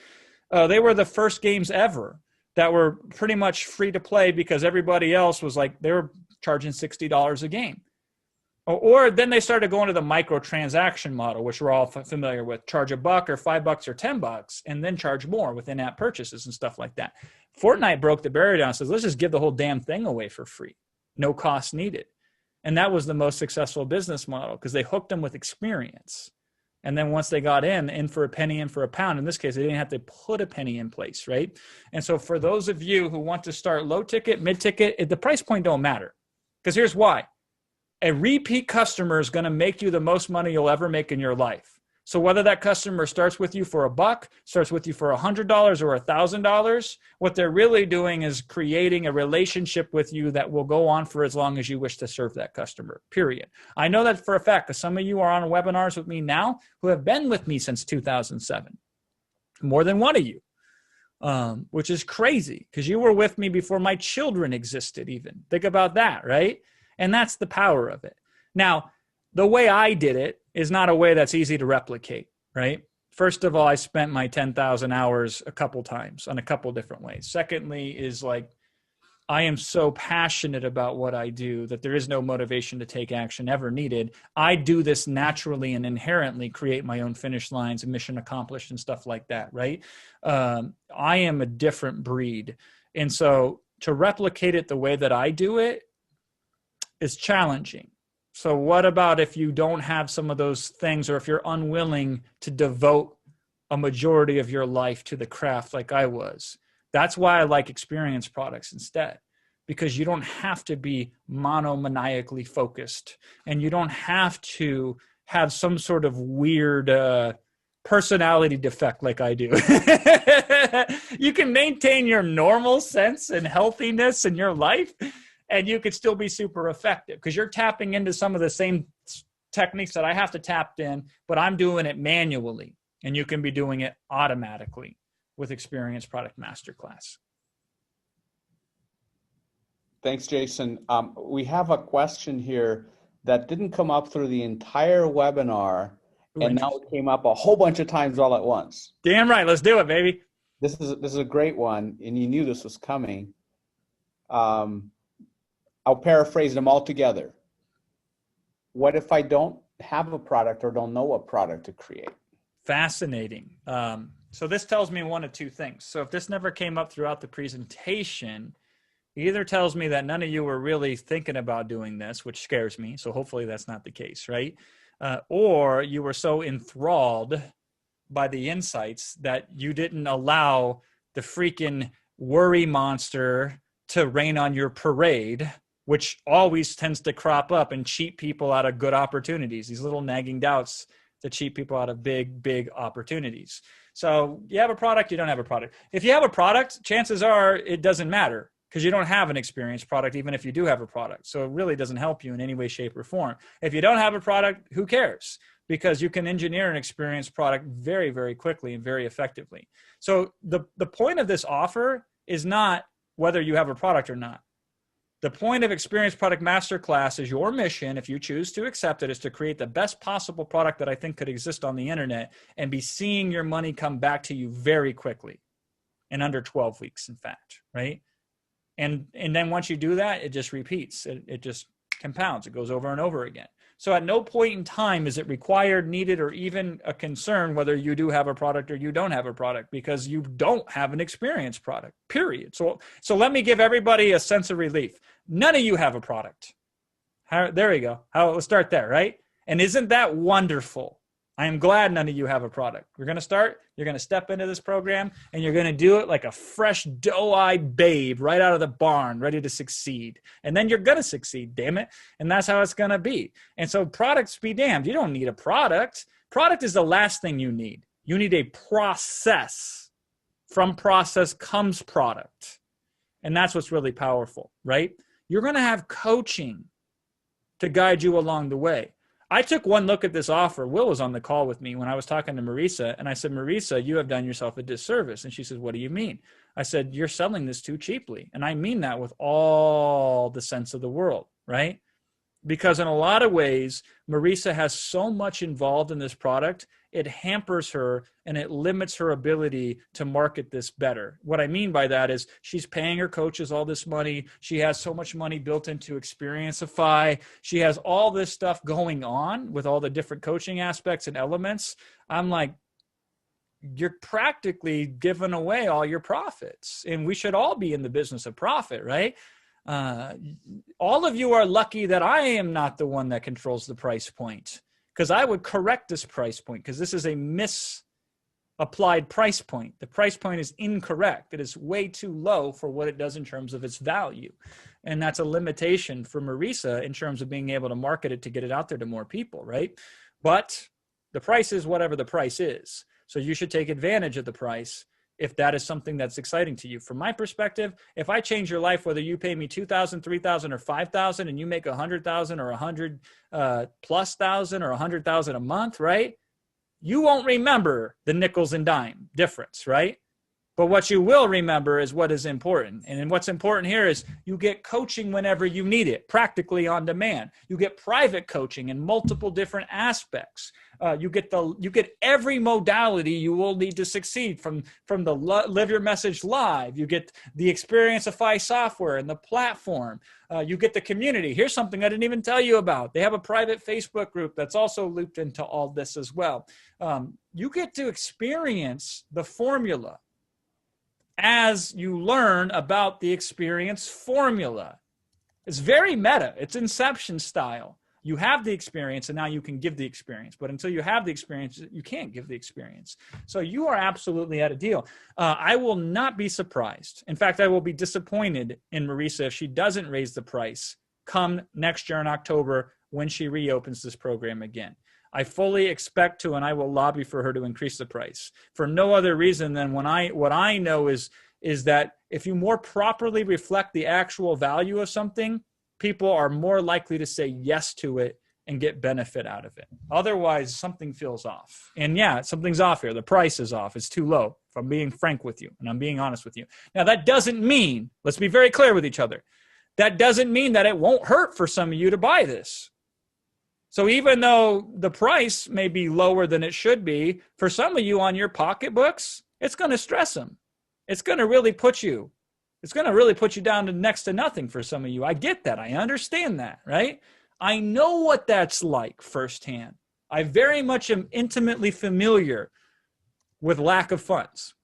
They were the first games ever that were pretty much free-to-play because everybody else was like, they were charging $60 a game. Or then they started going to the microtransaction model, which we're all familiar with. Charge $1 or $5 or $10 and then charge more with in-app purchases and stuff like that. Fortnite broke the barrier down and says, let's just give the whole damn thing away for free. No cost needed. And that was the most successful business model because they hooked them with experience. And then once they got in for a penny, in for a pound, in this case, they didn't have to put a penny in place, right? And so for those of you who want to start low ticket, mid ticket, the price point don't matter. Because here's why. A repeat customer is going to make you the most money you'll ever make in your life. So whether that customer starts with you for $1, starts with you for $100 or $1,000, what they're really doing is creating a relationship with you that will go on for as long as you wish to serve that customer, period. I know that for a fact because some of you are on webinars with me now who have been with me since 2007. More than one of you, which is crazy because you were with me before my children existed even. Think about that, right? And that's the power of it. Now, the way I did it is not a way that's easy to replicate, right? First of all, I spent my 10,000 hours a couple times on a couple different ways. Secondly is like, I am so passionate about what I do that there is no motivation to take action ever needed. I do this naturally and inherently, create my own finish lines and mission accomplished and stuff like that, right? I am a different breed. And so to replicate it the way that I do it is challenging. So what about if you don't have some of those things, or if you're unwilling to devote a majority of your life to the craft like I was? That's why I like experience products instead, because you don't have to be monomaniacally focused, and you don't have to have some sort of weird personality defect like I do. You can maintain your normal sense and healthiness in your life, and you could still be super effective because you're tapping into some of the same techniques that I have to tap in, but I'm doing it manually, and you can be doing it automatically with Experience Product Masterclass.
Thanks, Jason. We have a question here that didn't come up through the entire webinar, and now it came up a whole bunch of times all at once.
Damn right. Let's do it, baby.
This is a great one, and you knew this was coming. I'll paraphrase them all together. What if I don't have a product or don't know what product to create?
Fascinating. So this tells me one of two things. So if this never came up throughout the presentation, it either tells me that none of you were really thinking about doing this, which scares me. So hopefully that's not the case, right? Or you were so enthralled by the insights that you didn't allow the freaking worry monster to rain on your parade, which always tends to crop up and cheat people out of good opportunities. These little nagging doubts to cheat people out of big, big opportunities. So you have a product, you don't have a product. If you have a product, chances are it doesn't matter because you don't have an experience product, even if you do have a product. So it really doesn't help you in any way, shape, or form. If you don't have a product, who cares? Because you can engineer an experience product very, very quickly and very effectively. So the point of this offer is not whether you have a product or not. The point of Experience Product Masterclass is your mission, if you choose to accept it, is to create the best possible product that I think could exist on the internet and be seeing your money come back to you very quickly, in under 12 weeks, in fact, right? And then once you do that, it just repeats. It just compounds. It goes over and over again. So at no point in time is it required, needed, or even a concern whether you do have a product or you don't have a product, because you don't have an experience product, period. So let me give everybody a sense of relief. None of you have a product. There you go. Let's start there, right? And isn't that wonderful? I am glad none of you have a product. We're going to start. You're going to step into this program, and you're going to do it like a fresh doe-eyed babe right out of the barn, ready to succeed. And then you're going to succeed, damn it. And that's how it's going to be. And so products be damned. You don't need a product. Product is the last thing you need. You need a process. From process comes product. And that's what's really powerful, right? You're going to have coaching to guide you along the way. I took one look at this offer. Will was on the call with me when I was talking to Marisa, and I said, Marisa, you have done yourself a disservice. And she says, what do you mean? I said, you're selling this too cheaply. And I mean that with all the sense of the world, right? Because in a lot of ways, Marisa has so much involved in this product, it hampers her and it limits her ability to market this better. What I mean by that is she's paying her coaches all this money. She has so much money built into Experiencify. She has all this stuff going on with all the different coaching aspects and elements. I'm like, you're practically giving away all your profits. And we should all be in the business of profit, right? All of you are lucky that I am not the one that controls the price point, because I would correct this price point, because this is a misapplied price point. The price point is incorrect. It is way too low for what it does in terms of its value. And that's a limitation for Marisa in terms of being able to market it to get it out there to more people, right? But the price is whatever the price is. So you should take advantage of the price if that is something that's exciting to you. From my perspective, if I change your life, whether you pay me $2,000, $3,000, or $5,000, and you make $100,000 or $100,000 or $100,000 a month, right? You won't remember the nickels and dime difference, right? But what you will remember is what is important. And what's important here is you get coaching whenever you need it, practically on demand. You get private coaching in multiple different aspects. You get every modality you will need to succeed, from the Live Your Message Live. You get the Experiencify software and the platform. You get the community. Here's something I didn't even tell you about. They have a private Facebook group that's also looped into all this as well. You get to experience the formula as you learn about the experience formula. It's very meta. It's Inception style. You have the experience, and now you can give the experience. But until you have the experience, you can't give the experience. So you are absolutely at a deal. I will not be surprised. In fact, I will be disappointed in Marisa if she doesn't raise the price come next year in October when she reopens this program again. I fully expect to, and I will lobby for her to increase the price for no other reason than what I know is that if you more properly reflect the actual value of something, people are more likely to say yes to it and get benefit out of it. Otherwise, something feels off. And yeah, something's off here. The price is off. It's too low, if I'm being frank with you, and I'm being honest with you. Now, that doesn't mean, let's be very clear with each other, that doesn't mean that it won't hurt for some of you to buy this. So even though the price may be lower than it should be, for some of you on your pocketbooks, it's going to stress them. It's going to really put you down to next to nothing for some of you. I get that. I understand that, right? I know what that's like firsthand. I very much am intimately familiar with lack of funds.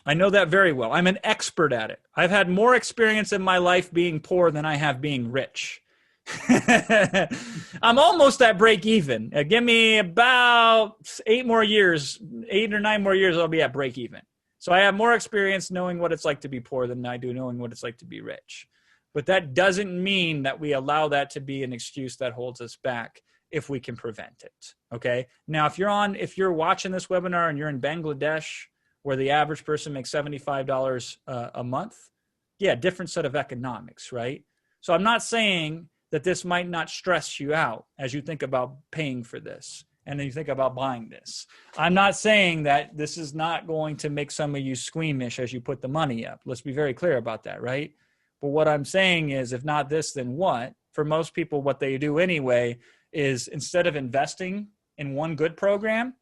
I know that very well. I'm an expert at it. I've had more experience in my life being poor than I have being rich. I'm almost at break even. Give me about 8 or 9 more years, I'll be at break even. So I have more experience knowing what it's like to be poor than I do knowing what it's like to be rich. But that doesn't mean that we allow that to be an excuse that holds us back if we can prevent it. Okay. Now, if you're watching this webinar and you're in Bangladesh, where the average person makes $75 a month, yeah, different set of economics, right? So I'm not saying that this might not stress you out as you think about paying for this and then you think about buying this. I'm not saying that this is not going to make some of you squeamish as you put the money up. Let's be very clear about that, right? But what I'm saying is, if not this, then what? For most people, what they do anyway is, instead of investing in one good program,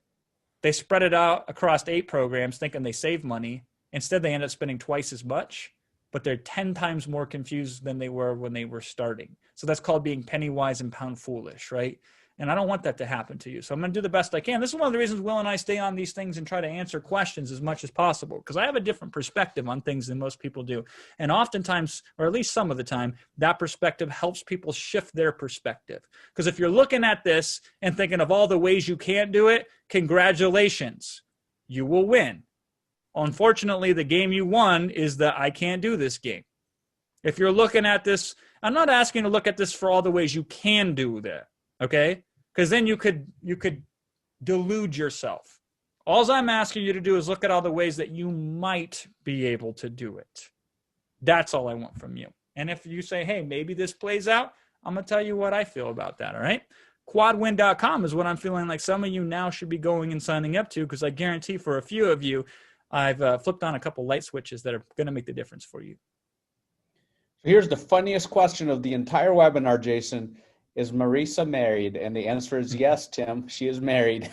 they spread it out across 8 programs thinking they save money. Instead, they end up spending twice as much, but they're 10 times more confused than they were when they were starting. So that's called being penny wise and pound foolish, right? And I don't want that to happen to you. So I'm going to do the best I can. This is one of the reasons Will and I stay on these things and try to answer questions as much as possible, because I have a different perspective on things than most people do. And oftentimes, or at least some of the time, that perspective helps people shift their perspective. Because if you're looking at this and thinking of all the ways you can't do it, congratulations, you will win. Unfortunately, the game you won is the I can't do this game. If you're looking at this, I'm not asking you to look at this for all the ways you can do that. Okay? Because then you could delude yourself. All I'm asking you to do is look at all the ways that you might be able to do it. That's all I want from you. And if you say, hey, maybe this plays out, I'm going to tell you what I feel about that, all right? Quadwin.com is what I'm feeling like some of you now should be going and signing up to, because I guarantee for a few of you, I've flipped on a couple light switches that are going to make the difference for you.
Here's the funniest question of the entire webinar, Jason. Is Marisa married? And the answer is yes, Tim. She is married.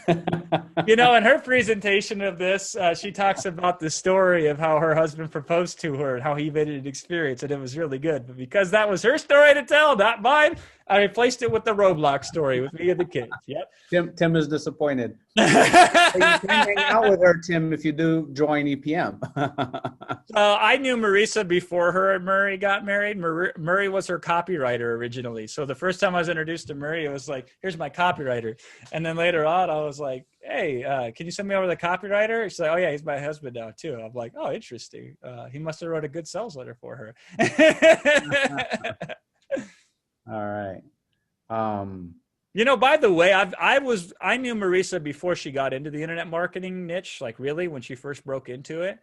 You know, in her presentation of this, she talks about the story of how her husband proposed to her and how he made it an experience, and it was really good. But because that was her story to tell, not mine, I replaced it with the Roblox story with me and the kids. Yep.
Tim is disappointed. You can hang out with her, Tim, if you do join EPM.
I knew Marisa before her and Murray got married. Murray was her copywriter originally. So the first time I was introduced to Murray, it was like, here's my copywriter. And then later on, I was like, hey, can you send me over the copywriter? She's like, oh yeah, he's my husband now too. I'm like, oh, interesting. He must have wrote a good sales letter for her.
All right.
You know, by the way, I knew Marisa before she got into the internet marketing niche, like really when she first broke into it.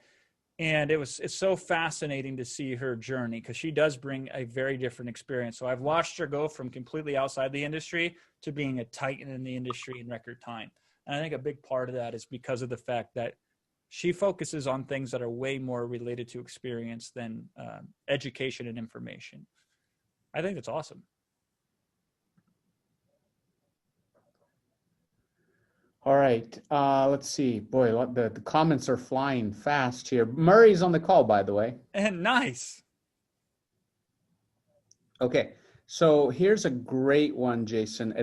And it's so fascinating to see her journey, because she does bring a very different experience. So I've watched her go from completely outside the industry to being a titan in the industry in record time. And I think a big part of that is because of the fact that She focuses on things that are way more related to experience than education and information. I think that's awesome.
All right. Let's see. Boy, the comments are flying fast here. Murray's on the call, by the way.
And nice.
Okay. So here's a great one, Jason.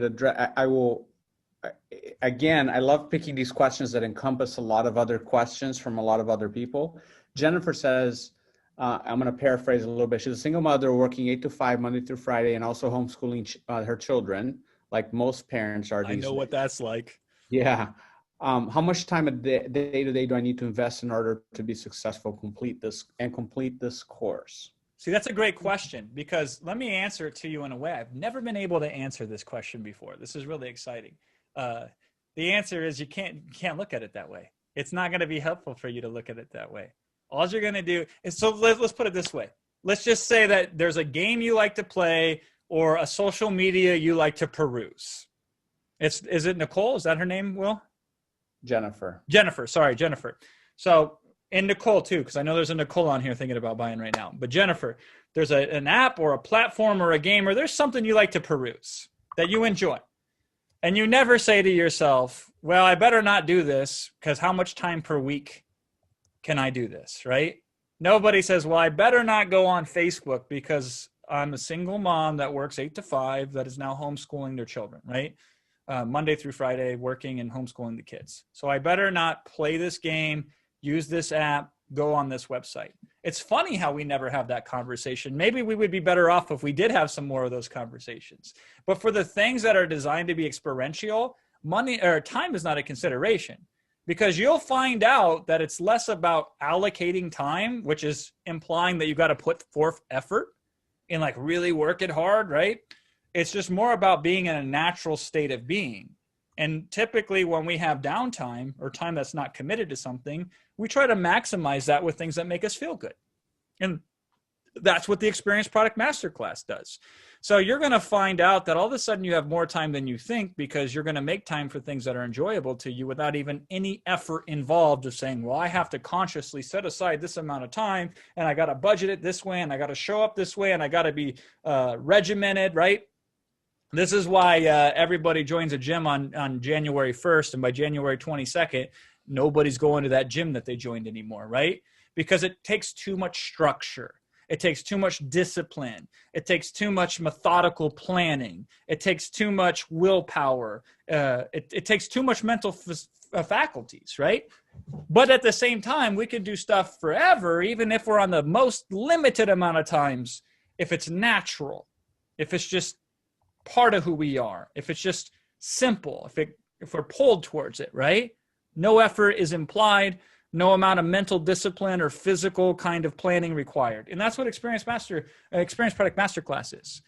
Again, I love picking these questions that encompass a lot of other questions from a lot of other people. Jennifer says, I'm going to paraphrase a little bit. She's a single mother working 8 to 5 Monday through Friday and also homeschooling her children, like most parents are these
I know
days.
what that's like.
Yeah. How much time a day to day do I need to invest in order to be successful, complete this course?
See, that's a great question, because let me answer it to you in a way. I've never been able to answer this question before. This is really exciting. The answer is you can't look at it that way. It's not going to be helpful for you to look at it that way. All you're going to do is, so let's put it this way. Let's just say that there's a game you like to play or a social media you like to peruse. Is it Nicole? Is that her name, Will?
Jennifer.
Sorry, Jennifer. So, and Nicole too, because I know there's a Nicole on here thinking about buying right now. But Jennifer, there's an app or a platform or a game, or there's something you like to peruse that you enjoy. And you never say to yourself, well, I better not do this, because how much time per week can I do this, right? Nobody says, well, I better not go on Facebook because I'm a single mom that works 8 to 5 that is now homeschooling their children, right? Monday through Friday, working and homeschooling the kids. So I better not play this game, use this app, go on this website. It's funny how we never have that conversation. Maybe we would be better off if we did have some more of those conversations. But for the things that are designed to be experiential, money or time is not a consideration, because you'll find out that it's less about allocating time, which is implying that you've got to put forth effort and like really work it hard, right? It's just more about being in a natural state of being. And typically when we have downtime or time that's not committed to something, we try to maximize that with things that make us feel good. And that's what the Experience Product Masterclass does. So you're going to find out that all of a sudden you have more time than you think, because you're going to make time for things that are enjoyable to you without even any effort involved of saying, well, I have to consciously set aside this amount of time and I got to budget it this way and I got to show up this way and I got to be regimented, right? This is why everybody joins a gym on January 1st, and by January 22nd, nobody's going to that gym that they joined anymore, right? Because it takes too much structure. It takes too much discipline. It takes too much methodical planning. It takes too much willpower. It takes too much mental faculties, right? But at the same time, we can do stuff forever, even if we're on the most limited amount of times, if it's natural, if it's just part of who we are, if it's just simple, if we're pulled towards it, right? No effort is implied, no amount of mental discipline or physical kind of planning required. And that's what Experience Product Masterclass is.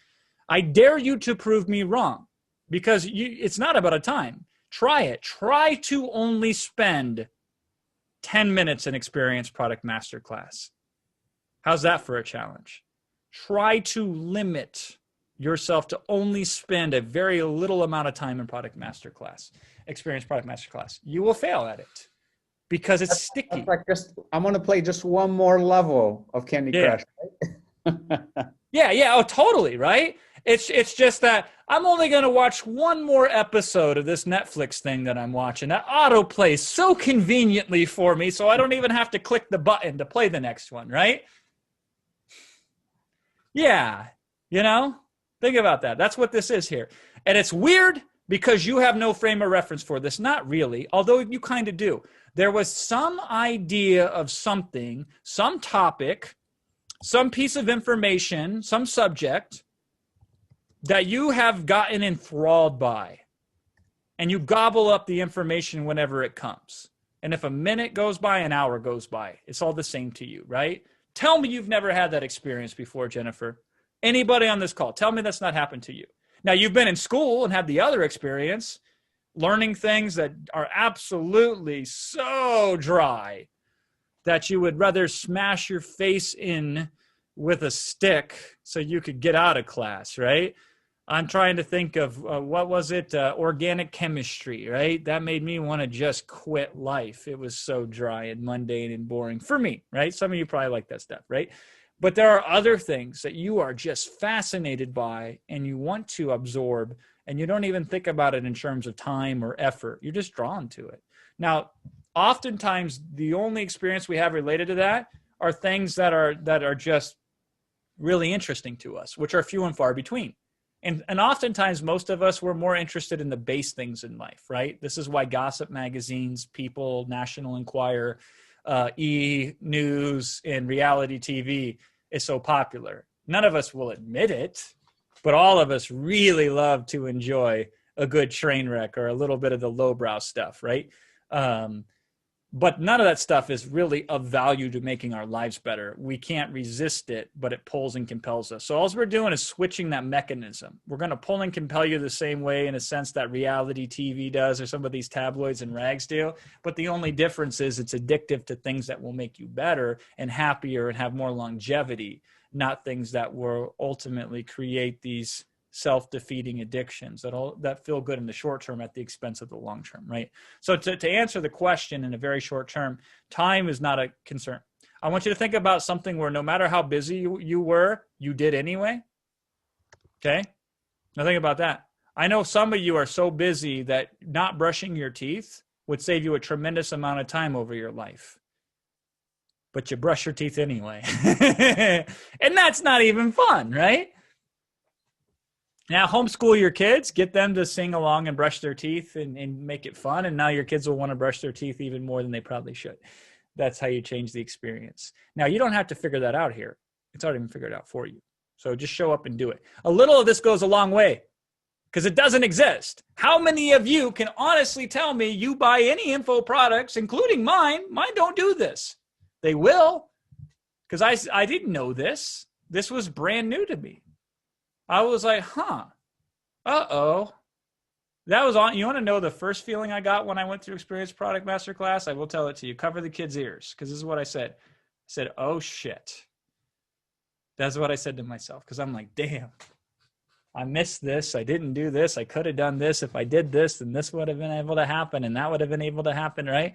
I dare you to prove me wrong, because it's not about a time. Try it. Try to only spend 10 minutes in Experience Product Masterclass. How's that for a challenge? Try to limit yourself to only spend a very little amount of time in Experience Product Masterclass. You will fail at it because it's sticky.
Like I'm going to play just one more level of Candy Crush. Right?
Yeah. Oh, totally. Right. It's just that I'm only going to watch one more episode of this Netflix thing that I'm watching. That autoplays so conveniently for me, so I don't even have to click the button to play the next one. Right. Yeah. Think about that. That's what this is here. And it's weird because you have no frame of reference for this. Not really, although you kind of do. There was some idea of something, some topic, some piece of information, some subject that you have gotten enthralled by. And you gobble up the information whenever it comes. And if a minute goes by, an hour goes by, it's all the same to you, right? Tell me you've never had that experience before, Jennifer. Anybody on this call, tell me that's not happened to you. Now, you've been in school and had the other experience, learning things that are absolutely so dry that you would rather smash your face in with a stick so you could get out of class, right? I'm trying to think of what was it? Organic chemistry, right? That made me want to just quit life. It was so dry and mundane and boring for me, right? Some of you probably like that stuff, right? But there are other things that you are just fascinated by and you want to absorb, and you don't even think about it in terms of time or effort. You're just drawn to it. Now, oftentimes the only experience we have related to that are things that are just really interesting to us, which are few and far between. And oftentimes, most of us, we're more interested in the base things in life, right? This is why gossip magazines, People, National Enquirer, E! News, and reality TV is so popular. None of us will admit it, but all of us really love to enjoy a good train wreck or a little bit of the lowbrow stuff, right? But none of that stuff is really of value to making our lives better. We can't resist it, but it pulls and compels us. So all we're doing is switching that mechanism. We're going to pull and compel you the same way, in a sense, that reality TV does, or some of these tabloids and rags do. But the only difference is it's addictive to things that will make you better and happier and have more longevity, not things that will ultimately create these self-defeating addictions that feel good in the short term at the expense of the long term, right? So to answer the question in a very short term, time is not a concern. I want you to think about something where no matter how busy you were, you did anyway. Okay? Now think about that. I know some of you are so busy that not brushing your teeth would save you a tremendous amount of time over your life. But you brush your teeth anyway. And that's not even fun, right? Now, homeschool your kids, get them to sing along and brush their teeth and make it fun. And now your kids will want to brush their teeth even more than they probably should. That's how you change the experience. Now, you don't have to figure that out here. It's already been figured out for you. So just show up and do it. A little of this goes a long way because it doesn't exist. How many of you can honestly tell me you buy any info products, including mine? Mine don't do this. They will, because I didn't know this. This was brand new to me. I was like, uh-oh. That was on. You want to know the first feeling I got when I went through Experience Product Masterclass? I will tell it to you. Cover the kids' ears, because this is what I said. I said, oh, shit. That's what I said to myself, because I'm like, damn, I missed this. I didn't do this. I could have done this. If I did this, then this would have been able to happen, and that would have been able to happen, right?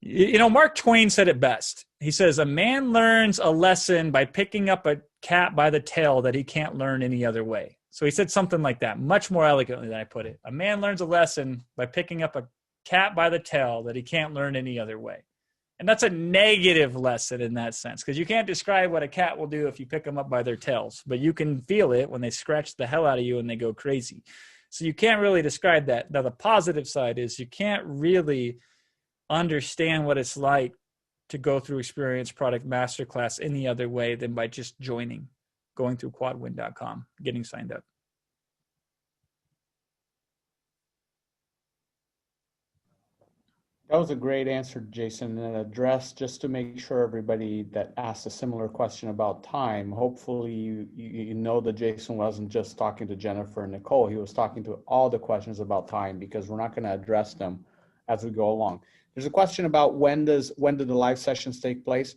You know, Mark Twain said it best. He says, a man learns a lesson by picking up a cat by the tail that he can't learn any other way. So he said something like that, much more elegantly than I put it. A man learns a lesson by picking up a cat by the tail that he can't learn any other way. And that's a negative lesson in that sense, because you can't describe what a cat will do if you pick them up by their tails, but you can feel it when they scratch the hell out of you and they go crazy. So you can't really describe that. Now, the positive side is you can't really understand what it's like to go through Experience Product Masterclass any other way than by just joining, going through quadwin.com, getting signed up.
That was a great answer, Jason, and addressed just to make sure everybody that asked a similar question about time. Hopefully you know that Jason wasn't just talking to Jennifer and Nicole. He was talking to all the questions about time, because we're not going to address them as we go along. There's a question about when do the live sessions take place?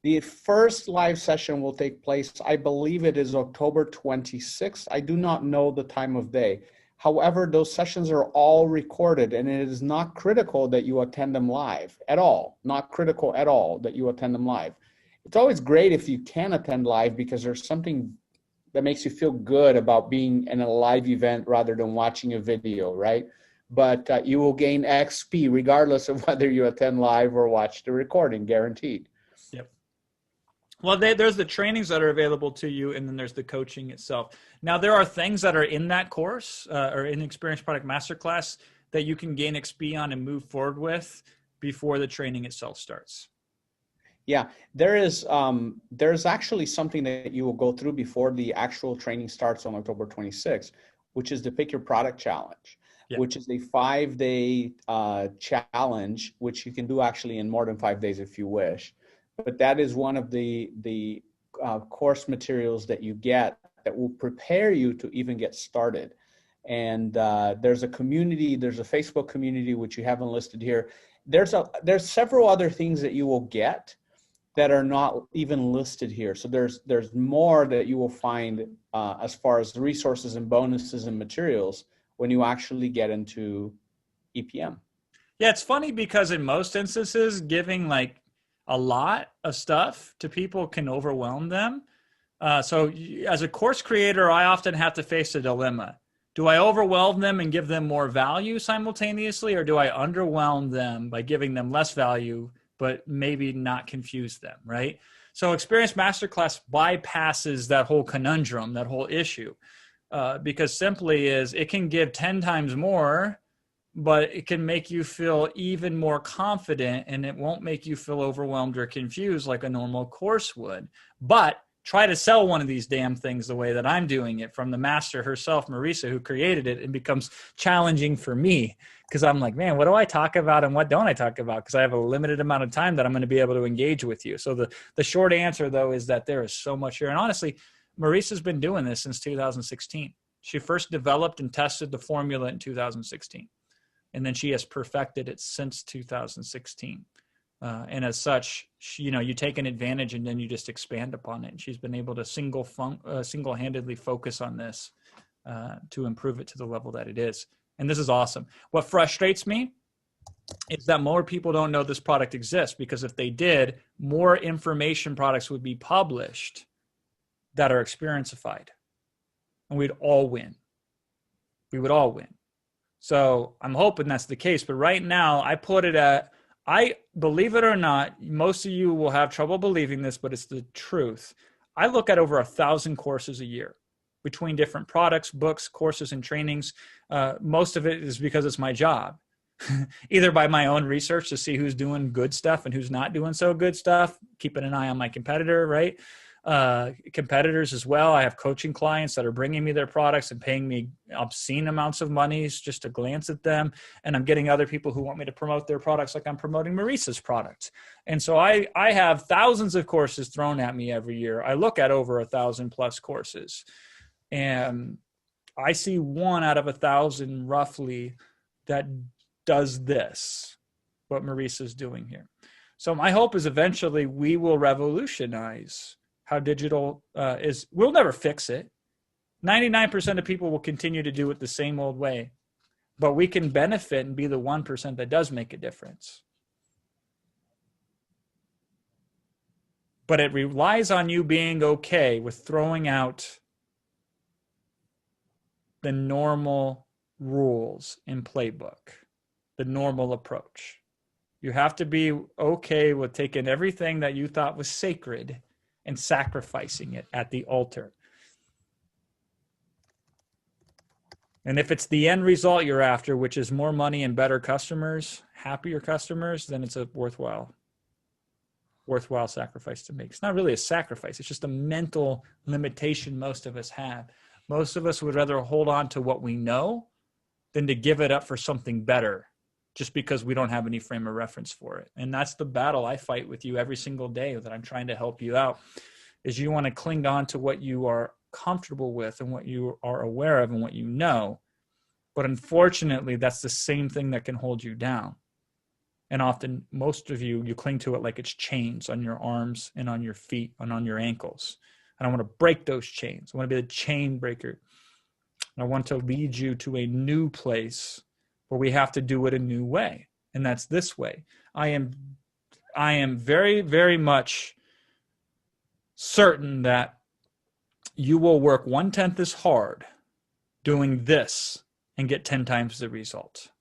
The first live session will take place, I believe it is October 26th. I do not know the time of day. However, those sessions are all recorded, and it is not critical that you attend them live at all. Not critical at all that you attend them live. It's always great if you can attend live, because there's something that makes you feel good about being in a live event rather than watching a video, right? But you will gain XP regardless of whether you attend live or watch the recording, guaranteed.
Yep. Well, there's the trainings that are available to you, and then there's the coaching itself. Now, there are things that are in that course or in the Experience Product Masterclass that you can gain XP on and move forward with before the training itself starts.
Yeah, there's actually something that you will go through before the actual training starts on October 26th, which is the Pick Your Product Challenge. Yep. Which is a 5-day challenge, which you can do actually in more than 5 days if you wish. But that is one of the course materials that you get that will prepare you to even get started. And there's a community, there's a Facebook community, which you haven't listed here. There's several other things that you will get that are not even listed here. So there's more that you will find as far as the resources and bonuses and materials when you actually get into EPM.
Yeah, it's funny because in most instances, giving like a lot of stuff to people can overwhelm them. So as a course creator, I often have to face a dilemma. Do I overwhelm them and give them more value simultaneously, or do I underwhelm them by giving them less value, but maybe not confuse them, right? So Experience Masterclass bypasses that whole conundrum, that whole issue, because simply is it can give 10 times more, but it can make you feel even more confident, and it won't make you feel overwhelmed or confused like a normal course would. But try to sell one of these damn things the way that I'm doing it from the master herself, Marisa, who created it, and becomes challenging for me because I'm like, man, what do I talk about and what don't I talk about? Because I have a limited amount of time that I'm going to be able to engage with you. So the short answer, though, is that there is so much here. And honestly, Marisa's been doing this since 2016. She first developed and tested the formula in 2016. And then she has perfected it since 2016. And as such, you take an advantage and then you just expand upon it. And she's been able to single-handedly focus on this to improve it to the level that it is. And this is awesome. What frustrates me is that more people don't know this product exists, because if they did, more information products would be published that are Experiencified. And we'd all win. We would all win. So I'm hoping that's the case. But right now, I put it at, I believe it or not, most of you will have trouble believing this, but it's the truth. I look at over 1,000 courses a year between different products, books, courses, and trainings. Most of it is because it's my job, either by my own research to see who's doing good stuff and who's not doing so good stuff, keeping an eye on my competitor, right? Competitors as well. I have coaching clients that are bringing me their products and paying me obscene amounts of money just to glance at them. And I'm getting other people who want me to promote their products like I'm promoting Marisa's product. And so I have thousands of courses thrown at me every year. I look at over 1,000 plus courses, and I see 1 out of 1,000 roughly that does this, what Marisa's doing here. So my hope is eventually we will revolutionize how digital is. We'll never fix it. 99% of people will continue to do it the same old way, but we can benefit and be the 1% that does make a difference. But it relies on you being okay with throwing out the normal rules in playbook, the normal approach. You have to be okay with taking everything that you thought was sacred and sacrificing it at the altar. And if it's the end result you're after, which is more money and better customers, happier customers, then it's a worthwhile sacrifice to make. It's not really a sacrifice. It's just a mental limitation most of us have. Most of us would rather hold on to what we know than to give it up for something better, just because we don't have any frame of reference for it. And that's the battle I fight with you every single day, that I'm trying to help you out, is you want to cling on to what you are comfortable with and what you are aware of and what you know. But unfortunately, that's the same thing that can hold you down. And often, most of you cling to it like it's chains on your arms and on your feet and on your ankles. And I want to break those chains. I want to be the chain breaker. And I want to lead you to a new place where we have to do it a new way. And that's this way. I am very, very much certain that you will work 1/10 as hard doing this and get 10 times the result.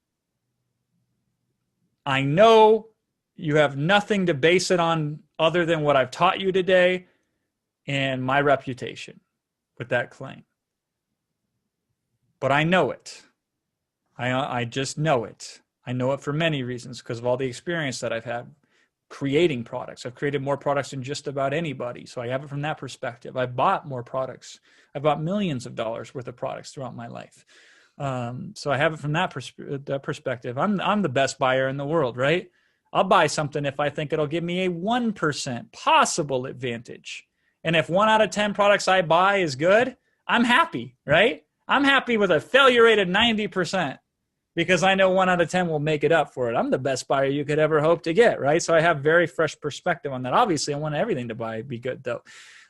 I know you have nothing to base it on other than what I've taught you today and my reputation with that claim. But I know it. I just know it. I know it for many reasons, because of all the experience that I've had creating products. I've created more products than just about anybody. So I have it from that perspective. I've bought more products. I've bought millions of dollars worth of products throughout my life. So I have it from that perspective. I'm the best buyer in the world, right? I'll buy something if I think it'll give me a 1% possible advantage. And if 1 out of 10 products I buy is good, I'm happy, right? I'm happy with a failure rate of 90%. because I know 1 out of 10 will make it up for it. I'm the best buyer you could ever hope to get, right? So I have very fresh perspective on that. Obviously, I want everything to be good, though.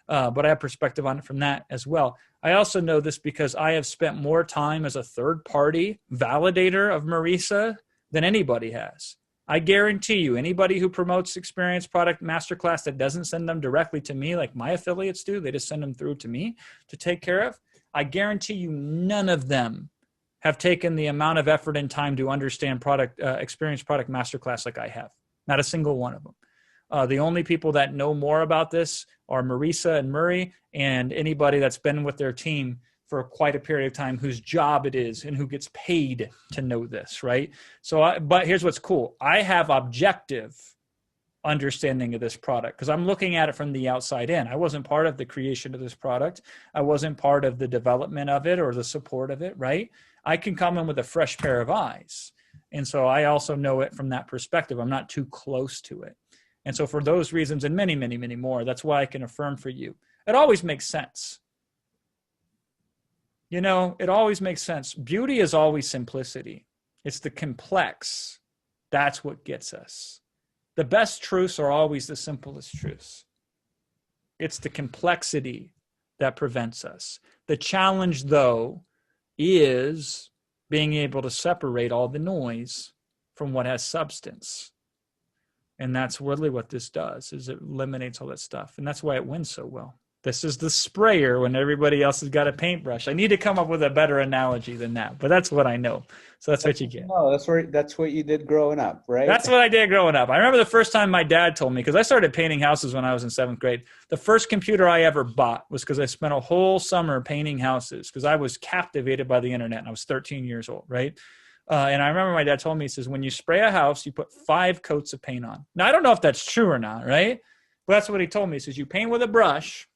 But I have perspective on it from that as well. I also know this because I have spent more time as a third-party validator of Marisa than anybody has. I guarantee you, anybody who promotes Experience Product Masterclass that doesn't send them directly to me like my affiliates do, they just send them through to me to take care of, I guarantee you none of them have taken the amount of effort and time to understand Experience Product Masterclass like I have. Not a single one of them. The only people that know more about this are Marisa and Murray, and anybody that's been with their team for quite a period of time whose job it is and who gets paid to know this, right? So, but here's what's cool. I have objective understanding of this product because I'm looking at it from the outside in. I wasn't part of the creation of this product. I wasn't part of the development of it or the support of it, right? I can come in with a fresh pair of eyes. And so I also know it from that perspective. I'm not too close to it. And so for those reasons and many, many, many more, that's why I can affirm for you. It always makes sense. You know, it always makes sense. Beauty is always simplicity. It's the complex. That's what gets us. The best truths are always the simplest truths. It's the complexity that prevents us. The challenge, though, is being able to separate all the noise from what has substance. And that's really what this does, is it eliminates all that stuff. And that's why it wins so well. This is the sprayer when everybody else has got a paintbrush. I need to come up with a better analogy than that, but that's what I know. So that's what you get.
No, that's what you did growing up, right?
That's what I did growing up. I remember the first time my dad told me, because I started painting houses when I was in 7th grade. The first computer I ever bought was because I spent a whole summer painting houses because I was captivated by the internet and I was 13 years old, right? And I remember my dad told me, he says, when you spray a house, you put 5 coats of paint on. Now, I don't know if that's true or not, right? But that's what he told me. He says, you paint with a brush,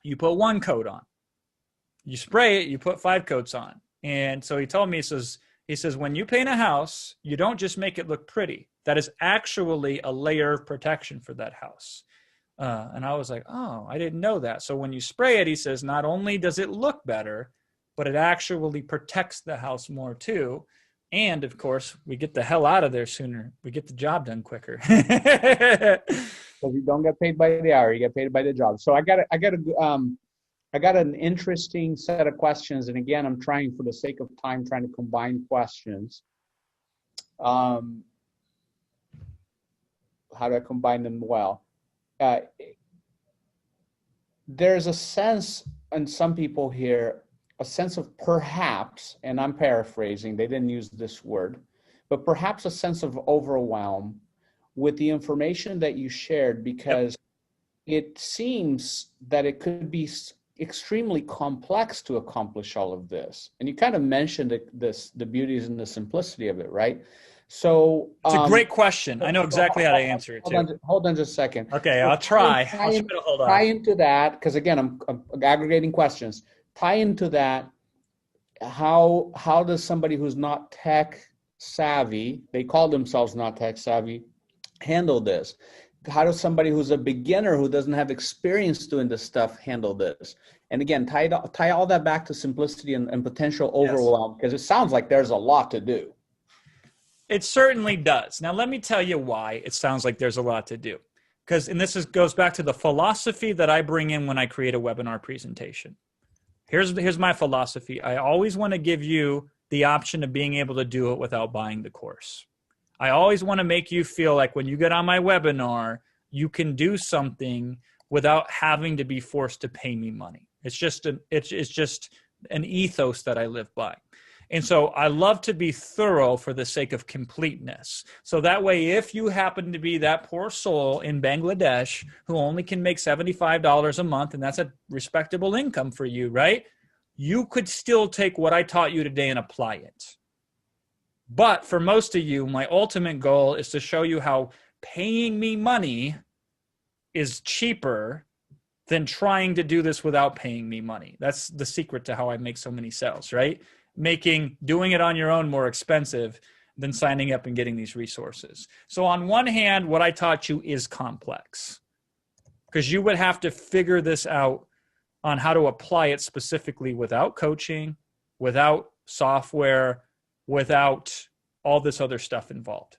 you put 1 coat on. You spray it, you put 5 coats on. And so he told me, he says, when you paint a house, you don't just make it look pretty. That is actually a layer of protection for that house. And I was like, oh, I didn't know that. So when you spray it, he says, not only does it look better, but it actually protects the house more too. And of course, we get the hell out of there sooner. We get the job done quicker.
Because you don't get paid by the hour, you get paid by the job. So I got an interesting set of questions, and again, I'm trying, for the sake of time, trying to combine questions. How do I combine them well? There's a sense, and some people here, a sense of perhaps, and I'm paraphrasing, they didn't use this word, but perhaps a sense of overwhelm with the information that you shared, because it seems that it could be extremely complex to accomplish all of this. And you kind of mentioned the beauties and the simplicity of it, right? So
it's a great question. I know exactly how to answer it too.
Hold on just a second.
Okay, I'll try.
Tie into that, because again, I'm aggregating questions. Tie into that, how does somebody who's not tech savvy, they call themselves not tech savvy, handle this? How does somebody who's a beginner who doesn't have experience doing this stuff handle this? And again, tie all that back to simplicity and potential overwhelm, because it sounds like there's a lot to do.
It certainly does. Now, let me tell you why it sounds like there's a lot to do. Goes back to the philosophy that I bring in when I create a webinar presentation. Here's my philosophy. I always want to give you the option of being able to do it without buying the course. I always want to make you feel like when you get on my webinar, you can do something without having to be forced to pay me money. It's just an ethos that I live by. And so I love to be thorough for the sake of completeness. So that way, if you happen to be that poor soul in Bangladesh who only can make $75 a month, and that's a respectable income for you, right? You could still take what I taught you today and apply it. But for most of you, my ultimate goal is to show you how paying me money is cheaper than trying to do this without paying me money. That's the secret to how I make so many sales, right? Doing it on your own more expensive than signing up and getting these resources. So on one hand, what I taught you is complex because you would have to figure this out on how to apply it specifically without coaching, without software, without all this other stuff involved.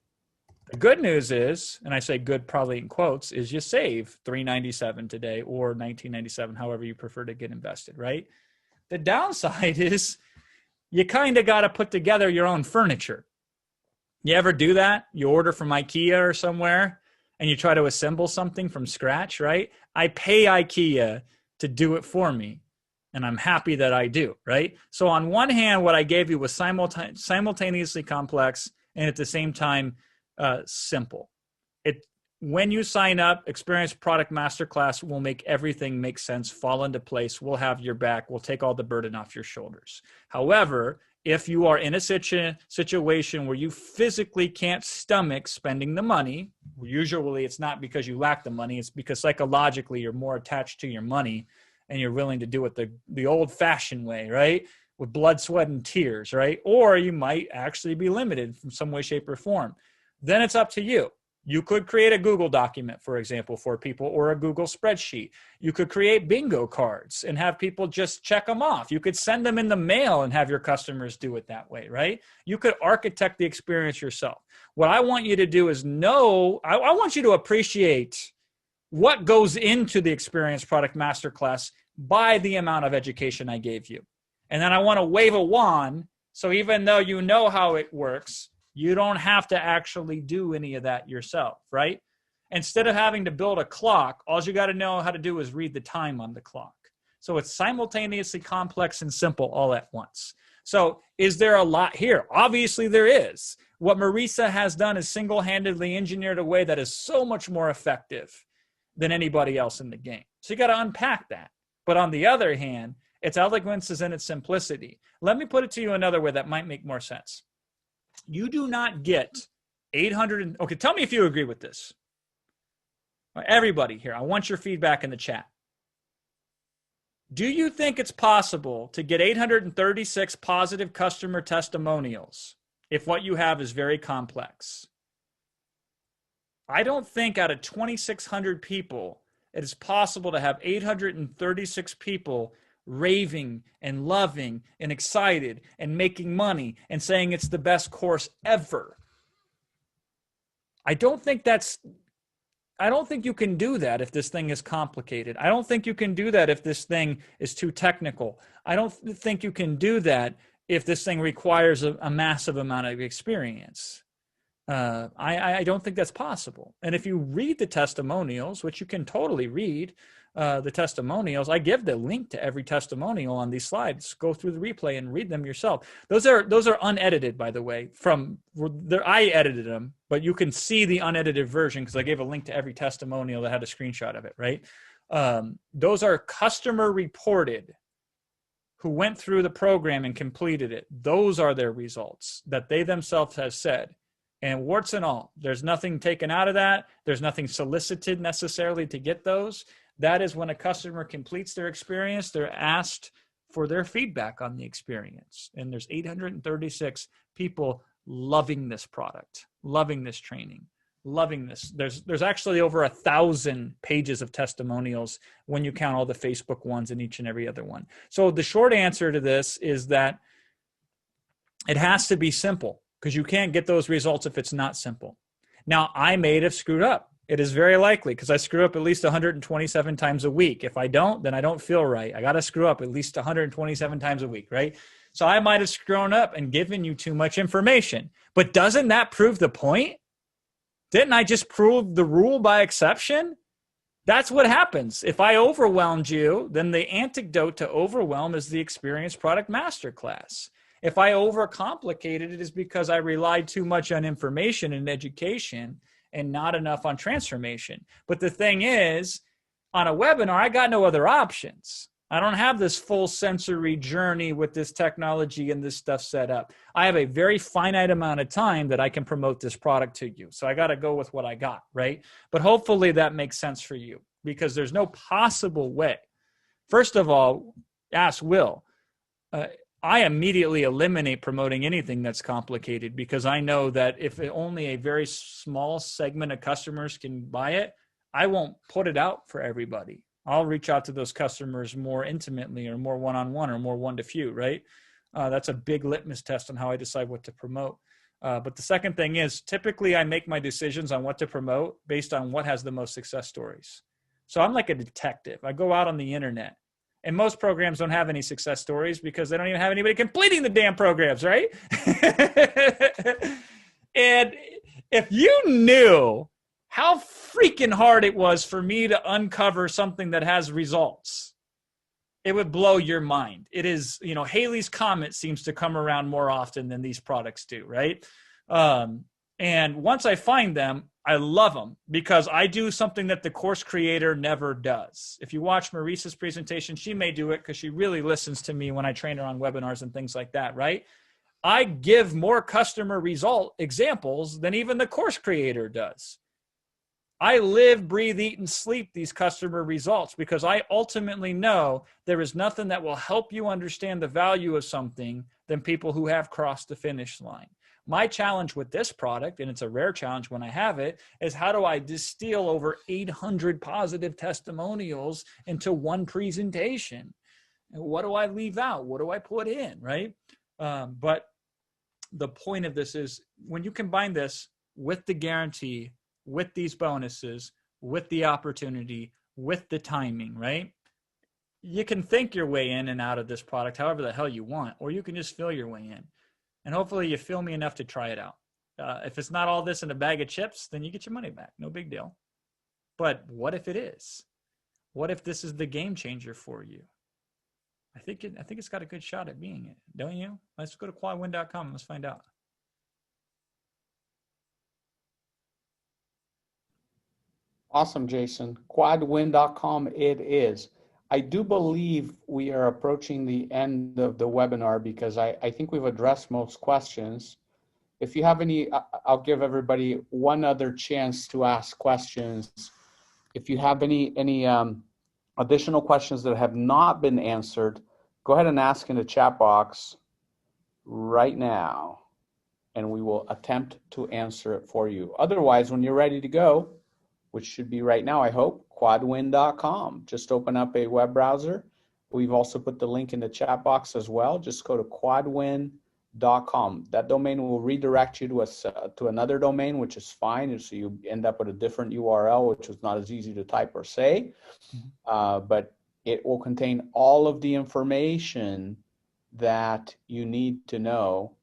The good news is, and I say good probably in quotes, is you save $397 today or $1997, however you prefer to get invested, right? The downside is you kind of got to put together your own furniture. You ever do that? You order from IKEA or somewhere and you try to assemble something from scratch, right? I pay IKEA to do it for me, and I'm happy that I do, right? So on one hand, what I gave you was simultaneously complex and at the same time simple. When you sign up, Experience Product Masterclass will make everything make sense, fall into place. We'll have your back. We'll take all the burden off your shoulders. However, if you are in a situation where you physically can't stomach spending the money, usually it's not because you lack the money, it's because psychologically you're more attached to your money and you're willing to do it the old-fashioned way, right? With blood, sweat, and tears, right? Or you might actually be limited from some way, shape, or form. Then it's up to you. You could create a Google document, for example, for people, or a Google spreadsheet. You could create bingo cards and have people just check them off. You could send them in the mail and have your customers do it that way, right? You could architect the experience yourself. What I want you to do is I want you to appreciate what goes into the Experience Product Masterclass by the amount of education I gave you. And then I want to wave a wand, so even though you know how it works, you don't have to actually do any of that yourself, right? Instead of having to build a clock, all you got to know how to do is read the time on the clock. So it's simultaneously complex and simple all at once. So is there a lot here? Obviously there is. What Marisa has done is single-handedly engineered a way that is so much more effective than anybody else in the game. So you got to unpack that. But on the other hand, its elegance is in its simplicity. Let me put it to you another way that might make more sense. You do not get 800. Okay, tell me if you agree with this. Everybody here, I want your feedback in the chat. Do you think it's possible to get 836 positive customer testimonials if what you have is very complex? I don't think out of 2,600 people, it is possible to have 836 people raving and loving and excited and making money and saying it's the best course ever. I don't think you can do that if this thing is complicated. I don't think you can do that if this thing is too technical. I don't think you can do that if this thing requires a massive amount of experience. I don't think that's possible. And if you read the testimonials, which you can totally read, the testimonials, I give the link to every testimonial on these slides. Go through the replay and read them yourself. Those are unedited, by the way. I edited them, but you can see the unedited version because I gave a link to every testimonial that had a screenshot of it, right? Those are customer reported who went through the program and completed it. Those are their results that they themselves have said. And warts and all, there's nothing taken out of that. There's nothing solicited necessarily to get those. That is when a customer completes their experience, they're asked for their feedback on the experience. And there's 836 people loving this product, loving this training, loving this. There's actually over 1,000 pages of testimonials when you count all the Facebook ones and each and every other one. So the short answer to this is that it has to be simple, because you can't get those results if it's not simple. Now, I may have screwed up. It is very likely, because I screw up at least 127 times a week. If I don't, then I don't feel right. I got to screw up at least 127 times a week, right? So I might have screwed up and given you too much information. But doesn't that prove the point? Didn't I just prove the rule by exception? That's what happens. If I overwhelmed you, then the antidote to overwhelm is the Experience Product Masterclass. If I overcomplicated it, is because I relied too much on information and education and not enough on transformation. But the thing is, on a webinar, I got no other options. I don't have this full sensory journey with this technology and this stuff set up. I have a very finite amount of time that I can promote this product to you. So I got to go with what I got, right? But hopefully that makes sense for you, because there's no possible way. First of all, ask Will. I immediately eliminate promoting anything that's complicated, because I know that if only a very small segment of customers can buy it, I won't put it out for everybody. I'll reach out to those customers more intimately, or more one-on-one, or more one-to-few, right? That's a big litmus test on how I decide what to promote. But the second thing is, typically I make my decisions on what to promote based on what has the most success stories. So I'm like a detective. I go out on the internet, and most programs don't have any success stories because they don't even have anybody completing the damn programs, right? And if you knew how freaking hard it was for me to uncover something that has results, it would blow your mind. It is, Haley's Comet seems to come around more often than these products do, right? And once I find them, I love them because I do something that the course creator never does. If you watch Marisa's presentation, she may do it because she really listens to me when I train her on webinars and things like that, right? I give more customer result examples than even the course creator does. I live, breathe, eat, and sleep these customer results because I ultimately know there is nothing that will help you understand the value of something than people who have crossed the finish line. My challenge with this product, and it's a rare challenge when I have it, is how do I distill over 800 positive testimonials into one presentation? And what do I leave out? What do I put in, right? But the point of this is when you combine this with the guarantee, with these bonuses, with the opportunity, with the timing, right? You can think your way in and out of this product however the hell you want, or you can just feel your way in. And hopefully you feel me enough to try it out. If it's not all this in a bag of chips, then you get your money back. No big deal. But what if it is? What if this is the game changer for you? I think it's got a good shot at being it, don't you? Let's go to quadwin.com and let's find out.
Awesome, Jason. Quadwin.com it is. I do believe we are approaching the end of the webinar because I think we've addressed most questions. If you have any, I'll give everybody one other chance to ask questions. If you have any additional questions that have not been answered, go ahead and ask in the chat box right now, and we will attempt to answer it for you. Otherwise, when you're ready to go, which should be right now, I hope, quadwin.com. Just open up a web browser. We've also put the link in the chat box as well. Just go to quadwin.com. That domain will redirect you to another domain, which is fine. So you end up with a different URL, which is not as easy to type or say. But it will contain all of the information that you need to know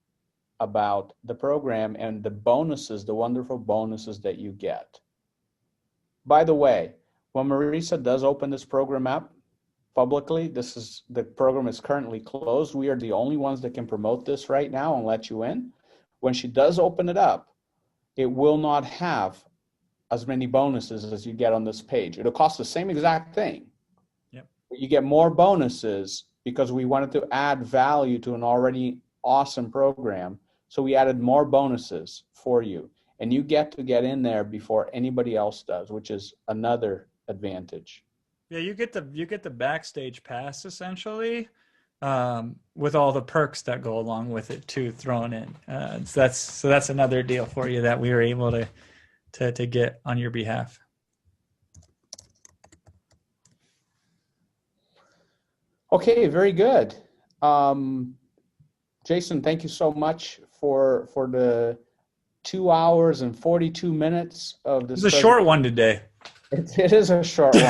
about the program and the bonuses, the wonderful bonuses that you get. By the way, when Marisa does open this program up publicly, the program is currently closed. We are the only ones that can promote this right now and let you in. When she does open it up, it will not have as many bonuses as you get on this page. It'll cost the same exact thing.
Yep.
But you get more bonuses because we wanted to add value to an already awesome program. So we added more bonuses for you. And you get to get in there before anybody else does, which is another advantage.
Yeah, you get the backstage pass essentially, with all the perks that go along with it too thrown in. So that's another deal for you that we were able to get on your behalf.
Okay, very good. Jason, thank you so much for the 2 hours and 42 minutes of this.
It's a short one today.
It is a short one.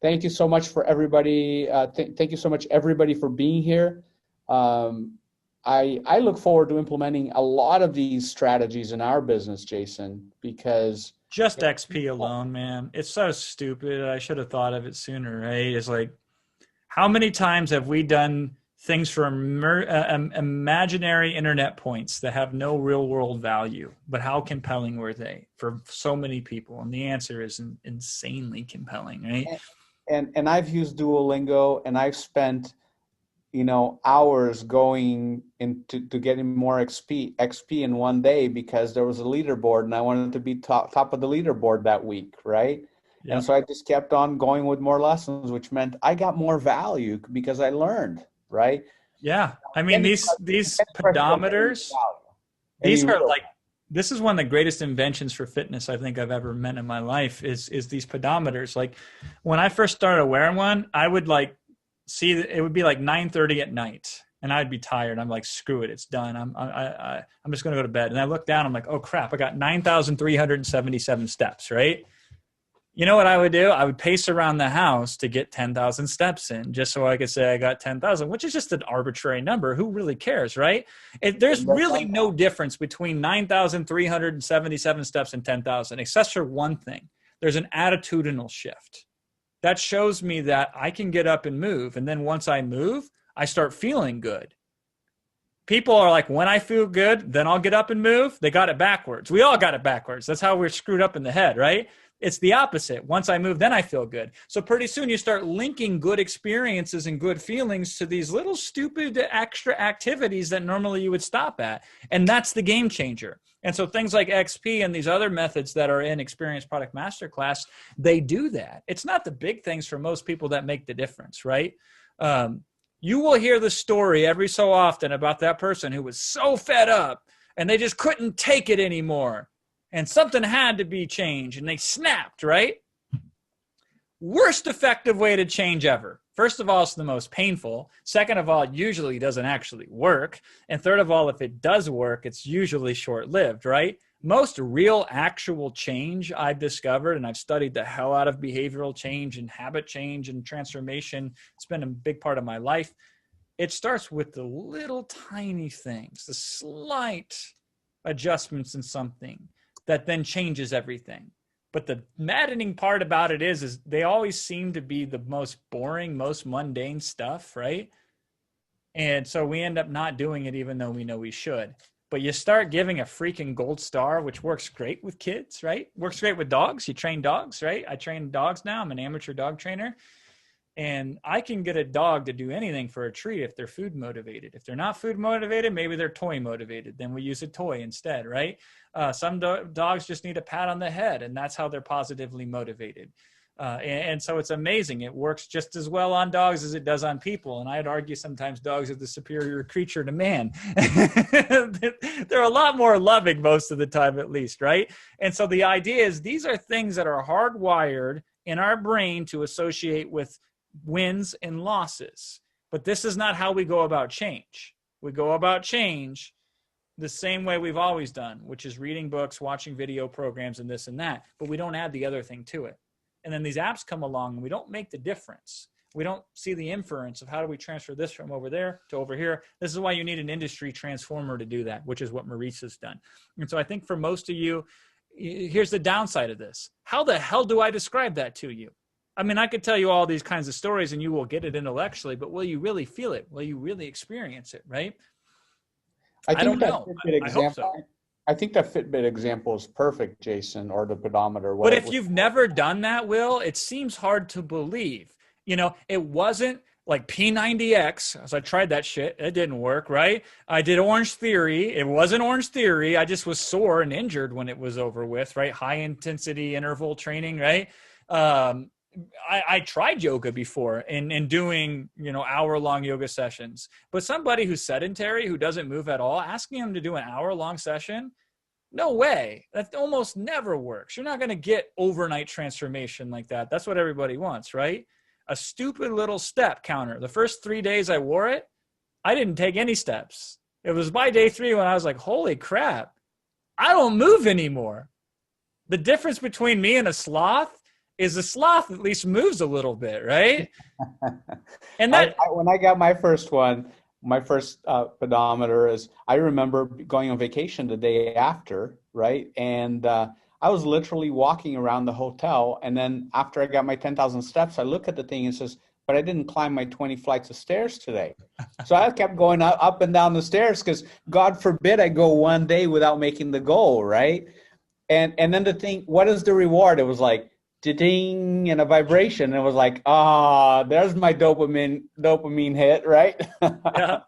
Thank you so much for everybody. Thank you so much, everybody, for being here. I look forward to implementing a lot of these strategies in our business, Jason, because
just XP alone, man, it's so stupid. I should have thought of it sooner, right? It's like, how many times have we done things for imaginary internet points that have no real world value, but how compelling were they for so many people? And the answer is insanely compelling, right?
And I've used Duolingo, and I've spent, hours going into getting more XP in one day because there was a leaderboard and I wanted to be top of the leaderboard that week, right? Yep. And so I just kept on going with more lessons, which meant I got more value because I learned. Right?
Yeah. I mean, these pedometers, these are like, this is one of the greatest inventions for fitness I think I've ever met in my life is these pedometers. Like when I first started wearing one, I would like see, it would be like 9:30 at night, and I'd be tired. I'm like, screw it, it's done. I'm just going to go to bed. And I look down, I'm like, oh crap, I got 9,377 steps, right? You know what I would do? I would pace around the house to get 10,000 steps in, just so I could say I got 10,000, which is just an arbitrary number. Who really cares, right? There's really no difference between 9,377 steps and 10,000, except for one thing. There's an attitudinal shift. That shows me that I can get up and move. And then once I move, I start feeling good. People are like, when I feel good, then I'll get up and move. They got it backwards. We all got it backwards. That's how we're screwed up in the head, right? It's the opposite. Once I move, then I feel good. So pretty soon you start linking good experiences and good feelings to these little stupid extra activities that normally you would stop at. And that's the game changer. And so things like XP and these other methods that are in Experience Product Masterclass, they do that. It's not the big things for most people that make the difference, right? You will hear the story every so often about that person who was so fed up and they just couldn't take it anymore. And something had to be changed, and they snapped, right? Worst effective way to change ever. First of all, it's the most painful. Second of all, it usually doesn't actually work. And third of all, if it does work, it's usually short-lived, right? Most real actual change I've discovered, and I've studied the hell out of behavioral change and habit change and transformation. It's been a big part of my life. It starts with the little tiny things, the slight adjustments in something that then changes everything. But the maddening part about it is they always seem to be the most boring, most mundane stuff, right? And so we end up not doing it even though we know we should. But you start giving a freaking gold star, which works great with kids, right? Works great with dogs. You train dogs, right? I train dogs now. I'm an amateur dog trainer. And I can get a dog to do anything for a treat if they're food motivated. If they're not food motivated, maybe they're toy motivated. Then we use a toy instead, right? Some dogs just need a pat on the head, and that's how they're positively motivated. And so it's amazing. It works just as well on dogs as it does on people. And I'd argue sometimes dogs are the superior creature to man. They're a lot more loving most of the time, at least, right? And so the idea is these are things that are hardwired in our brain to associate with wins and losses. But this is not how we go about change. We go about change the same way we've always done, which is reading books, watching video programs, and this and that. But we don't add the other thing to it. And then these apps come along and we don't make the difference. We don't see the inference of how do we transfer this from over there to over here. This is why you need an industry transformer to do that, which is what Marisa's done. And so I think for most of you, here's the downside of this. How the hell do I describe that to you? I mean, I could tell you all these kinds of stories and you will get it intellectually, but will you really feel it? Will you really experience it, right? I don't know. I hope so.
I think that Fitbit example is perfect, Jason, or the pedometer.
But if you've never done that, Will, it seems hard to believe. You know, it wasn't like P90X. So I tried that shit. It didn't work, right? I did Orange Theory. It wasn't Orange Theory. I just was sore and injured when it was over with, right? High intensity interval training, right? I tried yoga before and doing, hour-long yoga sessions. But somebody who's sedentary, who doesn't move at all, asking them to do an hour-long session, no way. That almost never works. You're not going to get overnight transformation like that. That's what everybody wants, right? A stupid little step counter. The first 3 days I wore it, I didn't take any steps. It was by day 3 when I was like, holy crap, I don't move anymore. The difference between me and a sloth is the sloth at least moves a little bit, right? And that
when I got my first one, my first pedometer is, I remember going on vacation the day after, right? And I was literally walking around the hotel. And then after I got my 10,000 steps, I look at the thing and it says, but I didn't climb my 20 flights of stairs today. So I kept going up and down the stairs because God forbid I go one day without making the goal, right? And then the thing, what is the reward? It was like, ding, and a vibration. And it was like, there's my dopamine hit, right?
Yeah.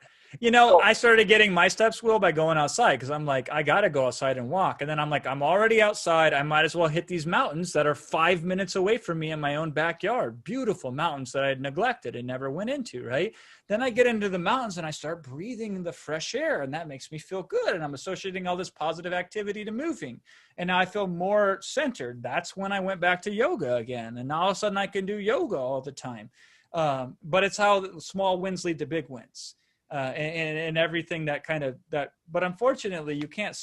I started getting my steps, Will, by going outside because I'm like, I got to go outside and walk. And then I'm like, I'm already outside. I might as well hit these mountains that are 5 minutes away from me in my own backyard. Beautiful mountains that I had neglected and never went into, right? Then I get into the mountains and I start breathing the fresh air and that makes me feel good. And I'm associating all this positive activity to moving. And now I feel more centered. That's when I went back to yoga again. And now all of a sudden I can do yoga all the time. But it's how small wins lead to big wins. And everything that kind of that, but unfortunately you can't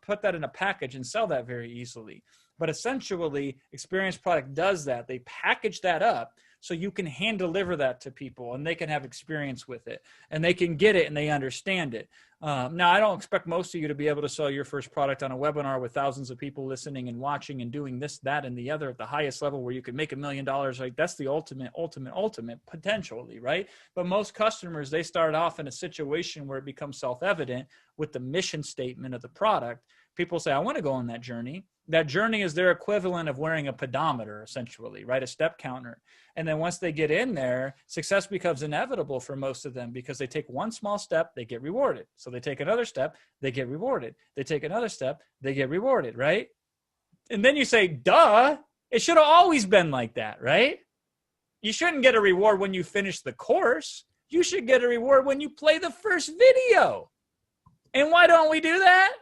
put that in a package and sell that very easily. But essentially Experience Product does that. They package that up so you can hand deliver that to people and they can have experience with it and they can get it and they understand it. Now, I don't expect most of you to be able to sell your first product on a webinar with thousands of people listening and watching and doing this, that, and the other at the highest level where you could make $1 million. Like that's the ultimate potentially, right? But most customers, they start off in a situation where it becomes self-evident with the mission statement of the product. People say, I want to go on that journey. That journey is their equivalent of wearing a pedometer, essentially, right? A step counter. And then once they get in there, success becomes inevitable for most of them because they take one small step, they get rewarded. So they take another step, they get rewarded. They take another step, they get rewarded, right? And then you say, duh, it should have always been like that, right? You shouldn't get a reward when you finish the course. You should get a reward when you play the first video. And why don't we do that?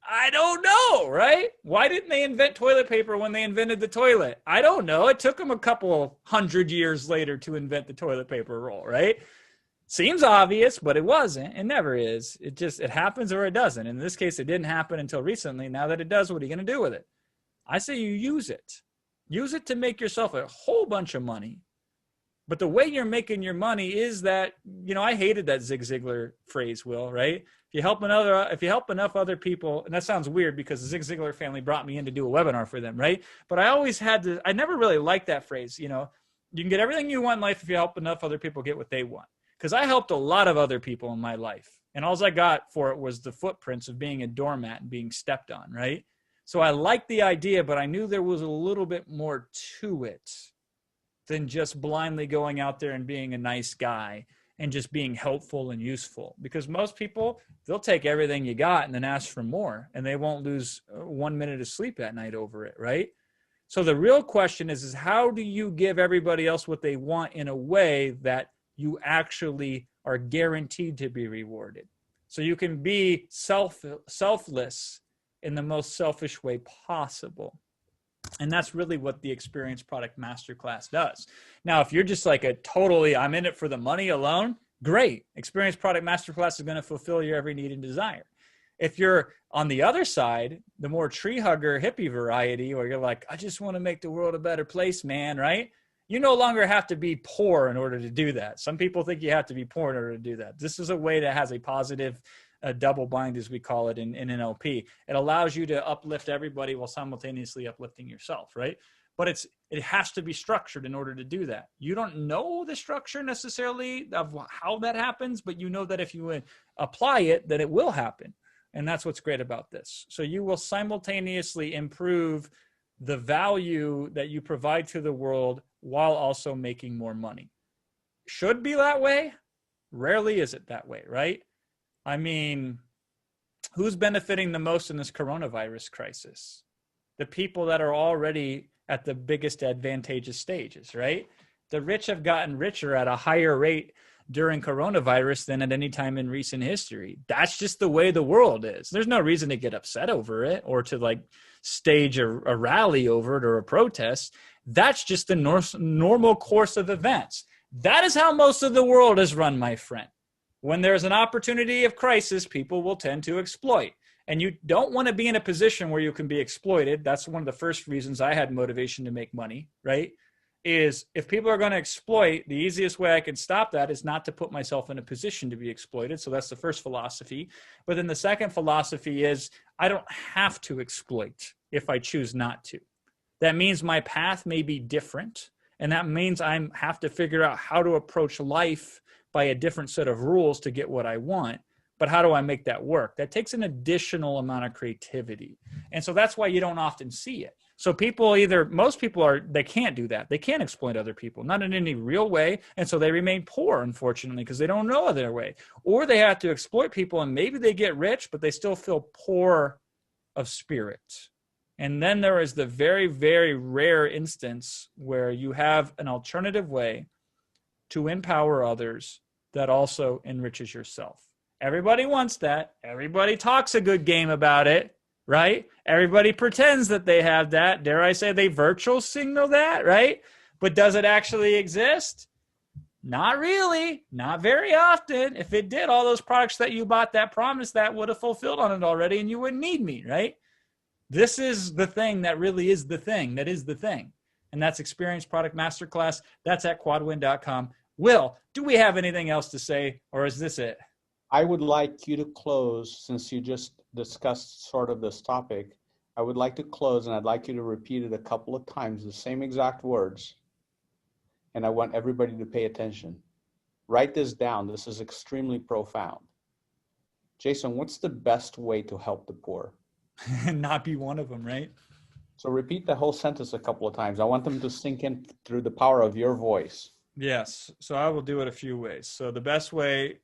I don't know, right? Why didn't they invent toilet paper when they invented the toilet? I don't know. It took them a couple 100 years later to invent the toilet paper roll, right? Seems obvious, but it wasn't. It never is. It happens or it doesn't. In this case, it didn't happen until recently. Now that it does, what are you going to do with it? I say you use it. Use it to make yourself a whole bunch of money. But the way you're making your money is that, I hated that Zig Ziglar phrase, Will, right? If you help enough other people, and that sounds weird because the Zig Ziglar family brought me in to do a webinar for them, right? But I never really liked that phrase. You can get everything you want in life if you help enough other people get what they want. Because I helped a lot of other people in my life. And all I got for it was the footprints of being a doormat and being stepped on, right? So I liked the idea, but I knew there was a little bit more to it than just blindly going out there and being a nice guy and just being helpful and useful. Because most people, they'll take everything you got and then ask for more, and they won't lose 1 minute of sleep at night over it, right? So the real question is how do you give everybody else what they want in a way that you actually are guaranteed to be rewarded? So you can be selfless in the most selfish way possible. And that's really what the Experience Product Masterclass does. Now, if you're just like I'm in it for the money alone, great. Experience Product Masterclass is going to fulfill your every need and desire. If you're on the other side, the more tree hugger hippie variety, or you're like, I just want to make the world a better place, man, right? You no longer have to be poor in order to do that. Some people think you have to be poor in order to do that. This is a way that has a positive double bind, as we call it in NLP. It allows you to uplift everybody while simultaneously uplifting yourself, right? But it has to be structured in order to do that. You don't know the structure necessarily of how that happens, but you know that if you apply it, that it will happen. And that's what's great about this. So you will simultaneously improve the value that you provide to the world while also making more money. Should be that way. Rarely is it that way, right? I mean, who's benefiting the most in this coronavirus crisis? The people that are already at the biggest advantageous stages, right? The rich have gotten richer at a higher rate during coronavirus than at any time in recent history. That's just the way the world is. There's no reason to get upset over it or to stage a rally over it or a protest. That's just the normal course of events. That is how most of the world is run, my friend. When there's an opportunity of crisis, people will tend to exploit. And you don't want to be in a position where you can be exploited. That's one of the first reasons I had motivation to make money, right? Is if people are going to exploit, the easiest way I can stop that is not to put myself in a position to be exploited. So that's the first philosophy. But then the second philosophy is I don't have to exploit if I choose not to. That means my path may be different. And that means I have to figure out how to approach life by a different set of rules to get what I want. But how do I make that work? That takes an additional amount of creativity. And so that's why you don't often see it. So most people they can't do that. They can't exploit other people, not in any real way. And so they remain poor, unfortunately, because they don't know other way. Or they have to exploit people and maybe they get rich, but they still feel poor of spirit. And then there is the very, very rare instance where you have an alternative way to empower others that also enriches yourself. Everybody wants that. Everybody talks a good game about it, right? Everybody pretends that they have that. Dare I say they virtual signal that, right? But does it actually exist? Not really, not very often. If it did, all those products that you bought that promised that would have fulfilled on it already and you wouldn't need me, right? This is the thing that really is the thing that is the thing. And that's Experience Product Masterclass. That's at quadwin.com. Will, do we have anything else to say, or is this it?
I would like you to close, since you just discussed sort of this topic. I would like to close, and I'd like you to repeat it a couple of times, the same exact words. And I want everybody to pay attention. Write this down. This is extremely profound. Jason, what's the best way to help the poor?
Not be one of them, right?
So repeat the whole sentence a couple of times. I want them to sink in through the power of your voice.
Yes. So I will do it a few ways. So the best way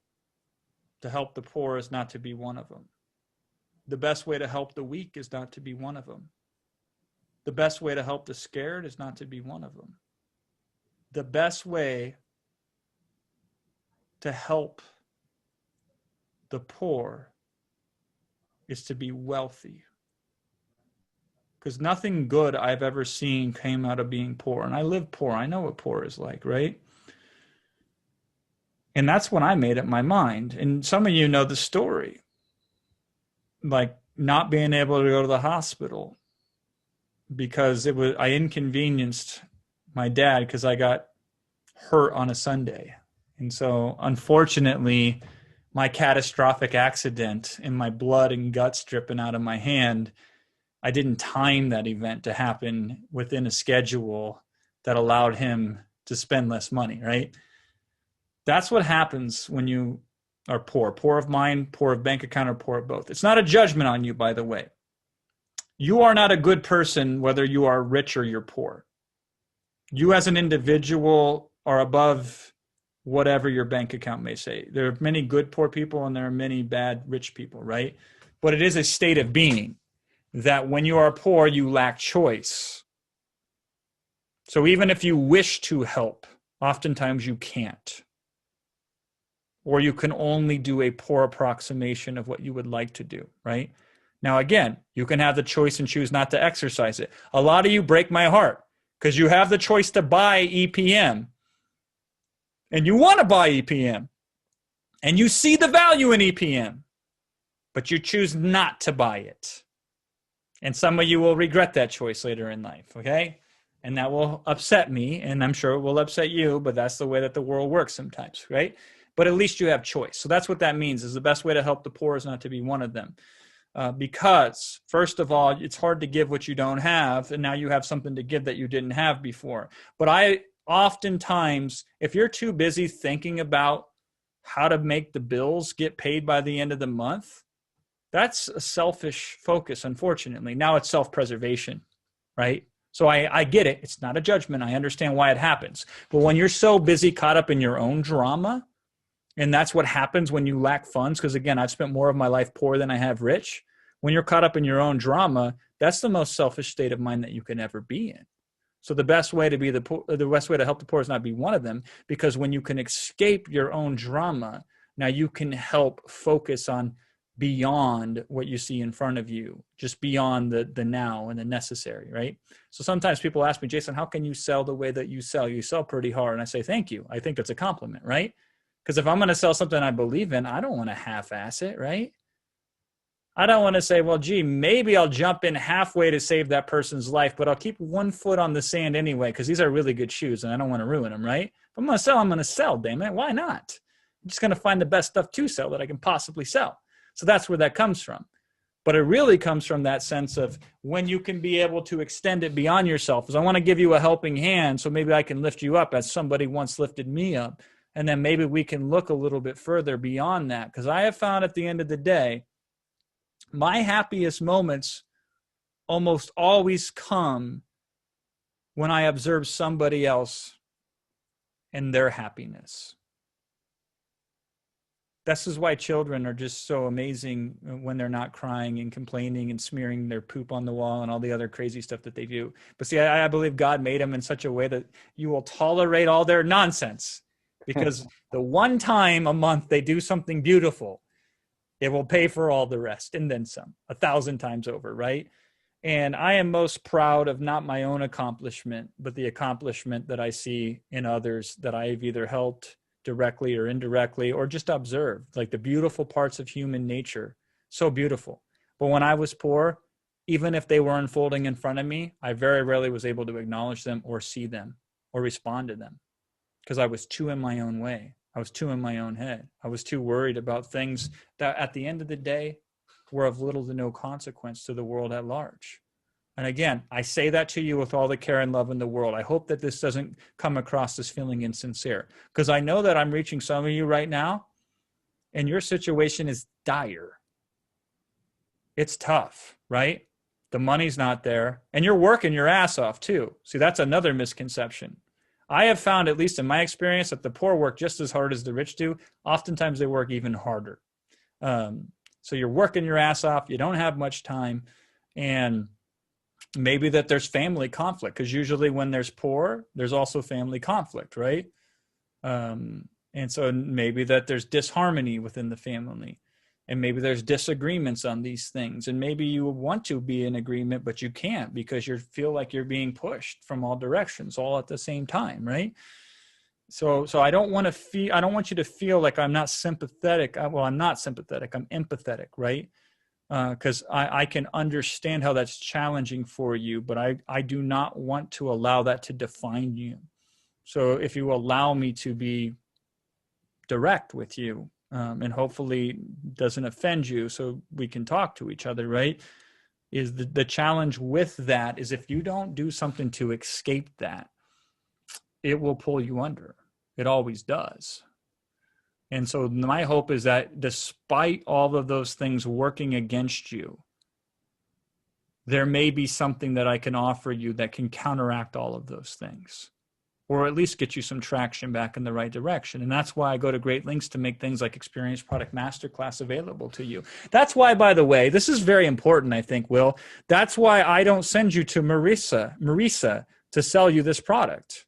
to help the poor is not to be one of them. The best way to help the weak is not to be one of them. The best way to help the scared is not to be one of them. The best way to help the poor is to be wealthy. Because nothing good I've ever seen came out of being poor. And I live poor. I know what poor is like, right? And that's when I made up my mind. And some of you know the story. Like not being able to go to the hospital because I inconvenienced my dad because I got hurt on a Sunday. And so unfortunately, my catastrophic accident and my blood and guts dripping out of my hand, I didn't time that event to happen within a schedule that allowed him to spend less money, right? That's what happens when you are poor. Poor of mind, poor of bank account, or poor of both. It's not a judgment on you, by the way. You are not a good person whether you are rich or you're poor. You as an individual are above whatever your bank account may say. There are many good poor people and there are many bad rich people, right? But it is a state of being that when you are poor, you lack choice. So even if you wish to help, oftentimes you can't. Or you can only do a poor approximation of what you would like to do, right? Now, again, you can have the choice and choose not to exercise it. A lot of you break my heart because you have the choice to buy EPM and you want to buy EPM and you see the value in EPM, but you choose not to buy it. And some of you will regret that choice later in life, okay? And that will upset me, and I'm sure it will upset you, but that's the way that the world works sometimes, right? But at least you have choice. So that's what that means, is the best way to help the poor is not to be one of them. Because, first of all, it's hard to give what you don't have, and now you have something to give that you didn't have before. But I oftentimes, if you're too busy thinking about how to make the bills get paid by the end of the month, that's a selfish focus, unfortunately. Now it's self-preservation, right? So I get it. It's not a judgment. I understand why it happens. But when you're so busy caught up in your own drama, and that's what happens when you lack funds, because again, I've spent more of my life poor than I have rich. When you're caught up in your own drama, that's the most selfish state of mind that you can ever be in. So the best way to be the best way to help the poor is not be one of them, because when you can escape your own drama, now you can help focus on beyond what you see in front of you, just beyond the now and the necessary, right? So sometimes people ask me, Jason, how can you sell the way that you sell? You sell pretty hard. And I say, thank you. I think it's a compliment, right? Because if I'm going to sell something I believe in, I don't want to half-ass it, right? I don't want to say, well, gee, maybe I'll jump in halfway to save that person's life, but I'll keep one foot on the sand anyway, because these are really good shoes and I don't want to ruin them, right? If I'm going to sell, I'm going to sell, damn it. Why not? I'm just going to find the best stuff to sell that I can possibly sell. So that's where that comes from. But it really comes from that sense of when you can be able to extend it beyond yourself. Is I want to give you a helping hand so maybe I can lift you up as somebody once lifted me up. And then maybe we can look a little bit further beyond that. Because I have found at the end of the day, my happiest moments almost always come when I observe somebody else and their happiness. This is why children are just so amazing when they're not crying and complaining and smearing their poop on the wall and all the other crazy stuff that they do. But see, I believe God made them in such a way that you will tolerate all their nonsense, because the one time a month they do something beautiful, it will pay for all the rest and then some, 1,000 times over, right? And I am most proud of not my own accomplishment, but the accomplishment that I see in others that I've either helped directly or indirectly, or just observed, like the beautiful parts of human nature. So beautiful. But when I was poor, even if they were unfolding in front of me, I very rarely was able to acknowledge them or see them or respond to them, because I was too in my own way. I was too in my own head. I was too worried about things that at the end of the day were of little to no consequence to the world at large. And again, I say that to you with all the care and love in the world. I hope that this doesn't come across as feeling insincere, because I know that I'm reaching some of you right now and your situation is dire. It's tough, right? The money's not there, and you're working your ass off too. See, that's another misconception. I have found, at least in my experience, that the poor work just as hard as the rich do. Oftentimes they work even harder. So you're working your ass off. You don't have much time. And maybe that there's family conflict, because usually when there's poor, there's also family conflict, right? And so maybe that there's disharmony within the family. And maybe there's disagreements on these things. And maybe you want to be in agreement, but you can't because you feel like you're being pushed from all directions all at the same time, right? So I don't want you to feel like I'm not sympathetic. Well, I'm not sympathetic. I'm empathetic, right? Because I can understand how that's challenging for you, but I do not want to allow that to define you. So if you allow me to be direct with you, and hopefully doesn't offend you so we can talk to each other, right? Is the challenge with that is if you don't do something to escape that, it will pull you under. It always does. And so my hope is that despite all of those things working against you, there may be something that I can offer you that can counteract all of those things, or at least get you some traction back in the right direction. And that's why I go to great lengths to make things like Experience Product Masterclass available to you. That's why, by the way, this is very important, I think, Will. That's why I don't send you to Marisa to sell you this product.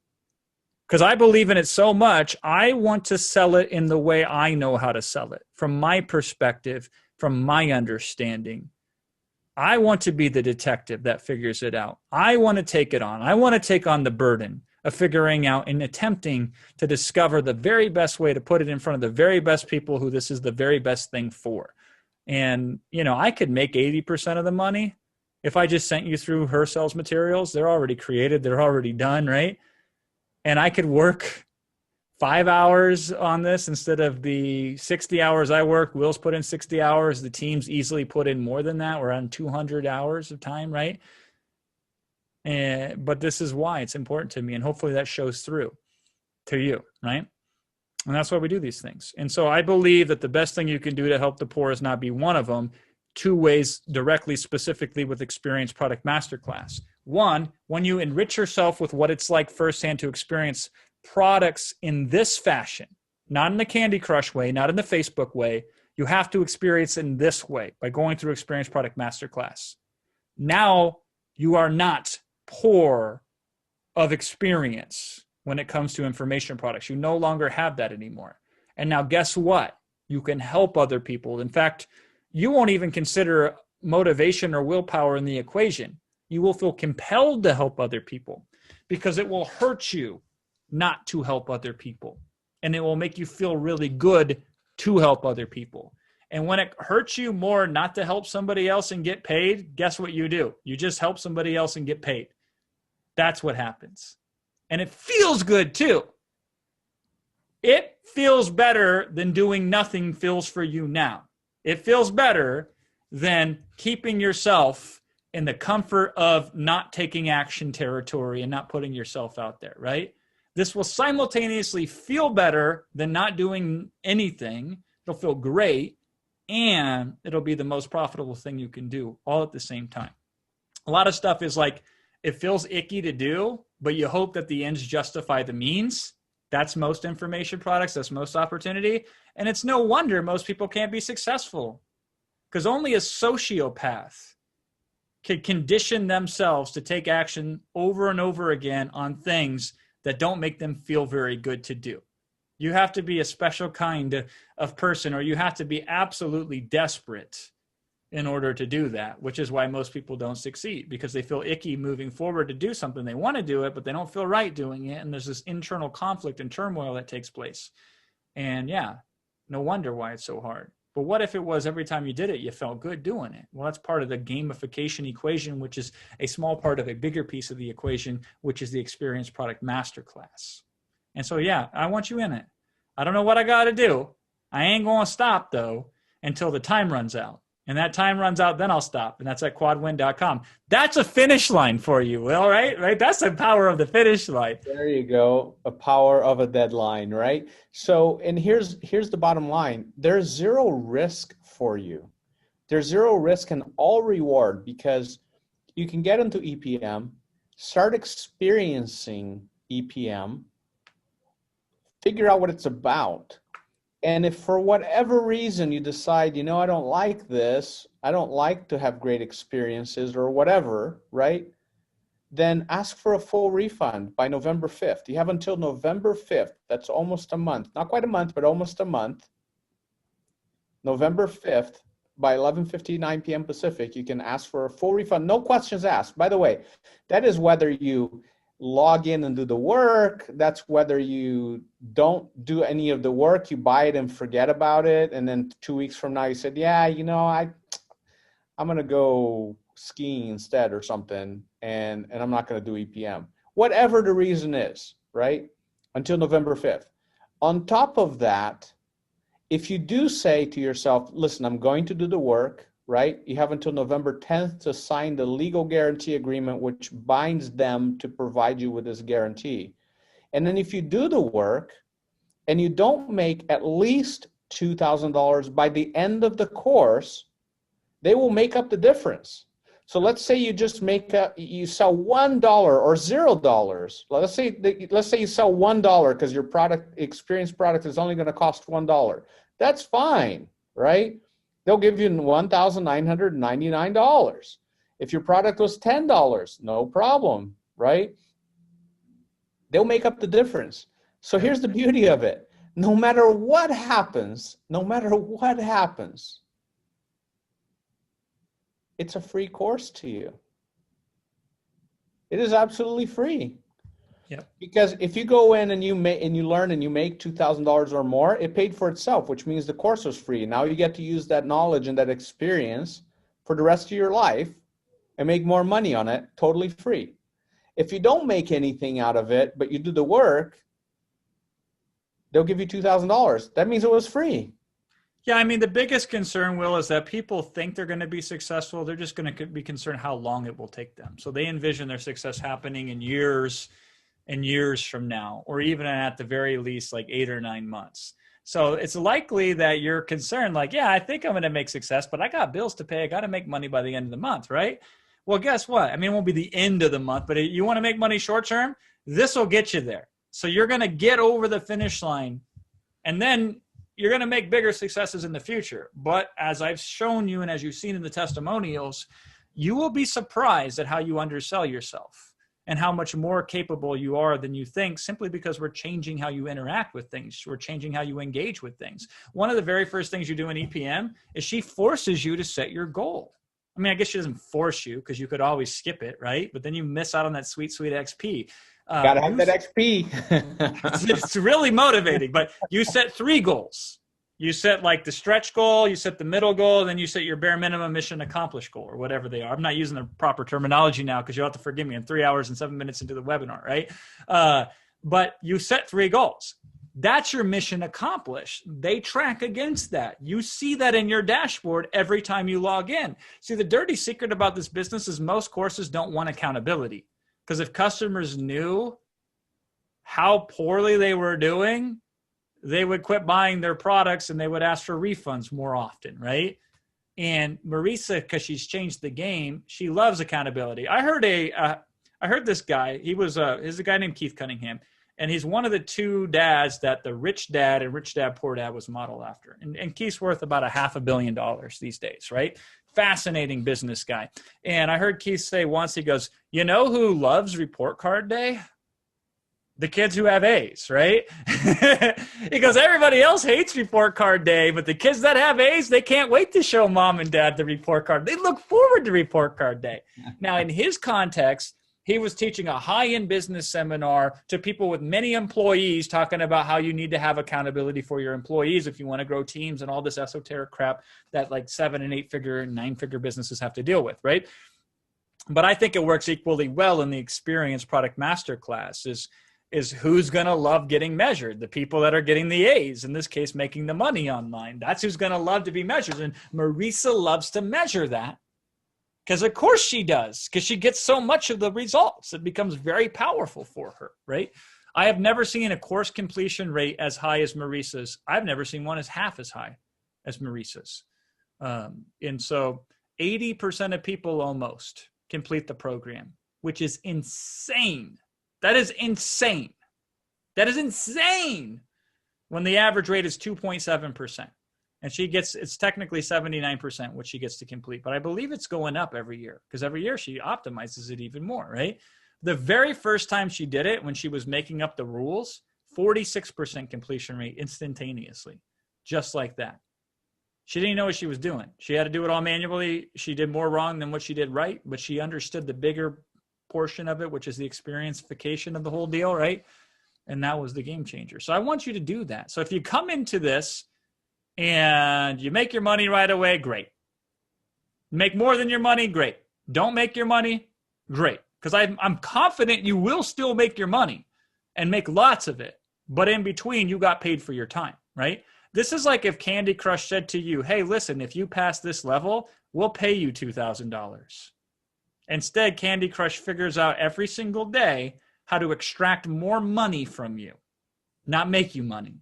Because I believe in it so much, I want to sell it in the way I know how to sell it, from my perspective, from my understanding. I want to be the detective that figures it out. I want to take it on. I want to take on the burden of figuring out and attempting to discover the very best way to put it in front of the very best people who this is the very best thing for. And, I could make 80% of the money if I just sent you through her sales materials. They're already created. They're already done, right? And I could work 5 hours on this instead of the 60 hours I work. Will's put in 60 hours. The team's easily put in more than that. We're on 200 hours of time, right? But this is why it's important to me. And hopefully that shows through to you, right? And that's why we do these things. And so I believe that the best thing you can do to help the poor is not be one of them. 2 ways directly, specifically with Experience Product Masterclass. 1, when you enrich yourself with what it's like firsthand to experience products in this fashion, not in the Candy Crush way, not in the Facebook way. You have to experience in this way by going through Experience Product Masterclass. Now you are not poor of experience when it comes to information products. You no longer have that anymore. And now guess what? You can help other people. In fact, you won't even consider motivation or willpower in the equation. You will feel compelled to help other people because it will hurt you not to help other people. And it will make you feel really good to help other people. And when it hurts you more not to help somebody else and get paid, guess what you do? You just help somebody else and get paid. That's what happens. And it feels good too. It feels better than doing nothing feels for you now. It feels better than keeping yourself in the comfort of not taking action territory and not putting yourself out there, right? This will simultaneously feel better than not doing anything. It'll feel great, and it'll be the most profitable thing you can do all at the same time. A lot of stuff is like, it feels icky to do, but you hope that the ends justify the means. That's most information products. That's most opportunity. And it's no wonder most people can't be successful, because only a sociopath can condition themselves to take action over and over again on things that don't make them feel very good to do. You have to be a special kind of person, or you have to be absolutely desperate in order to do that, which is why most people don't succeed, because they feel icky moving forward to do something. They want to do it, but they don't feel right doing it. And there's this internal conflict and turmoil that takes place. And yeah, no wonder why it's so hard. But what if it was every time you did it, you felt good doing it? Well, that's part of the gamification equation, which is a small part of a bigger piece of the equation, which is the Experience Product Masterclass. And so, yeah, I want you in it. I don't know what I got to do. I ain't going to stop, though, until the time runs out. And that time runs out, then I'll stop. And that's at quadwin.com. That's a finish line for you, Will, right? That's the power of the finish line.
There you go. A power of a deadline, right? So, and here's the bottom line. There's zero risk for you. There's zero risk and all reward, because you can get into EPM, start experiencing EPM, figure out what it's about. And if for whatever reason you decide, you know, I don't like this, I don't like to have great experiences or whatever, right? Then ask for a full refund by November 5th. You have until November 5th. That's almost a month. Not quite a month, but almost a month. November 5th by 11:59 p.m. Pacific, you can ask for a full refund. No questions asked. By the way, that is whether you log in and do the work. That's whether you don't do any of the work, you buy it and forget about it, and then 2 weeks from now you said, yeah, you know, I'm gonna go skiing instead or something, and I'm not gonna do EPM. Whatever the reason is, right? Until November 5th. On top of that, if you do say to yourself, listen, I'm going to do the work, right? You have until November 10th to sign the legal guarantee agreement, which binds them to provide you with this guarantee. And then if you do the work and you don't make at least $2,000 by the end of the course, they will make up the difference. So let's say you just you sell $1 or $0. Let's say you sell $1 because your experience product is only going to cost $1. That's fine, right? They'll give you $1,999. If your product was $10, no problem, right? They'll make up the difference. So here's the beauty of it. No matter what happens, it's a free course to you. It is absolutely free.
Yeah.
Because if you go in and you learn and you make $2,000 or more, it paid for itself, which means the course was free. Now you get to use that knowledge and that experience for the rest of your life and make more money on it, totally free. If you don't make anything out of it, but you do the work, they'll give you $2,000. That means it was free.
Yeah, I mean, the biggest concern, Will, is that people think they're going to be successful. They're just going to be concerned how long it will take them. So they envision their success happening in years and years from now, or even at the very least, like 8 or 9 months. So it's likely that you're concerned, like, yeah, I think I'm going to make success, but I got bills to pay. I got to make money by the end of the month, right? Well, guess what? I mean, it won't be the end of the month, but you want to make money short term, this will get you there. So you're going to get over the finish line, and then you're going to make bigger successes in the future. But as I've shown you, and as you've seen in the testimonials, you will be surprised at how you undersell yourself and how much more capable you are than you think, simply because we're changing how you interact with things. We're changing how you engage with things. One of the very first things you do in EPM is she forces you to set your goal. I mean, I guess she doesn't force you, because you could always skip it, right? But then you miss out on that sweet, sweet XP.
Gotta have that XP.
It's really motivating, but you set 3 goals. You set like the stretch goal, you set the middle goal, then you set your bare minimum mission accomplished goal, or whatever they are. I'm not using the proper terminology now, because you'll have to forgive me. I'm 3 hours and 7 minutes into the webinar, right? But you set 3 goals. That's your mission accomplished. They track against that. You see that in your dashboard every time you log in. See, the dirty secret about this business is most courses don't want accountability. Because if customers knew how poorly they were doing, they would quit buying their products and they would ask for refunds more often, right? And Marisa, because she's changed the game, she loves accountability. I heard this guy. He's a guy named Keith Cunningham, and he's one of the 2 dads that the Rich Dad and Rich Dad Poor Dad was modeled after. And Keith's worth about $500 million these days, right? Fascinating business guy. And I heard Keith say once, he goes, you know who loves report card day? The kids who have A's, right? Because everybody else hates report card day, but the kids that have A's, they can't wait to show mom and dad the report card. They look forward to report card day. Now, in his context, he was teaching a high-end business seminar to people with many employees, talking about how you need to have accountability for your employees if you want to grow teams and all this esoteric crap that like 7- and 8-figure and 9-figure businesses have to deal with, right? But I think it works equally well in the Experience Product Masterclass is who's going to love getting measured? The people that are getting the A's, in this case, making the money online. That's who's going to love to be measured. And Marisa loves to measure that because, of course, she does, because she gets so much of the results. It becomes very powerful for her, right? I have never seen a course completion rate as high as Marisa's. I've never seen one as half as high as Marisa's. And so 80% of people almost complete the program, which is insane. That is insane. That is insane when the average rate is 2.7%. And she gets, it's technically 79% what she gets to complete. But I believe it's going up every year because every year she optimizes it even more, right? The very first time she did it, when she was making up the rules, 46% completion rate instantaneously, just like that. She didn't know what she was doing. She had to do it all manually. She did more wrong than what she did right, but she understood the bigger portion of it, which is the experiencification of the whole deal, right? And that was the game changer. So I want you to do that. So if you come into this and you make your money right away, great. Make more than your money, great. Don't make your money, great. Because I'm confident you will still make your money and make lots of it. But in between, you got paid for your time, right? This is like if Candy Crush said to you, hey, listen, if you pass this level, we'll pay you $2,000. Instead, Candy Crush figures out every single day how to extract more money from you, not make you money.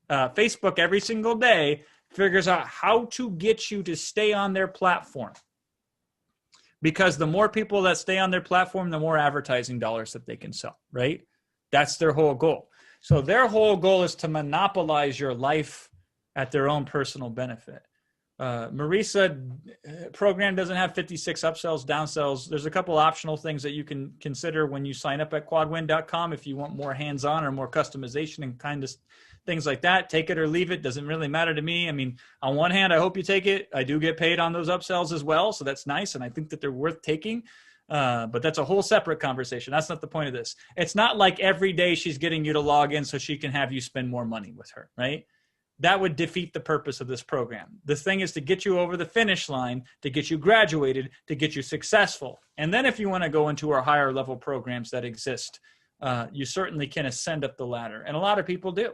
Facebook every single day figures out how to get you to stay on their platform. Because the more people that stay on their platform, the more advertising dollars that they can sell, right? That's their whole goal. So their whole goal is to monopolize your life at their own personal benefit. Marisa program doesn't have 56 upsells, downsells. There's a couple optional things that you can consider when you sign up at quadwin.com if you want more hands-on or more customization and kind of things like that. Take it or leave it. Doesn't really matter to me. I mean, on one hand, I hope you take it. I do get paid on those upsells as well, so that's nice, and I think that they're worth taking. But that's a whole separate conversation. That's not the point of this. It's not like every day she's getting you to log in so she can have you spend more money with her, right? That would defeat the purpose of this program. The thing is to get you over the finish line, to get you graduated, to get you successful. And then if you want to go into our higher level programs that exist, you certainly can ascend up the ladder. And a lot of people do.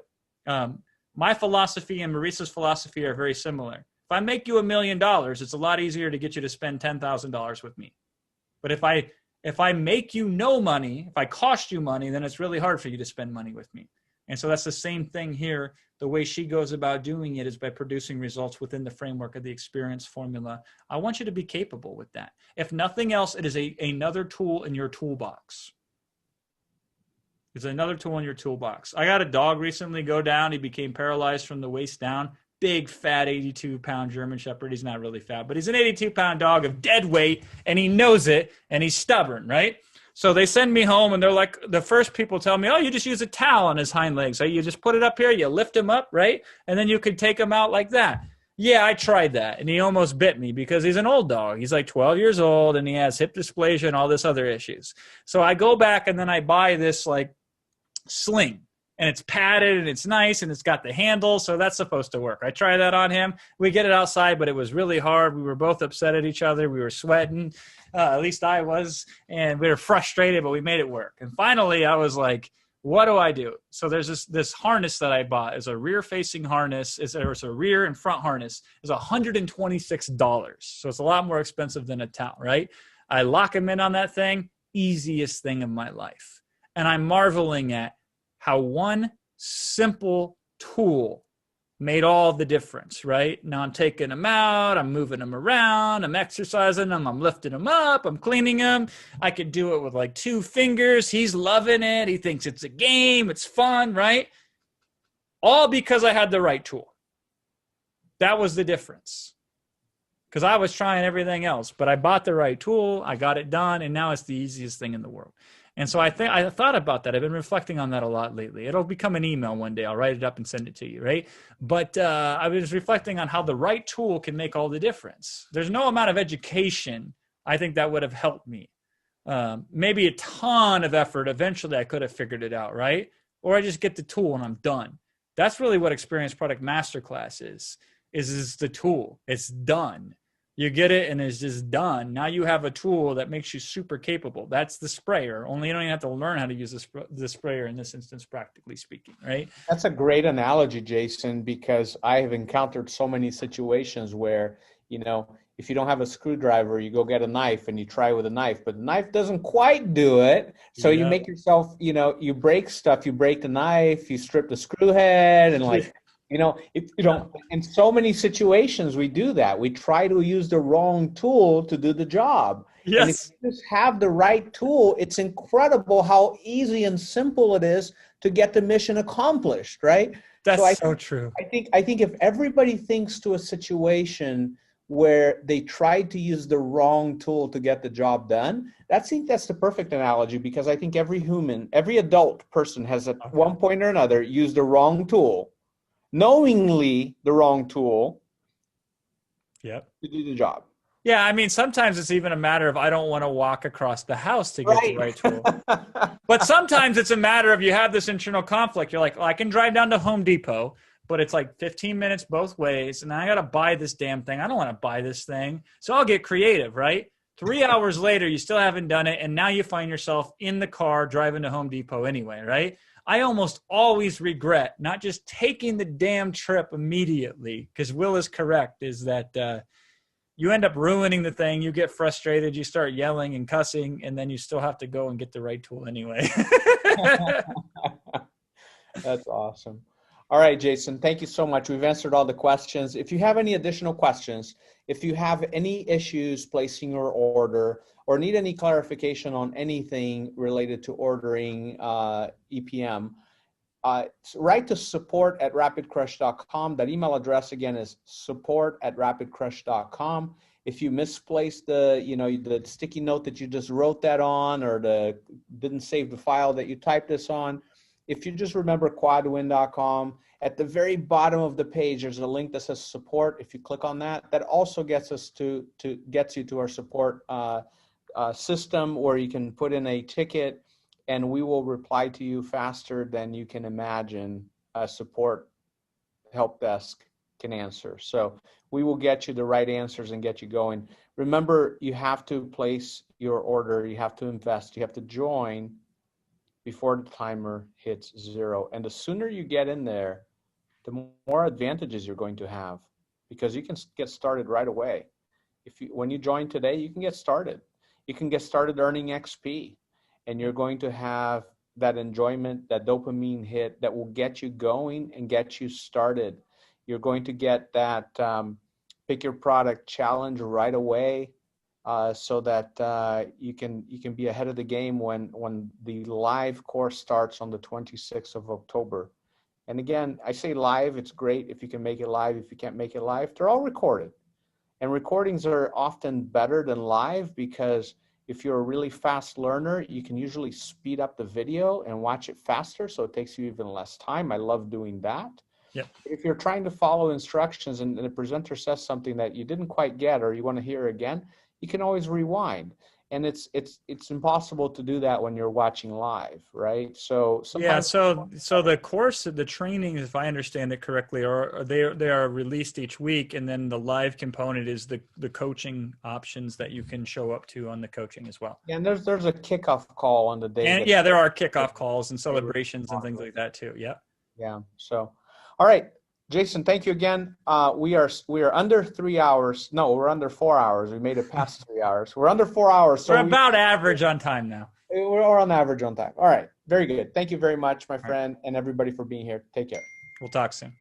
My philosophy and Marisa's philosophy are very similar. If I make you $1 million, it's a lot easier to get you to spend $10,000 with me. But if I make you no money, if I cost you money, then it's really hard for you to spend money with me. And so that's the same thing here. The way she goes about doing it is by producing results within the framework of the experience formula. I want you to be capable with that. If nothing else, it is another tool in your toolbox. It's another tool in your toolbox. I got a dog recently go down. He became paralyzed from the waist down. Big, fat, 82-pound German Shepherd. He's not really fat, but he's an 82-pound dog of dead weight, and he knows it, and he's stubborn, right? So they send me home, and they're like, the first people tell me, oh, you just use a towel on his hind legs. So you just put it up here, you lift him up, right? And then you could take him out like that. Yeah, I tried that, and he almost bit me because he's an old dog. He's like 12 years old, and he has hip dysplasia and all this other issues. So I go back, and then I buy this, like, sling. And it's padded and it's nice and it's got the handle, so that's supposed to work. I try that on him. We get it outside, but it was really hard. We were both upset at each other. We were sweating, at least I was, and we were frustrated, but we made it work. And finally, I was like, what do I do? So there's this harness that I bought. It's a rear-facing harness. It's a rear and front harness. It's $126. So it's a lot more expensive than a towel, right? I lock him in on that thing. Easiest thing of my life. And I'm marveling at how one simple tool made all the difference, right? Now I'm taking them out, I'm moving them around, I'm exercising them, I'm lifting them up, I'm cleaning them. I could do it with like 2 fingers. He's loving it. He thinks it's a game. It's fun, right? All because I had the right tool. That was the difference. Because I was trying everything else, but I bought the right tool, I got it done, and now it's the easiest thing in the world. And so I thought about that. I've been reflecting on that a lot lately. It'll become an email one day. I'll write it up and send it to you, right? But I was reflecting on how the right tool can make all the difference. There's no amount of education I think that would have helped me. Maybe a ton of effort. Eventually, I could have figured it out, right? Or I just get the tool and I'm done. That's really what Experience Product Masterclass is the tool. It's done. You get it and it's just done. Now you have a tool that makes you super capable. That's the sprayer. Only you don't even have to learn how to use the sprayer in this instance, practically speaking, right?
That's a great analogy, Jason, because I have encountered so many situations where, if you don't have a screwdriver, you go get a knife and you try with a knife, but the knife doesn't quite do it. So you make yourself, you break stuff, you break the knife, you strip the screw head and in so many situations we do that. We try to use the wrong tool to do the job.
Yes.
And if you just have the right tool, it's incredible how easy and simple it is to get the mission accomplished, right?
That's so true.
I think if everybody thinks to a situation where they tried to use the wrong tool to get the job done, I think that's the perfect analogy, because I think every adult person has at one point or another used the wrong tool, knowingly the wrong tool, to do the job.
Yeah, I mean, sometimes it's even a matter of I don't want to walk across the house to get the right tool. But sometimes it's a matter of you have this internal conflict. You're like, well, I can drive down to Home Depot, but it's like 15 minutes both ways, and I got to buy this damn thing. I don't want to buy this thing. So I'll get creative, right? 3 hours later, you still haven't done it, and now you find yourself in the car driving to Home Depot anyway, right? I almost always regret not just taking the damn trip immediately, because Will is correct, is that you end up ruining the thing. You get frustrated. You start yelling and cussing, and then you still have to go and get the right tool anyway.
That's awesome. All right, Jason, thank you so much. We've answered all the questions. If you have any additional questions, if you have any issues placing your order or need any clarification on anything related to ordering EPM, write to support@rapidcrush.com. That email address again is support@rapidcrush.com. If you misplaced the sticky note that you just wrote that on, or didn't save the file that you typed this on, if you just remember quadwin.com, at the very bottom of the page, there's a link that says support. If you click on that, that also gets you to our support system, where you can put in a ticket and we will reply to you faster than you can imagine a support help desk can answer. So we will get you the right answers and get you going. Remember, you have to place your order, you have to invest, you have to join before the timer hits 0. And the sooner you get in there, the more advantages you're going to have, because you can get started right away. When you join today, you can get started. You can get started earning XP, and you're going to have that enjoyment, that dopamine hit that will get you going and get you started. You're going to get that pick your product challenge right away, so that you can be ahead of the game when the live course starts on the 26th of October. And again, I say live, it's great if you can make it live. If you can't make it live, they're all recorded. And recordings are often better than live, because if you're a really fast learner, you can usually speed up the video and watch it faster, so it takes you even less time. I love doing that.
Yep.
If you're trying to follow instructions and the presenter says something that you didn't quite get or you want to hear again, you can always rewind. And it's impossible to do that when you're watching live, right? So sometimes
so the course, the training, if I understand it correctly, they are released each week, and then the live component is the coaching options that you can show up to on the coaching as well.
Yeah, and there's a kickoff call on the day.
And there are kickoff calls and celebrations and things like that too. Yeah.
Yeah. So, all right, Jason, thank you again. We are under 3 hours. No, we're under 4 hours. We made it past 3 hours. We're under 4 hours. So
we're about average on time now.
We're on average on time. All right. Very good. Thank you very much, my friend, and everybody for being here. Take care.
We'll talk soon.